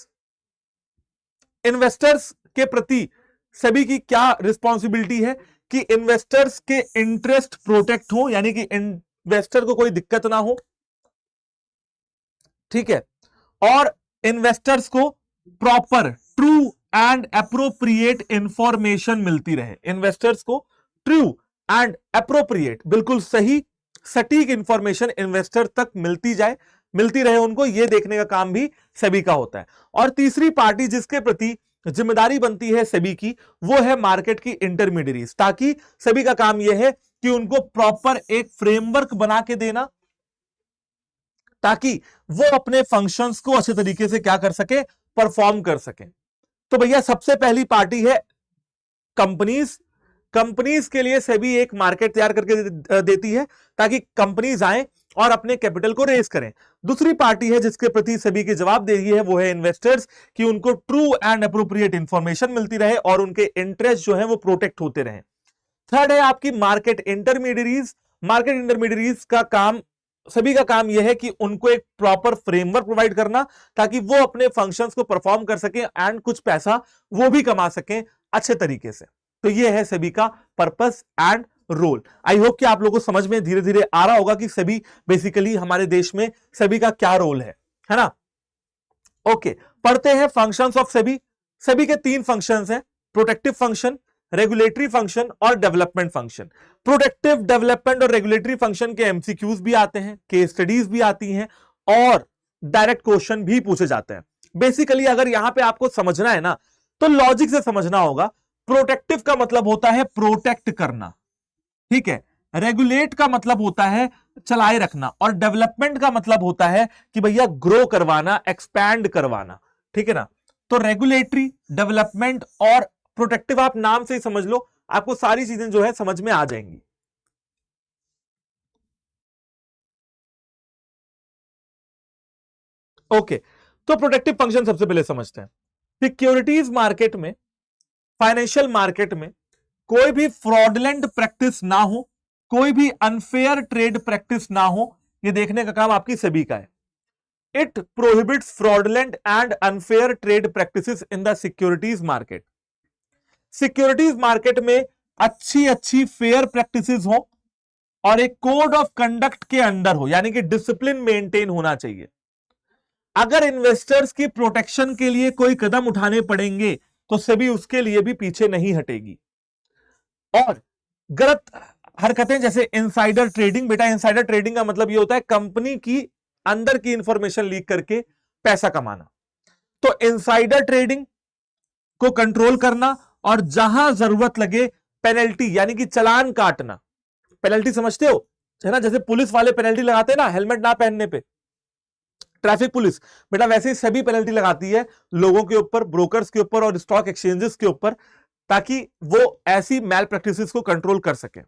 इन्वेस्टर्स के प्रति सेबी की क्या रिस्पॉन्सिबिलिटी है कि इन्वेस्टर्स के इंटरेस्ट प्रोटेक्ट हो, यानी कि इन्वेस्टर को कोई दिक्कत ना हो। ठीक है, और इन्वेस्टर्स को proper, true and appropriate information मिलती रहे। इन्वेस्टर्स को ट्रू एंड अप्रोप्रिएट, बिल्कुल सही सटीक इंफॉर्मेशन इन्वेस्टर तक मिलती रहे उनको, यह देखने का काम भी सेबी का होता है। और तीसरी पार्टी जिसके प्रति जिम्मेदारी बनती है सेबी की, वो है मार्केट की इंटरमीडियरीज, ताकि सेबी का काम यह है कि उनको प्रॉपर एक फ्रेमवर्क बना के देना, ताकि वो अपने फंक्शंस को अच्छे तरीके से क्या कर सके, परफॉर्म कर सके। तो भैया सबसे पहली पार्टी है कंपनीज। कंपनीज के लिए सेबी एक मार्केट तैयार करके देती है ताकि कंपनीज आए और अपने कैपिटल को रेज करें। दूसरी पार्टी है जिसके प्रति सेबी की जवाबदेही है, वो है इन्वेस्टर्स, कि उनको ट्रू एंड अप्रोप्रिएट इंफॉर्मेशन मिलती रहे और उनके इंटरेस्ट जो है वो प्रोटेक्ट होते रहे। थर्ड है आपकी मार्केट इंटरमीडियरीज। मार्केट इंटरमीडियरीज का काम, सभी का काम यह है कि उनको एक प्रॉपर फ्रेमवर्क प्रोवाइड करना ताकि वो अपने फंक्शंस को परफॉर्म कर सकें एंड कुछ पैसा वो भी कमा सकें अच्छे तरीके से। तो ये है सेबी का purpose and role. I hope कि आप लोगों को समझ में धीरे धीरे आ रहा होगा कि सेबी बेसिकली हमारे देश में सेबी का क्या रोल है ना। ओके, पढ़ते हैं फंक्शंस ऑफ सेबी। सेबी के 3 फंक्शंस हैं, प्रोटेक्टिव फंक्शन, रेगुलेटरी फंक्शन और डेवलपमेंट फंक्शन। प्रोटेक्टिव, डेवलपमेंट और रेगुलेटरी फंक्शन के एमसीक्यूज भी आते हैं, केस स्टडीज भी आती हैं और डायरेक्ट क्वेश्चन भी पूछे जाते हैं। बेसिकली अगर यहां पे आपको समझना है ना, तो लॉजिक से समझना होगा। प्रोटेक्टिव का मतलब होता है प्रोटेक्ट करना, ठीक है। रेगुलेट का मतलब होता है चलाए रखना, और डेवलपमेंट का मतलब होता है कि भैया ग्रो करवाना, एक्सपैंड करवाना, ठीक है ना। तो रेगुलेटरी, डेवलपमेंट और प्रोटेक्टिव आप नाम से ही समझ लो, आपको सारी चीजें जो है समझ में आ जाएंगी। ओके, तो प्रोटेक्टिव फंक्शन सबसे पहले समझते हैं। सिक्योरिटीज मार्केट में, फाइनेंशियल मार्केट में कोई भी फ्रॉडलेंट प्रैक्टिस ना हो, कोई भी अनफेयर ट्रेड प्रैक्टिस ना हो, ये देखने का काम आपकी सेबी का है। It prohibits fraudulent and unfair trade practices in the securities market. Securities market में अच्छी अच्छी फेयर प्रैक्टिसेस हो और एक कोड ऑफ कंडक्ट के अंदर हो, यानी कि डिसिप्लिन मेंटेन होना चाहिए। अगर इन्वेस्टर्स की प्रोटेक्शन के लिए कोई कदम उठाने पड़ेंगे तो सेबी उसके लिए भी पीछे नहीं हटेगी। और गलत हरकतें जैसे इनसाइडर ट्रेडिंग, बेटा इनसाइडर ट्रेडिंग का मतलब यह होता है कंपनी की अंदर की इंफॉर्मेशन लीक करके पैसा कमाना। तो इनसाइडर ट्रेडिंग को कंट्रोल करना और जहां जरूरत लगे पेनल्टी यानी कि चालान काटना। पेनल्टी समझते हो है ना, जैसे पुलिस वाले पेनल्टी लगाते हैं ना हेलमेट ना पहनने पे, ट्रैफिक पुलिस, बेटा वैसे ही सभी पेनल्टी लगाती है लोगों के ऊपर, ब्रोकर्स के ऊपर और स्टॉक एक्सचेंजेस के ऊपर, ताकि वो ऐसी मैल प्रैक्टिसेस को कंट्रोल कर सके।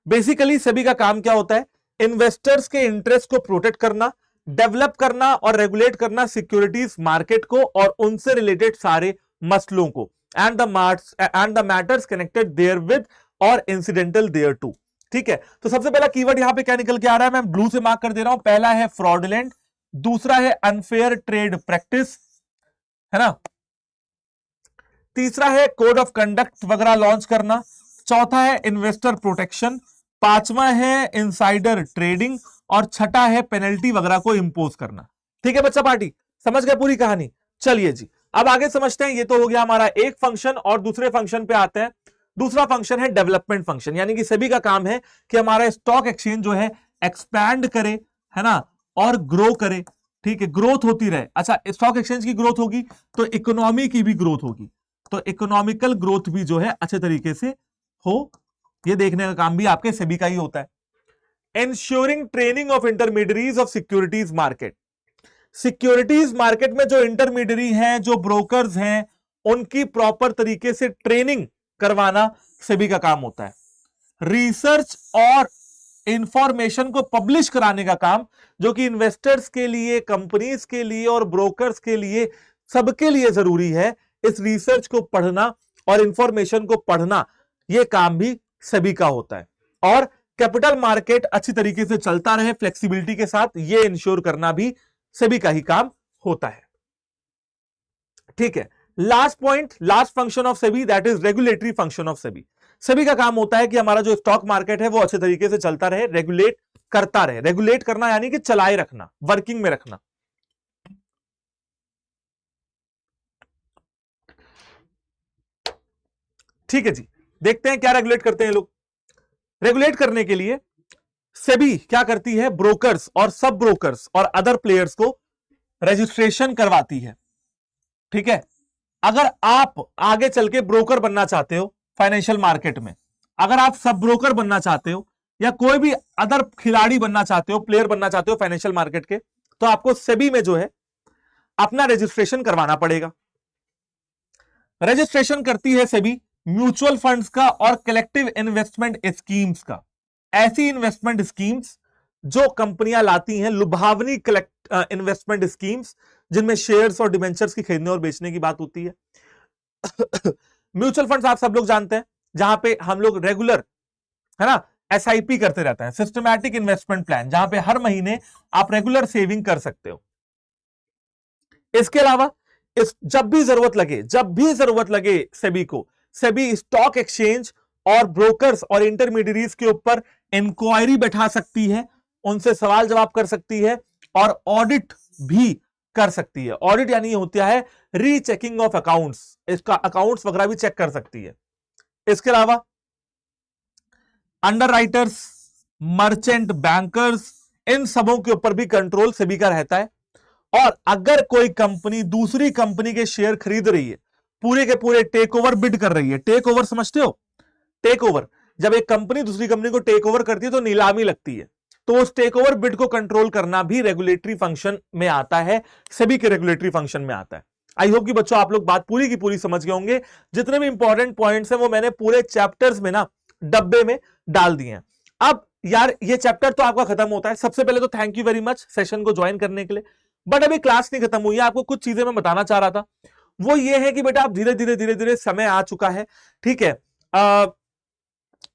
बेसिकली सभी का काम क्या होता है, इन्वेस्टर्स के इंटरेस्ट को प्रोटेक्ट करना, डेवलप करना और रेगुलेट करना सिक्योरिटीज मार्केट को और उनसे रिलेटेड सारे मसलों को, and the matters connected therewith और इंसिडेंटल देयर टू। ठीक है, तो सबसे पहला कीवर्ड यहां पे क्या निकल के आ रहा है, मैं ब्लू से मार्क कर दे रहा हूं। पहला है फ्रॉडलेंट, दूसरा है अनफेयर ट्रेड प्रैक्टिस, है ना, तीसरा है कोड ऑफ कंडक्ट वगैरह लॉन्च करना, चौथा है इन्वेस्टर प्रोटेक्शन, पांचवा है इनसाइडर ट्रेडिंग और छठा है पेनल्टी वगैरह को इंपोज करना। ठीक है बच्चा पार्टी, समझ गए पूरी कहानी। चलिए जी अब आगे समझते हैं। ये तो हो गया हमारा एक फंक्शन, और दूसरे फंक्शन पे आते हैं। दूसरा फंक्शन है डेवलपमेंट फंक्शन, यानी कि सभी का काम है कि हमारा स्टॉक एक्सचेंज जो है एक्सपैंड करे, है ना, और ग्रो करे। ठीक है, ग्रोथ होती रहे। अच्छा, स्टॉक एक्सचेंज की ग्रोथ होगी तो इकोनॉमी की भी ग्रोथ होगी, तो इकोनॉमिकल ग्रोथ भी जो है अच्छे तरीके से हो, ये देखने का काम भी आपके सेबी का ही होता है। Ensuring training of intermediaries of securities market. Securities market में जो इंटरमीडियरी हैं, जो ब्रोकर्स हैं, उनकी प्रॉपर तरीके से ट्रेनिंग करवाना सेबी का काम होता है। रिसर्च और इंफॉर्मेशन को पब्लिश कराने का काम, जो कि इन्वेस्टर्स के लिए, कंपनीज के लिए और ब्रोकर्स के लिए, सबके लिए जरूरी है। इस रिसर्च को पढ़ना और इंफॉर्मेशन को पढ़ना, यह काम भी सभी का होता है। और कैपिटल मार्केट अच्छी तरीके से चलता रहे फ्लेक्सिबिलिटी के साथ, यह इंश्योर करना भी सभी का ही काम होता है। ठीक है, last point, last function of SEBI, that is regulatory function of SEBI. सभी का काम होता है कि हमारा जो स्टॉक मार्केट है वो अच्छे तरीके से चलता रहे, रेगुलेट करता रहे। रेगुलेट करना यानी कि चलाए रखना, वर्किंग में रखना। ठीक है जी, देखते हैं क्या रेगुलेट करते हैं लोग। रेगुलेट करने के लिए सेबी क्या करती है, ब्रोकर्स और सब ब्रोकर्स और अदर प्लेयर्स को रजिस्ट्रेशन करवाती है। ठीक है, अगर आप आगे चल के ब्रोकर बनना चाहते हो फाइनेंशियल मार्केट में, अगर आप सब ब्रोकर बनना चाहते हो या कोई भी अदर खिलाड़ी बनना चाहते हो, प्लेयर बनना चाहते हो फाइनेंशियल मार्केट के, तो आपको सेबी में जो है अपना रजिस्ट्रेशन करवाना पड़ेगा। रजिस्ट्रेशन करती है सेबी म्यूचुअल फंड्स का और कलेक्टिव इन्वेस्टमेंट स्कीम्स का। ऐसी इन्वेस्टमेंट स्कीम्स जो कंपनियां लाती हैं, लुभावनी इन्वेस्टमेंट स्कीम्स, जिनमें शेयर्स और डिबेंचर्स की खरीदने और बेचने की बात होती है। म्यूचुअल फंड्स आप सब लोग जानते हैं, जहां पे हम लोग रेगुलर, है ना, एसआईपी करते रहते हैं, सिस्टमैटिक इन्वेस्टमेंट प्लान, जहां पे हर महीने आप रेगुलर सेविंग कर सकते हो। इसके अलावा जब भी जरूरत लगे सेबी को, सेबी स्टॉक एक्सचेंज और ब्रोकर्स और इंटरमीडियरीज के ऊपर इंक्वायरी बैठा सकती है, उनसे सवाल जवाब कर सकती है और ऑडिट भी कर सकती है। ऑडिट यानी होता है रीचेकिंग ऑफ अकाउंट्स, इसका अकाउंट्स वगैरह भी चेक कर सकती है। इसके अलावा अंडरराइटर्स, मर्चेंट बैंकर्स, इन सबों के ऊपर भी कंट्रोल सेबी का रहता है। और अगर कोई कंपनी दूसरी कंपनी के शेयर खरीद रही है, पूरे के पूरे टेक ओवर बिड कर रही है, टेक ओवर समझते हो, टेक ओवर, जब एक कंपनी दूसरी कंपनी को टेक ओवर करती है तो नीलामी लगती है, तो उस टेक ओवर बिड को कंट्रोल करना भी रेगुलेटरी फंक्शन में आता है, सभी के रेगुलेटरी फंक्शन में आता है। आई होप कि बच्चों आप लोग बात पूरी की पूरी समझ गए होंगे। जितने भी इंपॉर्टेंट पॉइंट्स हैं वो मैंने पूरे चैप्टर्स में ना डब्बे में डाल दिए हैं। अब यार ये चैप्टर तो आपका खत्म होता है। सबसे पहले तो thank you very much session को ज्वाइन करने के लिए, बट अभी क्लास नहीं खत्म हुई है। आपको कुछ चीजें मैं बताना चाह रहा था, वो ये है कि बेटा आप धीरे धीरे समय आ चुका है, ठीक है।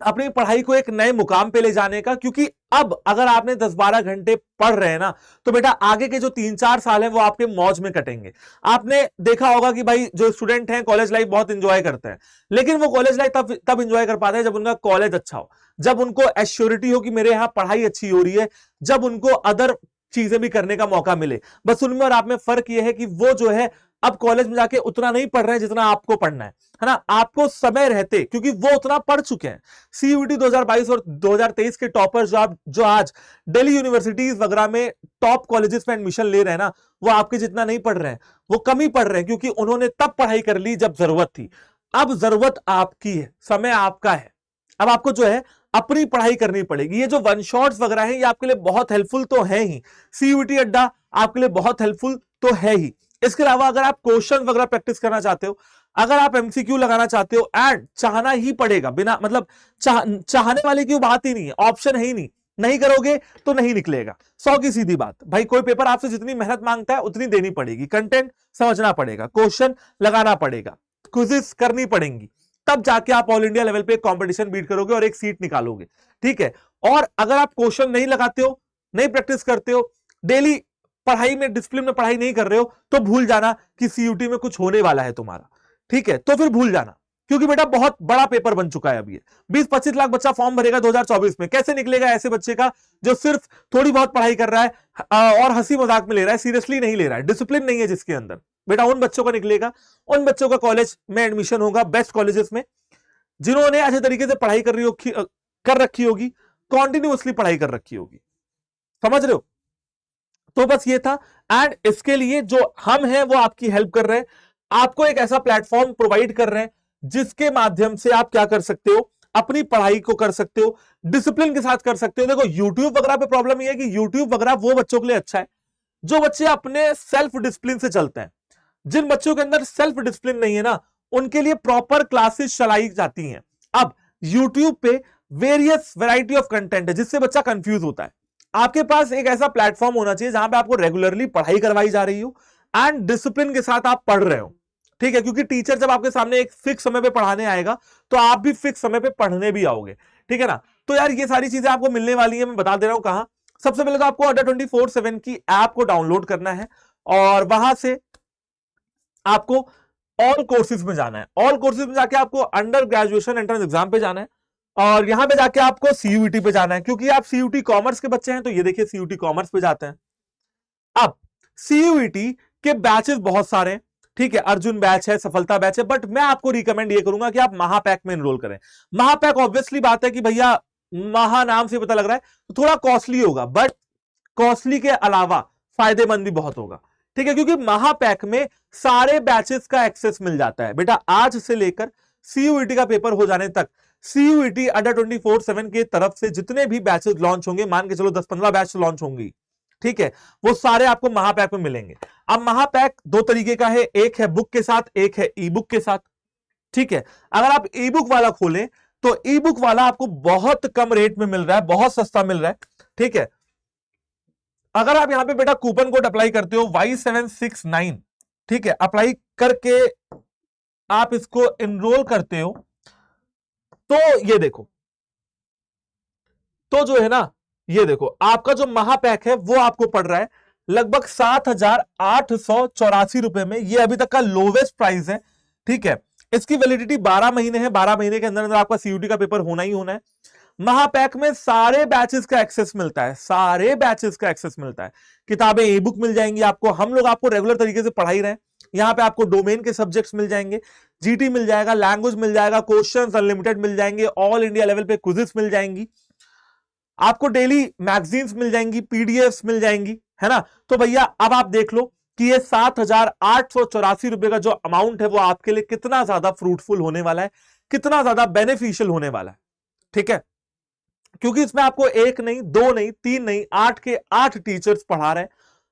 अपनी पढ़ाई को एक नए मुकाम पे ले जाने का। क्योंकि अब अगर आपने 10-12 घंटे पढ़ रहे हैं ना, तो बेटा आगे के जो 3-4 साल हैं वो आपके मौज में कटेंगे। आपने देखा होगा कि भाई जो स्टूडेंट हैं कॉलेज लाइफ बहुत इंजॉय करते हैं, लेकिन वो कॉलेज लाइफ तब इंजॉय कर पाते हैं जब उनका कॉलेज अच्छा हो, जब उनको एश्योरिटी हो कि मेरे यहां पढ़ाई अच्छी हो रही है, जब उनको अदर चीजें भी करने का मौका मिले। बस उनमें और आप में फर्क यह है कि वो जो है अब कॉलेज में जाके उतना नहीं पढ़ रहे हैं जितना आपको पढ़ना है ना। आपको समय रहते, क्योंकि वो उतना पढ़ चुके हैं। सीयूईटी 2022 और 2023 के टॉपर्स जो आज दिल्ली यूनिवर्सिटीज वगैरह में टॉप कॉलेजेस में एडमिशन ले रहे हैं ना, वो आपके जितना नहीं पढ़ रहे हैं, वो कम ही पढ़ रहे हैं, क्योंकि उन्होंने तब पढ़ाई कर ली जब जरूरत थी। अब जरूरत आपकी है, समय आपका है। अब आपको जो है अपनी पढ़ाई करनी पड़ेगी। ये जो वन शॉट्स वगैरह हैं ये आपके लिए बहुत हेल्पफुल तो है ही, सीयूईटी अड्डा आपके लिए बहुत हेल्पफुल तो है ही। इसके अलावा अगर आप क्वेश्चन वगैरह प्रैक्टिस करना चाहते हो, अगर आप एमसीक्यू लगाना चाहते हो, एंड चाहना ही पड़ेगा, बिना मतलब चाहने वाले की बात ही नहीं है, ऑप्शन है ही नहीं। नहीं करोगे तो नहीं निकलेगा, 100 की सीधी बात। भाई कोई पेपर आपसे जितनी मेहनत मांगता है उतनी देनी पड़ेगी, कंटेंट समझना पड़ेगा, क्वेश्चन लगाना पड़ेगा, क्विज़ेस करनी पड़ेंगी, तब जाके आप ऑल इंडिया लेवल पे कंपटीशन बीट करोगे और एक सीट निकालोगे। ठीक है। और अगर आप क्वेश्चन नहीं लगाते हो, नहीं प्रैक्टिस करते हो, डेली पढ़ाई में डिसिप्लिन में पढ़ाई नहीं कर रहे हो, तो भूल जाना कि सीयूटी में कुछ होने वाला है तुम्हारा। ठीक है, तो फिर भूल जाना, क्योंकि बेटा बहुत बड़ा पेपर बन चुका है अभी। 20-25 लाख बच्चा फॉर्म भरेगा 2024 में, कैसे निकलेगा ऐसे बच्चे का जो सिर्फ थोड़ी बहुत पढ़ाई कर रहा है और हंसी मजाक में ले रहा है, सीरियसली नहीं ले रहा है, डिसिप्लिन नहीं है जिसके अंदर। बेटा उन बच्चों का निकलेगा, उन बच्चों का कॉलेज में एडमिशन होगा, बेस्ट कॉलेजेस में, जिन्होंने अच्छे तरीके से पढ़ाई कर रखी होगी, कॉन्टिन्यूअसली पढ़ाई कर रखी होगी। समझ रहे हो? तो बस ये था। एंड इसके लिए जो हम हैं वो आपकी हेल्प कर रहे हैं, आपको एक ऐसा प्लेटफॉर्म प्रोवाइड कर रहे हैं जिसके माध्यम से आप क्या कर सकते हो, अपनी पढ़ाई को कर सकते हो, डिसिप्लिन के साथ कर सकते हो। देखो यूट्यूब वगैरह पे प्रॉब्लम ये है कि यूट्यूब वगैरह वो बच्चों के लिए अच्छा है जो बच्चे अपने सेल्फ डिसिप्लिन से चलते हैं। जिन बच्चों के अंदर सेल्फ डिसिप्लिन नहीं है ना, उनके लिए प्रॉपर क्लासेस चलाई जाती हैं। अब यूट्यूब पे वेरियस वैरायटी ऑफ कंटेंट है जिससे बच्चा कंफ्यूज होता है। आपके पास एक ऐसा प्लेटफॉर्म होना चाहिए जहां पे आपको रेगुलरली पढ़ाई करवाई जा रही हो एंड डिसिप्लिन के साथ आप पढ़ रहे हो। ठीक है, क्योंकि टीचर जब आपके सामने एक फिक्स समय पे पढ़ाने आएगा तो आप भी फिक्स समय पे पढ़ने भी आओगे। ठीक है ना। तो यार ये सारी चीजें आपको मिलने वाली है, मैं बता दे रहा हूं कहां। सबसे पहले तो आपको अड्डा 24/7 की ऐप को डाउनलोड करना है और वहां से आपको ऑल कोर्सेज में जाना है। ऑल कोर्सेज में जाके आपको अंडर ग्रेजुएशन एंट्रेंस एग्जाम पे जाना है और यहां पे जाके आपको सीयूईटी पे जाना है। क्योंकि आप सीयूईटी कॉमर्स के बच्चे हैं तो ये देखिए सीयूईटी कॉमर्स पे जाते हैं। अब सीयूईटी के बैचेस बहुत सारे हैं। ठीक है, अर्जुन बैच है, सफलता बैच है, बट मैं आपको रिकमेंड ये करूंगा कि आप महापैक में एनरोल करें। महापैक ऑब्वियसली बात है कि भैया महा नाम से पता लग रहा है तो थोड़ा कॉस्टली होगा, बट कॉस्टली के अलावा फायदेमंद भी बहुत होगा। ठीक है, क्योंकि महापैक में सारे बैचेस का एक्सेस मिल जाता है। बेटा आज से लेकर सीयूईटी का पेपर हो जाने तक सीयूईटी अड्डा 24/7 के तरफ से जितने भी बैचेस लॉन्च होंगे, मान के चलो 10-15 बैच लॉन्च होंगी, ठीक है, वो सारे आपको महापैक में मिलेंगे। अब महापैक दो तरीके का है, एक है बुक के साथ, एक है ई बुक के साथ। ठीक है, अगर आप ई बुक वाला खोलें तो ई बुक वाला आपको बहुत कम रेट में मिल रहा है, बहुत सस्ता मिल रहा है। ठीक है, अगर आप यहां पे बेटा कूपन कोड अप्लाई करते हो Y769, ठीक है, अप्लाई करके आप इसको एनरोल करते हो तो ये देखो, तो जो है ना, ये देखो आपका जो महापैक है वो आपको पड़ रहा है लगभग 7,884 रुपए में। ये अभी तक का लोवेस्ट प्राइस है। ठीक है, इसकी वैलिडिटी 12 महीने है, 12 महीने के अंदर अंदर आपका सीयूटी का पेपर होना ही होना है। महापैक में सारे बैचेस का एक्सेस मिलता है, सारे बैचेस का एक्सेस मिलता है। किताबें ई बुक मिल जाएंगी आपको, हम लोग आपको रेगुलर तरीके से पढ़ाई रहे हैं। यहां पे आपको डोमेन के सब्जेक्ट्स मिल जाएंगे, जीटी मिल जाएगा, लैंग्वेज मिल जाएगा, क्वेश्चंस अनलिमिटेड मिल जाएंगे, ऑल इंडिया लेवल पे क्विज़ेस मिल जाएंगी, आपको डेली मैगजीन्स मिल जाएंगी, पीडीएफ्स मिल जाएंगी, है ना। तो भैया अब आप देख लो कि ये 7,884 रुपए का जो अमाउंट है वो आपके लिए कितना ज्यादा फ्रूटफुल होने वाला है, कितना ज्यादा बेनिफिशियल होने वाला है। ठीक है, क्योंकि इसमें आपको एक नहीं, दो नहीं, तीन नहीं, 8 के 8 टीचर्स पढ़ा रहे हैं,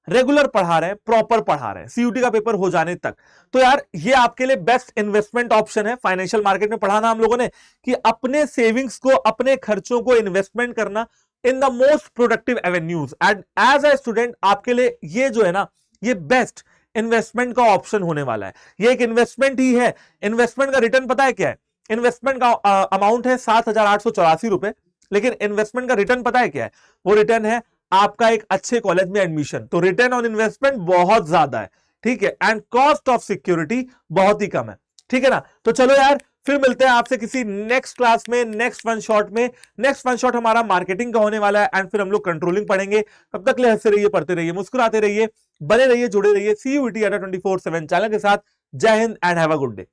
रेगुलर पढ़ा रहे हैं, प्रॉपर पढ़ा रहे हैं सीयूटी का पेपर हो जाने तक। तो यार ये आपके लिए बेस्ट इन्वेस्टमेंट ऑप्शन है। फाइनेंशियल मार्केट में पढ़ाना हम लोगों ने कि अपने सेविंग्स को, अपने खर्चों को इन्वेस्टमेंट करना in the most productive avenues. And as a student आपके लिए ये जो है ना, ये बेस्ट इन्वेस्टमेंट का ऑप्शन होने वाला है। ये एक इन्वेस्टमेंट ही है। इन्वेस्टमेंट का रिटर्न पता है क्या है? इन्वेस्टमेंट का अमाउंट है 7,884 रुपए, लेकिन इन्वेस्टमेंट का रिटर्न पता है क्या है? वो रिटर्न है आपका एक अच्छे कॉलेज में एडमिशन। तो रिटर्न ऑन इन्वेस्टमेंट बहुत ज्यादा है, ठीक है, एंड कॉस्ट ऑफ सिक्योरिटी बहुत ही कम है, ठीक है ना। तो चलो यार, फिर मिलते हैं आपसे किसी नेक्स्ट क्लास में, नेक्स्ट वन शॉट में। नेक्स्ट वन शॉट हमारा मार्केटिंग का होने वाला है, एंड फिर हम लोग कंट्रोलिंग पढ़ेंगे। तब तक ले हंसते रहिए, पढ़ते रहिए, मुस्कुराते रहिए, बने रहिए, जुड़े रहिए CUET 24/7 चैनल के साथ। जय Hind and have a good day.